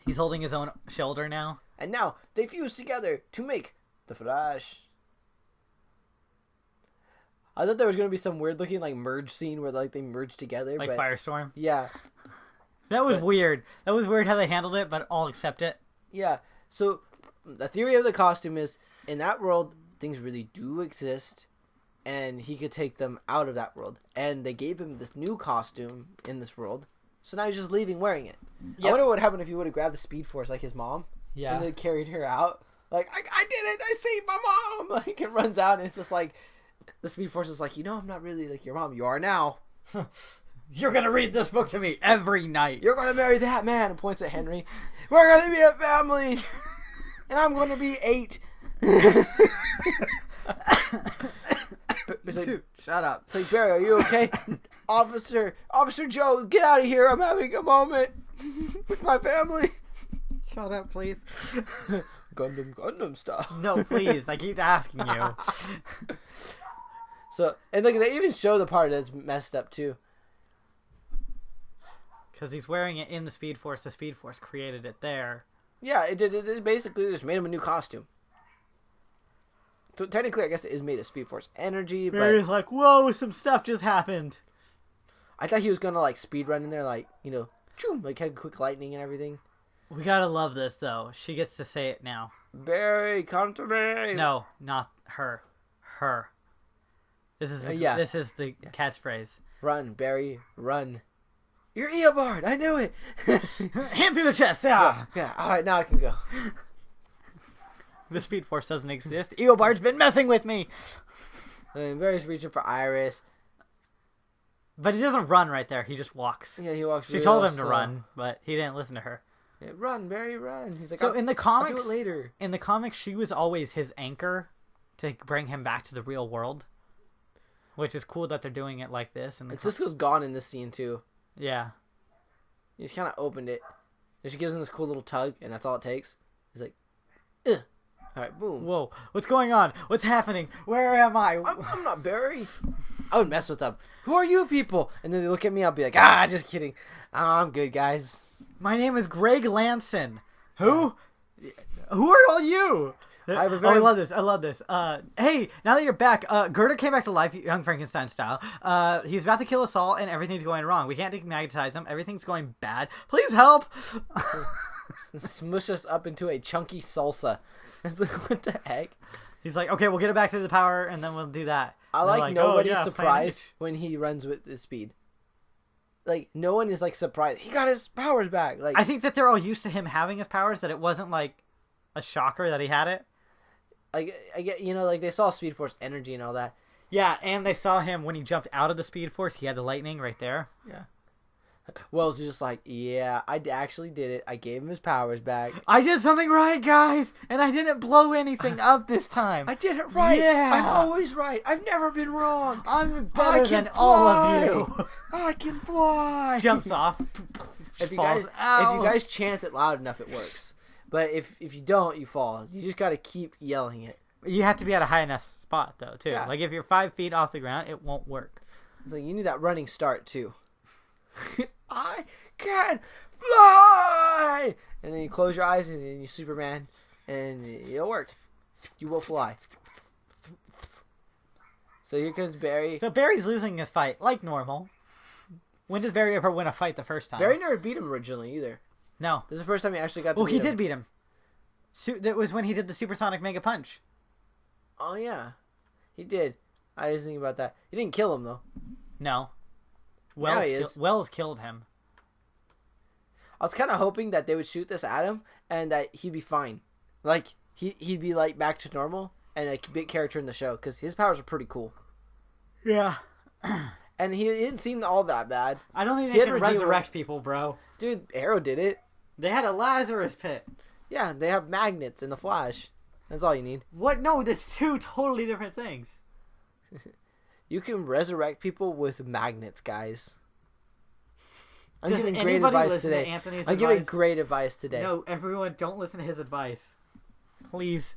S2: He's holding his own shoulder now.
S1: And now, they fuse together to make the Flash. I thought there was going to be some weird looking like merge scene where like they merge together.
S2: Like Firestorm?
S1: Yeah.
S2: That was weird. That was weird how they handled it, but I'll accept it.
S1: Yeah. So the theory of the costume is, in that world, things really do exist, and he could take them out of that world. And they gave him this new costume in this world, so now he's just leaving wearing it. Yep. I wonder what happened if he would have grabbed the Speedforce like his mom. Yeah. And then carried her out. Like, I did it! I saved my mom! Like, it runs out, and it's just like, the Speedforce is like, I'm not really like your mom. You are now.
S2: You're going to read this book to me every night.
S1: You're going to marry that man, and points at Henry. We're going to be a family. And I'm going to be 8.
S2: Dude, shut up.
S1: It's like, Barry, are you okay? Officer Joe, get out of here. I'm having a moment with my family.
S2: Shut up, please.
S1: Gundam stuff.
S2: No, please. I keep asking you.
S1: So, and look, they even show the part that's messed up too.
S2: Because he's wearing it in the Speedforce. The Speedforce created it there.
S1: Yeah, it did. It basically just made him a new costume. So technically, I guess it is made of Speedforce energy, but
S2: Barry's like, whoa, some stuff just happened.
S1: I thought he was gonna like speed run in there, like choom, like had quick lightning and everything.
S2: We gotta love this though. She gets to say it now.
S1: Barry, come to me.
S2: No, not her. Her. This is the catchphrase.
S1: Run, Barry, run. You're Eobard. I knew it.
S2: Hand through the chest. Yeah.
S1: All right, now I can go.
S2: The Speedforce doesn't exist. Eobard's been messing with me.
S1: And Barry's reaching for Iris.
S2: But he doesn't run right there. He just walks.
S1: Yeah, he walks.
S2: She told him to run, but he didn't listen to her.
S1: Yeah, run, Barry, run. He's like,
S2: so in the comics,
S1: I'll do it later.
S2: In the comics, she was always his anchor to bring him back to the real world, which is cool that they're doing it like this. And
S1: Cisco's gone in this scene too.
S2: Yeah,
S1: he's kind of opened it, and she gives him this cool little tug, and that's all it takes. He's like, ugh. All right, boom.
S2: Whoa, what's going on? What's happening? Where am I?
S1: I'm not Barry. I would mess with them. Who are you people? And then they look at me. I'll be like, just kidding. I'm good, guys.
S2: My name is Greg Lanson. Who? Who are all you? I love this. I love this. Hey, now that you're back, Gerda came back to life, Young Frankenstein style. He's about to kill us all, and everything's going wrong. We can't demagnetize him. Everything's going bad. Please help.
S1: Smush us up into a chunky salsa. What the heck?
S2: He's like, okay, we'll get it back to the power, and then we'll do that.
S1: I like nobody's surprised when he runs with his speed. Like, no one is, like, surprised. He got his powers back. Like,
S2: I think that they're all used to him having his powers, that it wasn't, like, a shocker that he had it.
S1: Like, I get, like, they saw Speedforce energy and all that.
S2: Yeah, and they saw him when he jumped out of the Speedforce. He had the lightning right there.
S1: Yeah. Wells is just like, yeah, I actually did it. I gave him his powers back.
S2: I did something right, guys, and I didn't blow anything up this time.
S1: I did it right.
S2: Yeah.
S1: I'm always right. I've never been wrong.
S2: I'm better than all of you.
S1: I can fly.
S2: Jumps off.
S1: If you guys chant it loud enough, it works. But if you don't, you fall. You just got to keep yelling it.
S2: You have to be at a high enough spot, though, too.
S1: Yeah.
S2: Like, if you're 5 feet off the ground, it won't work.
S1: It's like, you need that running start, too. I can fly! And then you close your eyes and then you Superman and it'll work. You will fly. So here comes Barry.
S2: So Barry's losing his fight, like normal. When does Barry ever win a fight the first time?
S1: Barry never beat him originally either.
S2: No.
S1: This is the first time he actually got to beat him.
S2: Well, he did beat him. That was when he did the Supersonic Mega Punch.
S1: Oh, yeah. He did. I was thinking about that. He didn't kill him, though.
S2: No. Wells killed him.
S1: I was kind of hoping that they would shoot this at him and that he'd be fine. Like, he'd be, like, back to normal and a big character in the show because his powers are pretty cool.
S2: Yeah.
S1: And he didn't seem all that bad.
S2: I don't think they can resurrect people, bro.
S1: Dude, Arrow did it.
S2: They had a Lazarus pit.
S1: Yeah, they have magnets in the Flash. That's all you need.
S2: What? No, that's two totally different things.
S1: You can resurrect people with magnets, guys. I'm
S2: Does
S1: giving great advice today. I'm giving great advice today.
S2: No, everyone, don't listen to his advice. Please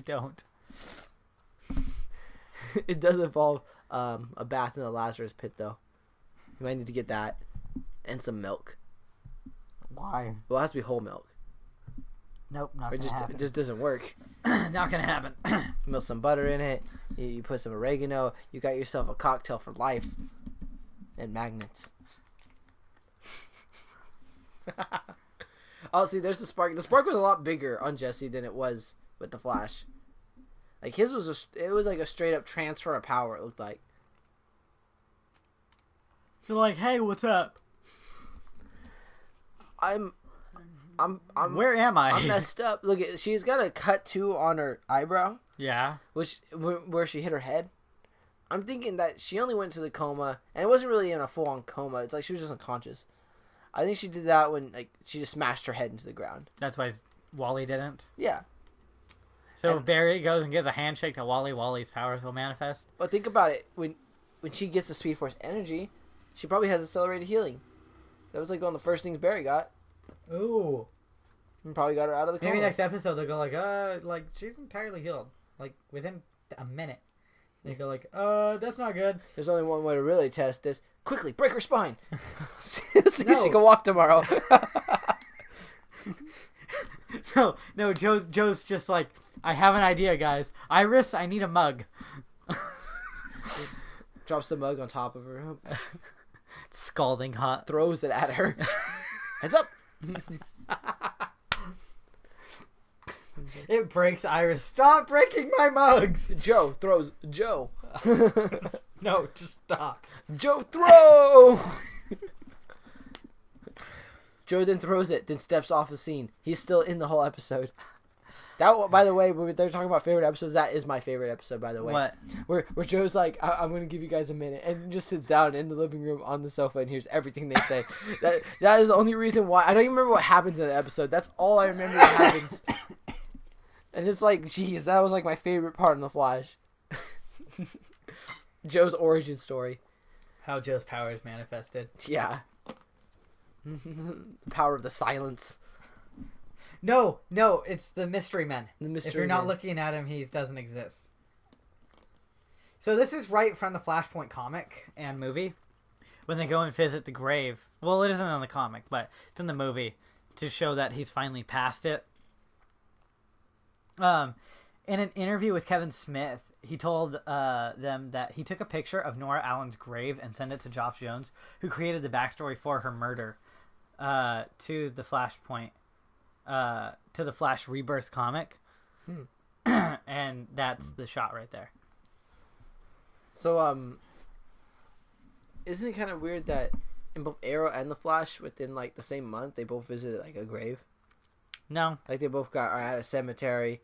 S2: don't.
S1: It does involve a bath in the Lazarus pit, though. You might need to get that and some milk.
S2: Why?
S1: Well, it has to be whole milk.
S2: Nope, not gonna happen.
S1: It just doesn't work.
S2: Not gonna happen.
S1: Melt some butter in it. You put some oregano. You got yourself a cocktail for life. And magnets. Oh, see, there's the spark. The spark was a lot bigger on Jesse than it was with the Flash. Like, his was it was like a straight up transfer of power, it looked like.
S2: You're like, hey, what's up?
S1: I'm
S2: Where am I?
S1: I'm messed up. Look, she's got a cut too on her eyebrow.
S2: Yeah.
S1: Where she hit her head. I'm thinking that she only went to the coma, and it wasn't really in a full-on coma. It's like she was just unconscious. I think she did that when she just smashed her head into the ground.
S2: That's why Wally didn't?
S1: Yeah.
S2: So if Barry goes and gives a handshake to Wally, Wally's powers will manifest?
S1: Well, think about it. When she gets the Speedforce energy, she probably has accelerated healing. That was like one of the first things Barry got.
S2: Ooh.
S1: And probably got her out of the coma.
S2: Maybe next episode they'll go like she's entirely healed. Like, within a minute. They go like, that's not good. There's
S1: only one way to really test this. Quickly, break her spine. See if she can walk tomorrow.
S2: No, Joe's just like, I have an idea, guys. Iris, I need a mug.
S1: Drops the mug on top of her.
S2: Scalding hot.
S1: Throws it at her. Heads up.
S2: It breaks Iris. Stop breaking my mugs.
S1: Joe throws Joe.
S2: No, just stop.
S1: Joe throw. Joe then throws it, then steps off the scene. He's still in the whole episode. That, by the way, when they're talking about favorite episodes, that is my favorite episode, by the way.
S2: What?
S1: Where Joe's like, I'm going to give you guys a minute, and just sits down in the living room on the sofa and hears everything they say. That is the only reason why. I don't even remember what happens in the episode. That's all I remember that happens. And it's like, geez, that was like my favorite part in The Flash. Joe's origin story.
S2: How Joe's powers manifested.
S1: Yeah. The power of the silence.
S2: No, it's the Mystery Men. If you're not
S1: Men.
S2: looking at him, he doesn't exist. So this is right from the Flashpoint comic and movie. When they go and visit the grave. Well, it isn't in the comic, but it's in the movie to show that he's finally past it. In an interview with Kevin Smith, he told them that he took a picture of Nora Allen's grave and sent it to Geoff Jones, who created the backstory for her murder, to the Flashpoint, to the Flash Rebirth comic. And that's the shot right there.
S1: So, isn't it kind of weird that in both Arrow and the Flash, within like the same month, they both visited like a grave?
S2: No.
S1: Like they both are at a cemetery.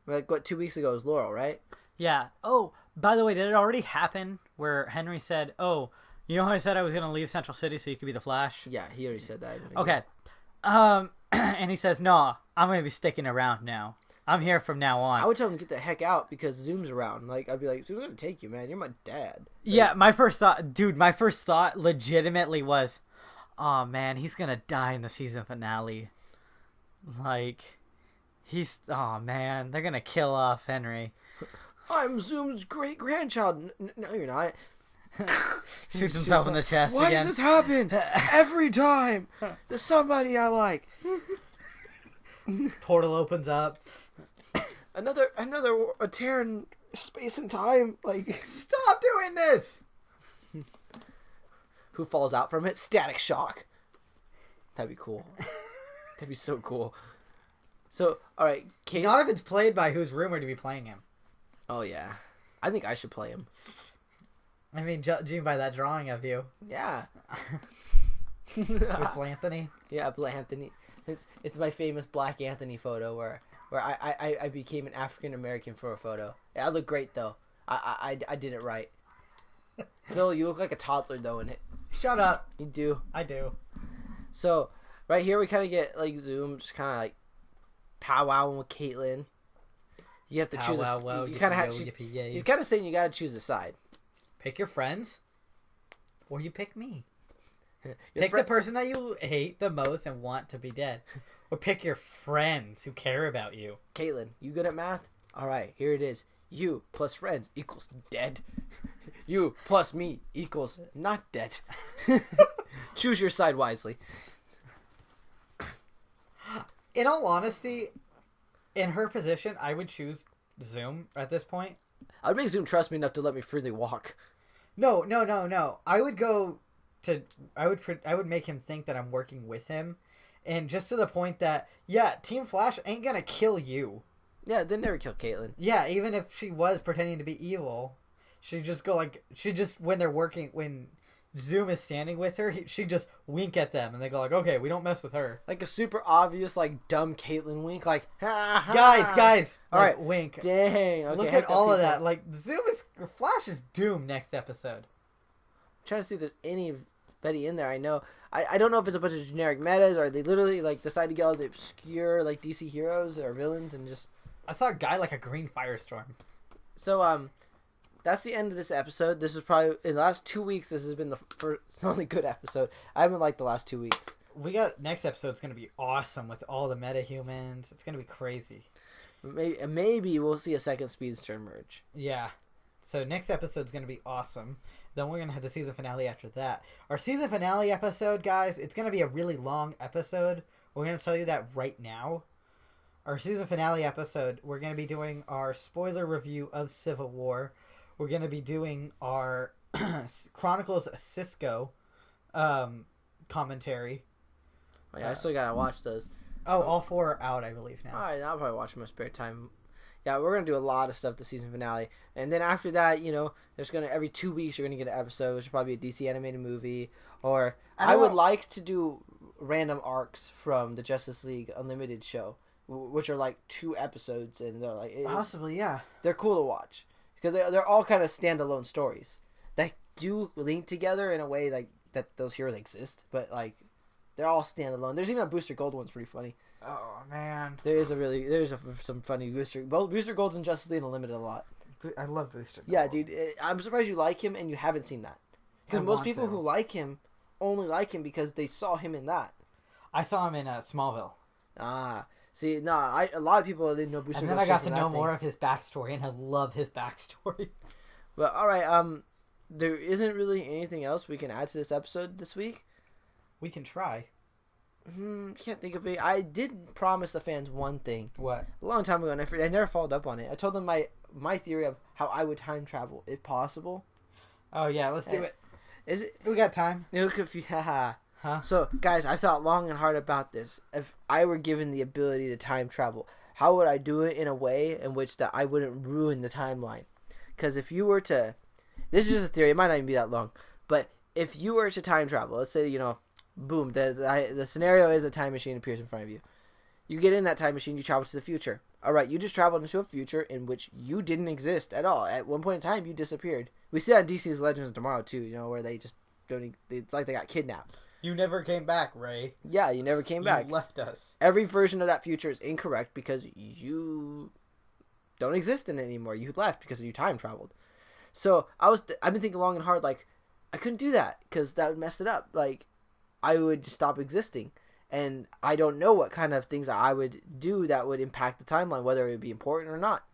S1: Like what, 2 weeks ago was Laurel, right?
S2: Yeah. Oh, by the way, did it already happen where Henry said, "Oh, you know how I said I was gonna leave Central City so you could be the Flash"?
S1: Yeah, he already said that.
S2: Okay. And he says, "No, I'm gonna be sticking around now. I'm here from now on."
S1: I would tell him to get the heck out because Zoom's around. Like I'd be like, "Zoom's gonna take you, man. You're my dad." Like,
S2: yeah, my first thought legitimately was, "Oh man, he's gonna die in the season finale." Like, oh man, they're gonna kill off Henry.
S1: I'm Zoom's great grandchild. No, you're not.
S2: Shoots himself in the chest.
S1: Why
S2: again.
S1: does this happen every time? There's somebody I like.
S2: Portal opens up.
S1: Another a tear in space and time. Like,
S2: stop doing this.
S1: Who falls out from it? Static Shock. That'd be cool. That'd be so cool. So, all right, Kate.
S2: Not if it's played by who's rumored to be playing him.
S1: Oh yeah, I think I should play him.
S2: I mean, judging by that drawing of you.
S1: Yeah.
S2: With Blanthony.
S1: Yeah, Blanthony. It's my famous Black Anthony photo where I became an African American for a photo. Yeah, I look great though. I did it right. Phil, you look like a toddler though in it.
S2: Shut up.
S1: You do.
S2: I do.
S1: So right here we kind of get like Zoom just kind of like powwowing with Caitlin. You have to choose. You kind of have. He's kind of saying you got to choose a side.
S2: Pick your friends, or you pick me. Pick the person that you hate the most and want to be dead, or pick your friends who care about you.
S1: Caitlin, you good at math? All right, here it is. You plus friends equals dead. You plus me equals not dead. Choose your side wisely.
S2: In all honesty, in her position, I would choose Zoom at this point.
S1: I'd make Zoom trust me enough to let me freely walk.
S2: No. I would go to. I would make him think that I'm working with him, and just to the point that Team Flash ain't gonna kill you.
S1: Yeah, they never kill Caitlin.
S2: Yeah, even if she was pretending to be evil, she'd just go when Zoom is standing with her, she'd just wink at them, and they go like, "Okay, we don't mess with her."
S1: Like a super obvious, like dumb Caitlin wink, like ha, ha.
S2: Guys,
S1: all
S2: like,
S1: right,
S2: wink.
S1: Dang, okay,
S2: Look at all of that. Like Flash is doomed next episode.
S1: I'm trying to see if there's anybody in there. I know. I don't know if it's a bunch of generic metas or they literally like decide to get all the obscure like DC heroes or villains and just.
S2: I saw a guy like a green firestorm.
S1: So that's the end of this episode. This is probably in the last 2 weeks. This has been the first only good episode. I haven't liked the last 2 weeks.
S2: We got next episode's gonna be awesome with all the metahumans. It's gonna be crazy.
S1: Maybe we'll see a second Speedster merge.
S2: Yeah. So next episode's gonna be awesome. Then we're gonna have the season finale after that. Our season finale episode, guys, it's gonna be a really long episode. We're gonna tell you that right now.
S3: our season finale episode, we're going to be doing our spoiler review of Civil War. We're going to be doing our Chronicles of Cisco commentary.
S1: Oh, yeah, I still gotta watch those.
S3: Oh, all 4 are out, I believe, now.
S1: Alright, I'll probably watch in my spare time. Yeah, we're gonna do a lot of stuff the season finale, and then after that, there's gonna every 2 weeks you're gonna get an episode, which will probably be a DC animated movie, or I would like to do random arcs from the Justice League Unlimited show, which are like 2 episodes, and they're like
S3: possibly, yeah,
S1: they're cool to watch because they're all kind of standalone stories that do link together in a way like that those heroes exist, but like they're all standalone. There's even a Booster Gold one's pretty funny.
S3: Oh man,
S1: there's some funny Booster Gold's in Justice League Unlimited a lot.
S3: I love Booster Gold.
S1: Yeah, dude, I'm surprised you like him and you haven't seen that, because most people who like him only like him because they saw him in that.
S3: I saw him in Smallville.
S1: See, a lot of people didn't know Booster Gold.
S3: And then I got to know more of his backstory, and I love his backstory.
S1: Well, all right. There isn't really anything else we can add to this episode this week.
S3: We can try.
S1: Can't think of it. I did promise the fans one thing.
S3: What?
S1: A long time ago, and I never followed up on it. I told them my theory of how I would time travel, if possible.
S3: Oh yeah, let's do it.
S1: Is it?
S3: We got time.
S1: Haha.
S3: Huh?
S1: So, guys, I thought long and hard about this. If I were given the ability to time travel, how would I do it in a way in which that I wouldn't ruin the timeline? Because if you were to, this is just a theory. It might not even be that long. But if you were to time travel, let's say boom, the scenario is a time machine appears in front of you. You get in that time machine, you travel to the future. All right, you just traveled into a future in which you didn't exist at all. At one point in time, you disappeared. We see that in DC's Legends of Tomorrow too. Where they just don't. It's like they got kidnapped.
S3: You never came back, Ray.
S1: Yeah, you never came back.
S3: You left us.
S1: Every version of that future is incorrect because you don't exist in it anymore. You left because you time traveled. So I've been thinking long and hard. Like, I couldn't do that because that would mess it up. Like, I would just stop existing, and I don't know what kind of things I would do that would impact the timeline, whether it would be important or not.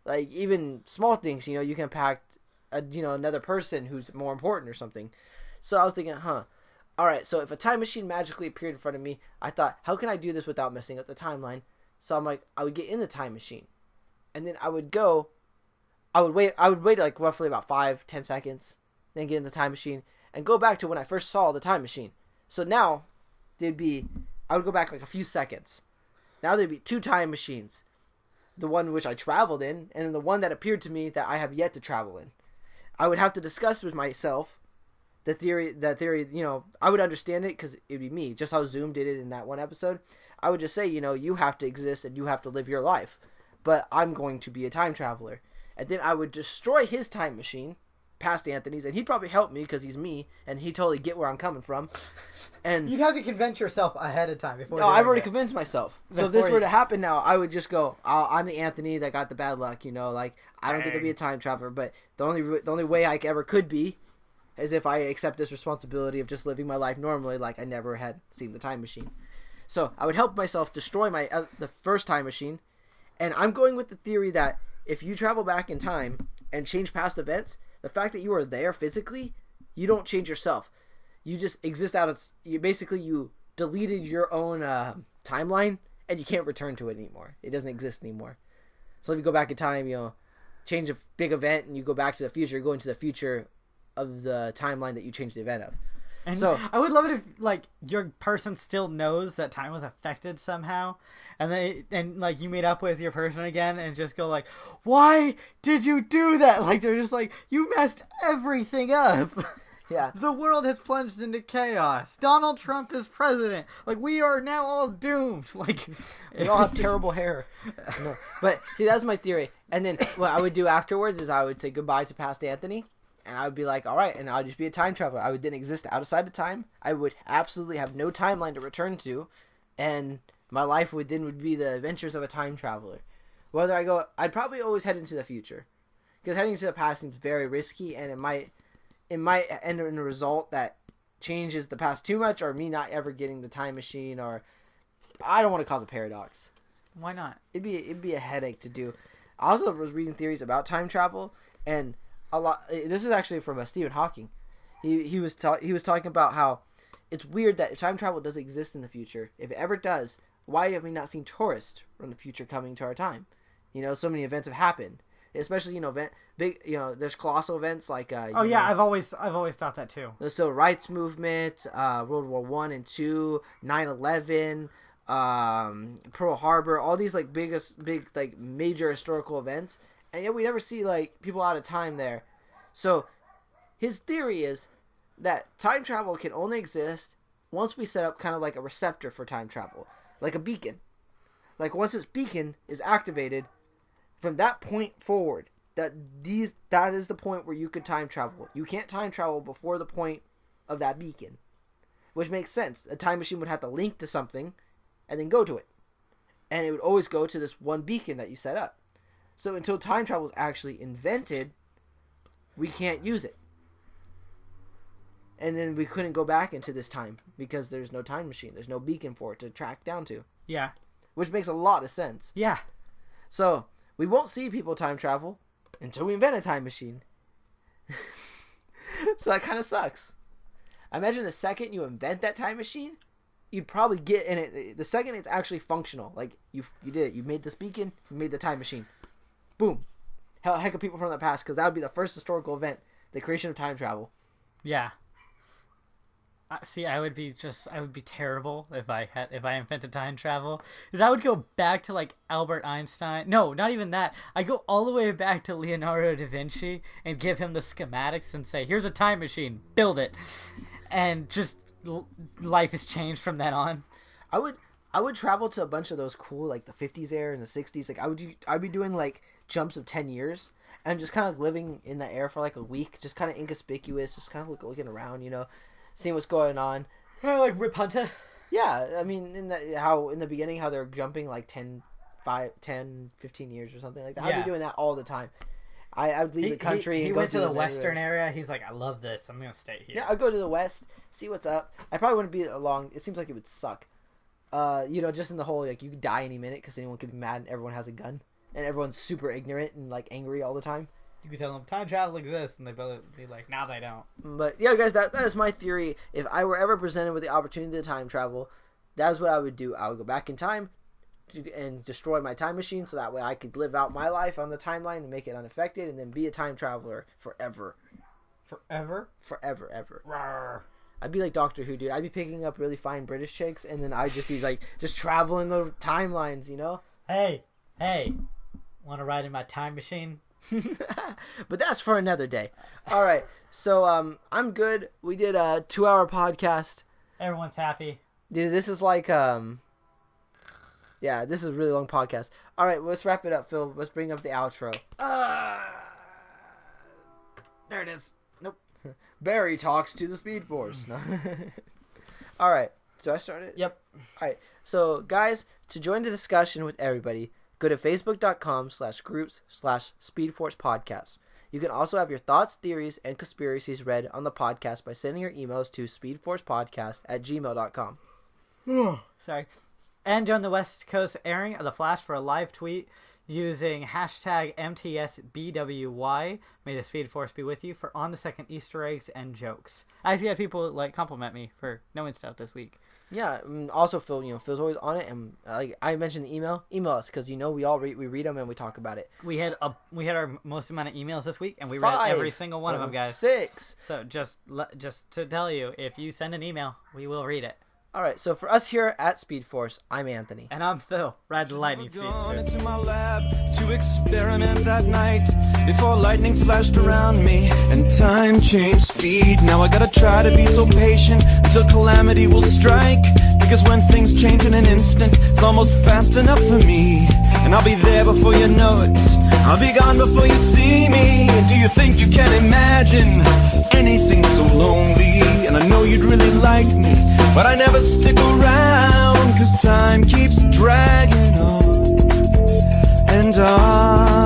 S1: Like, even small things, you can impact another person who's more important or something. So I was thinking, all right, so if a time machine magically appeared in front of me, I thought, how can I do this without messing up the timeline? So I'm like, I would get in the time machine, and then I would wait like roughly about 5-10 seconds, then get in the time machine and go back to when I first saw the time machine. So now I would go back like a few seconds. Now there'd be 2 time machines, the one which I traveled in, and then the one that appeared to me that I have yet to travel in. I would have to discuss with myself that theory, I would understand it because it'd be me, just how Zoom did it in that one episode. I would just say, you have to exist and you have to live your life, but I'm going to be a time traveler. And then I would destroy his time machine past Anthony's, and he'd probably help me because he's me, and he'd totally get where I'm coming from. And
S3: you'd have to convince yourself ahead of time before.
S1: No, I've already convinced myself. So if this were to happen now, I would just go, I'm the Anthony that got the bad luck, like, I don't get to be a time traveler, but the only way I ever could be as if I accept this responsibility of just living my life normally, like I never had seen the time machine. So I would help myself destroy the first time machine, and I'm going with the theory that if you travel back in time and change past events, the fact that you are there physically, you don't change yourself. You just exist you deleted your own timeline, and you can't return to it anymore. It doesn't exist anymore. So if you go back in time, change a big event, and you go back to the future, you're going to the future of the timeline that you changed the event of.
S3: And so I would love it if your person still knows that time was affected somehow, and you meet up with your person again and just go like, why did you do that? Like, they're just like, you messed everything up.
S1: Yeah.
S3: The world has plunged into chaos. Donald Trump is president. Like, we are now all doomed. Like,
S1: we all have terrible hair. No. But see, that's my theory. And then what I would do afterwards is I would say goodbye to past Anthony. And I would be like, all right, and I'd just be a time traveler. I would then exist outside of time. I would absolutely have no timeline to return to, and my life would be the adventures of a time traveler. I'd probably always head into the future, because heading to the past seems very risky, and it might end in a result that changes the past too much, or me not ever getting the time machine, or I don't want to cause a paradox.
S3: Why not?
S1: It'd be a headache to do. I also was reading theories about time travel, and a lot. This is actually from Stephen Hawking. He was talking about how it's weird that if time travel does exist in the future, if it ever does, why have we not seen tourists from the future coming to our time? You know, so many events have happened, especially, you know, there's colossal events like
S3: I've always thought that too.
S1: The civil rights movement, World War I and II, 9/11, Pearl Harbor, all these like big like major historical events, and yet we never see like people out of time there. So his theory is that time travel can only exist once we set up kind of like a receptor for time travel, like a beacon. Like once this beacon is activated, from that point forward, that is the point where you could time travel. You can't time travel before the point of that beacon, which makes sense. A time machine would have to link to something and then go to it, and it would always go to this one beacon that you set up. So until time travel is actually invented, we can't use it. And then we couldn't go back into this time because there's no time machine. There's no beacon for it to track down to.
S3: Yeah.
S1: Which makes a lot of sense.
S3: Yeah.
S1: So we won't see people time travel until we invent a time machine. So that kind of sucks. Imagine the second you invent that time machine, you'd probably get in it. The second it's actually functional, like you did it. You made this beacon. You made the time machine. Boom. Heck of people from the past, because that would be the first historical event, the creation of time travel.
S3: Yeah. See, I would be terrible if I invented time travel, because I would go back to like Albert Einstein. No, not even that. I go all the way back to Leonardo da Vinci and give him the schematics and say, "Here's a time machine, build it," and just life has changed from then on.
S1: I would travel to a bunch of those cool like the 50s era and the 60s. Like I'd be doing like jumps of 10 years and just kind of living in the air for like a week, just kind of inconspicuous, just kind of looking around, you know. Seeing what's going on.
S3: Kind of like Rip Hunter.
S1: Yeah, I mean, in the beginning, how they're jumping like 10, 15 years or something like that. I'd be doing that all the time. I would leave the country.
S3: He went to the western area. He's like, I love this. I'm going to stay here.
S1: Yeah, I'd go to the west, see what's up. I probably wouldn't be along. It seems like it would suck. You know, just in the whole, like, you could die any minute because anyone could be mad and everyone has a gun. And everyone's super ignorant and, like, angry all the time.
S3: You could tell them time travel exists, and they'd be like, "Now they don't."
S1: But yeah, guys, that is my theory. If I were ever presented with the opportunity to time travel, that's what I would do. I would go back in time and destroy my time machine, so that way I could live out my life on the timeline and make it unaffected, and then be a time traveler forever.
S3: Forever?
S1: Forever, ever.
S3: Rawr.
S1: I'd be like Doctor Who, dude. I'd be picking up really fine British chicks, and then I'd just be like, just traveling the timelines, you know?
S3: Hey, want to ride in my time machine?
S1: But that's for another day. All right, so I'm good. We did a 2-hour podcast.
S3: Everyone's happy.
S1: Dude, this is like this is a really long podcast. All right, let's wrap it up, Phil. Let's bring up the outro.
S3: There it is. Nope.
S1: Barry talks to the Speedforce. No. All right, so I started.
S3: Yep.
S1: All right, so guys, to join the discussion with everybody, go to facebook.com/groups/Speedforce podcast. You can also have your thoughts, theories, and conspiracies read on the podcast by sending your emails to speedforcepodcast@gmail.com.
S3: Sorry. And join the West Coast airing of The Flash for a live tweet using hashtag MTSBWY. May the Speed Force be with you for on-the-second Easter eggs and jokes. I actually had people like compliment me for knowing stuff this week.
S1: Yeah. Also, Phil, Phil's always on it, and like I mentioned the email us because we read them and we talk about it.
S3: We had our most amount of emails this week, and we read every single one of them, guys.
S1: 6.
S3: So just to tell you, if you send an email, we will read it.
S1: All right, so for us here at Speedforce, I'm Anthony.
S3: And I'm Phil. Ride the lightning speed.
S4: Gone into my lab to experiment that night before lightning flashed around me and time changed speed. Now I gotta try to be so patient until calamity will strike, because when things change in an instant, it's almost fast enough for me. And I'll be there before you know it. I'll be gone before you see me. And do you think you can imagine anything so lonely? And I know you'd really like me, but I never stick around, 'cause time keeps dragging on and on.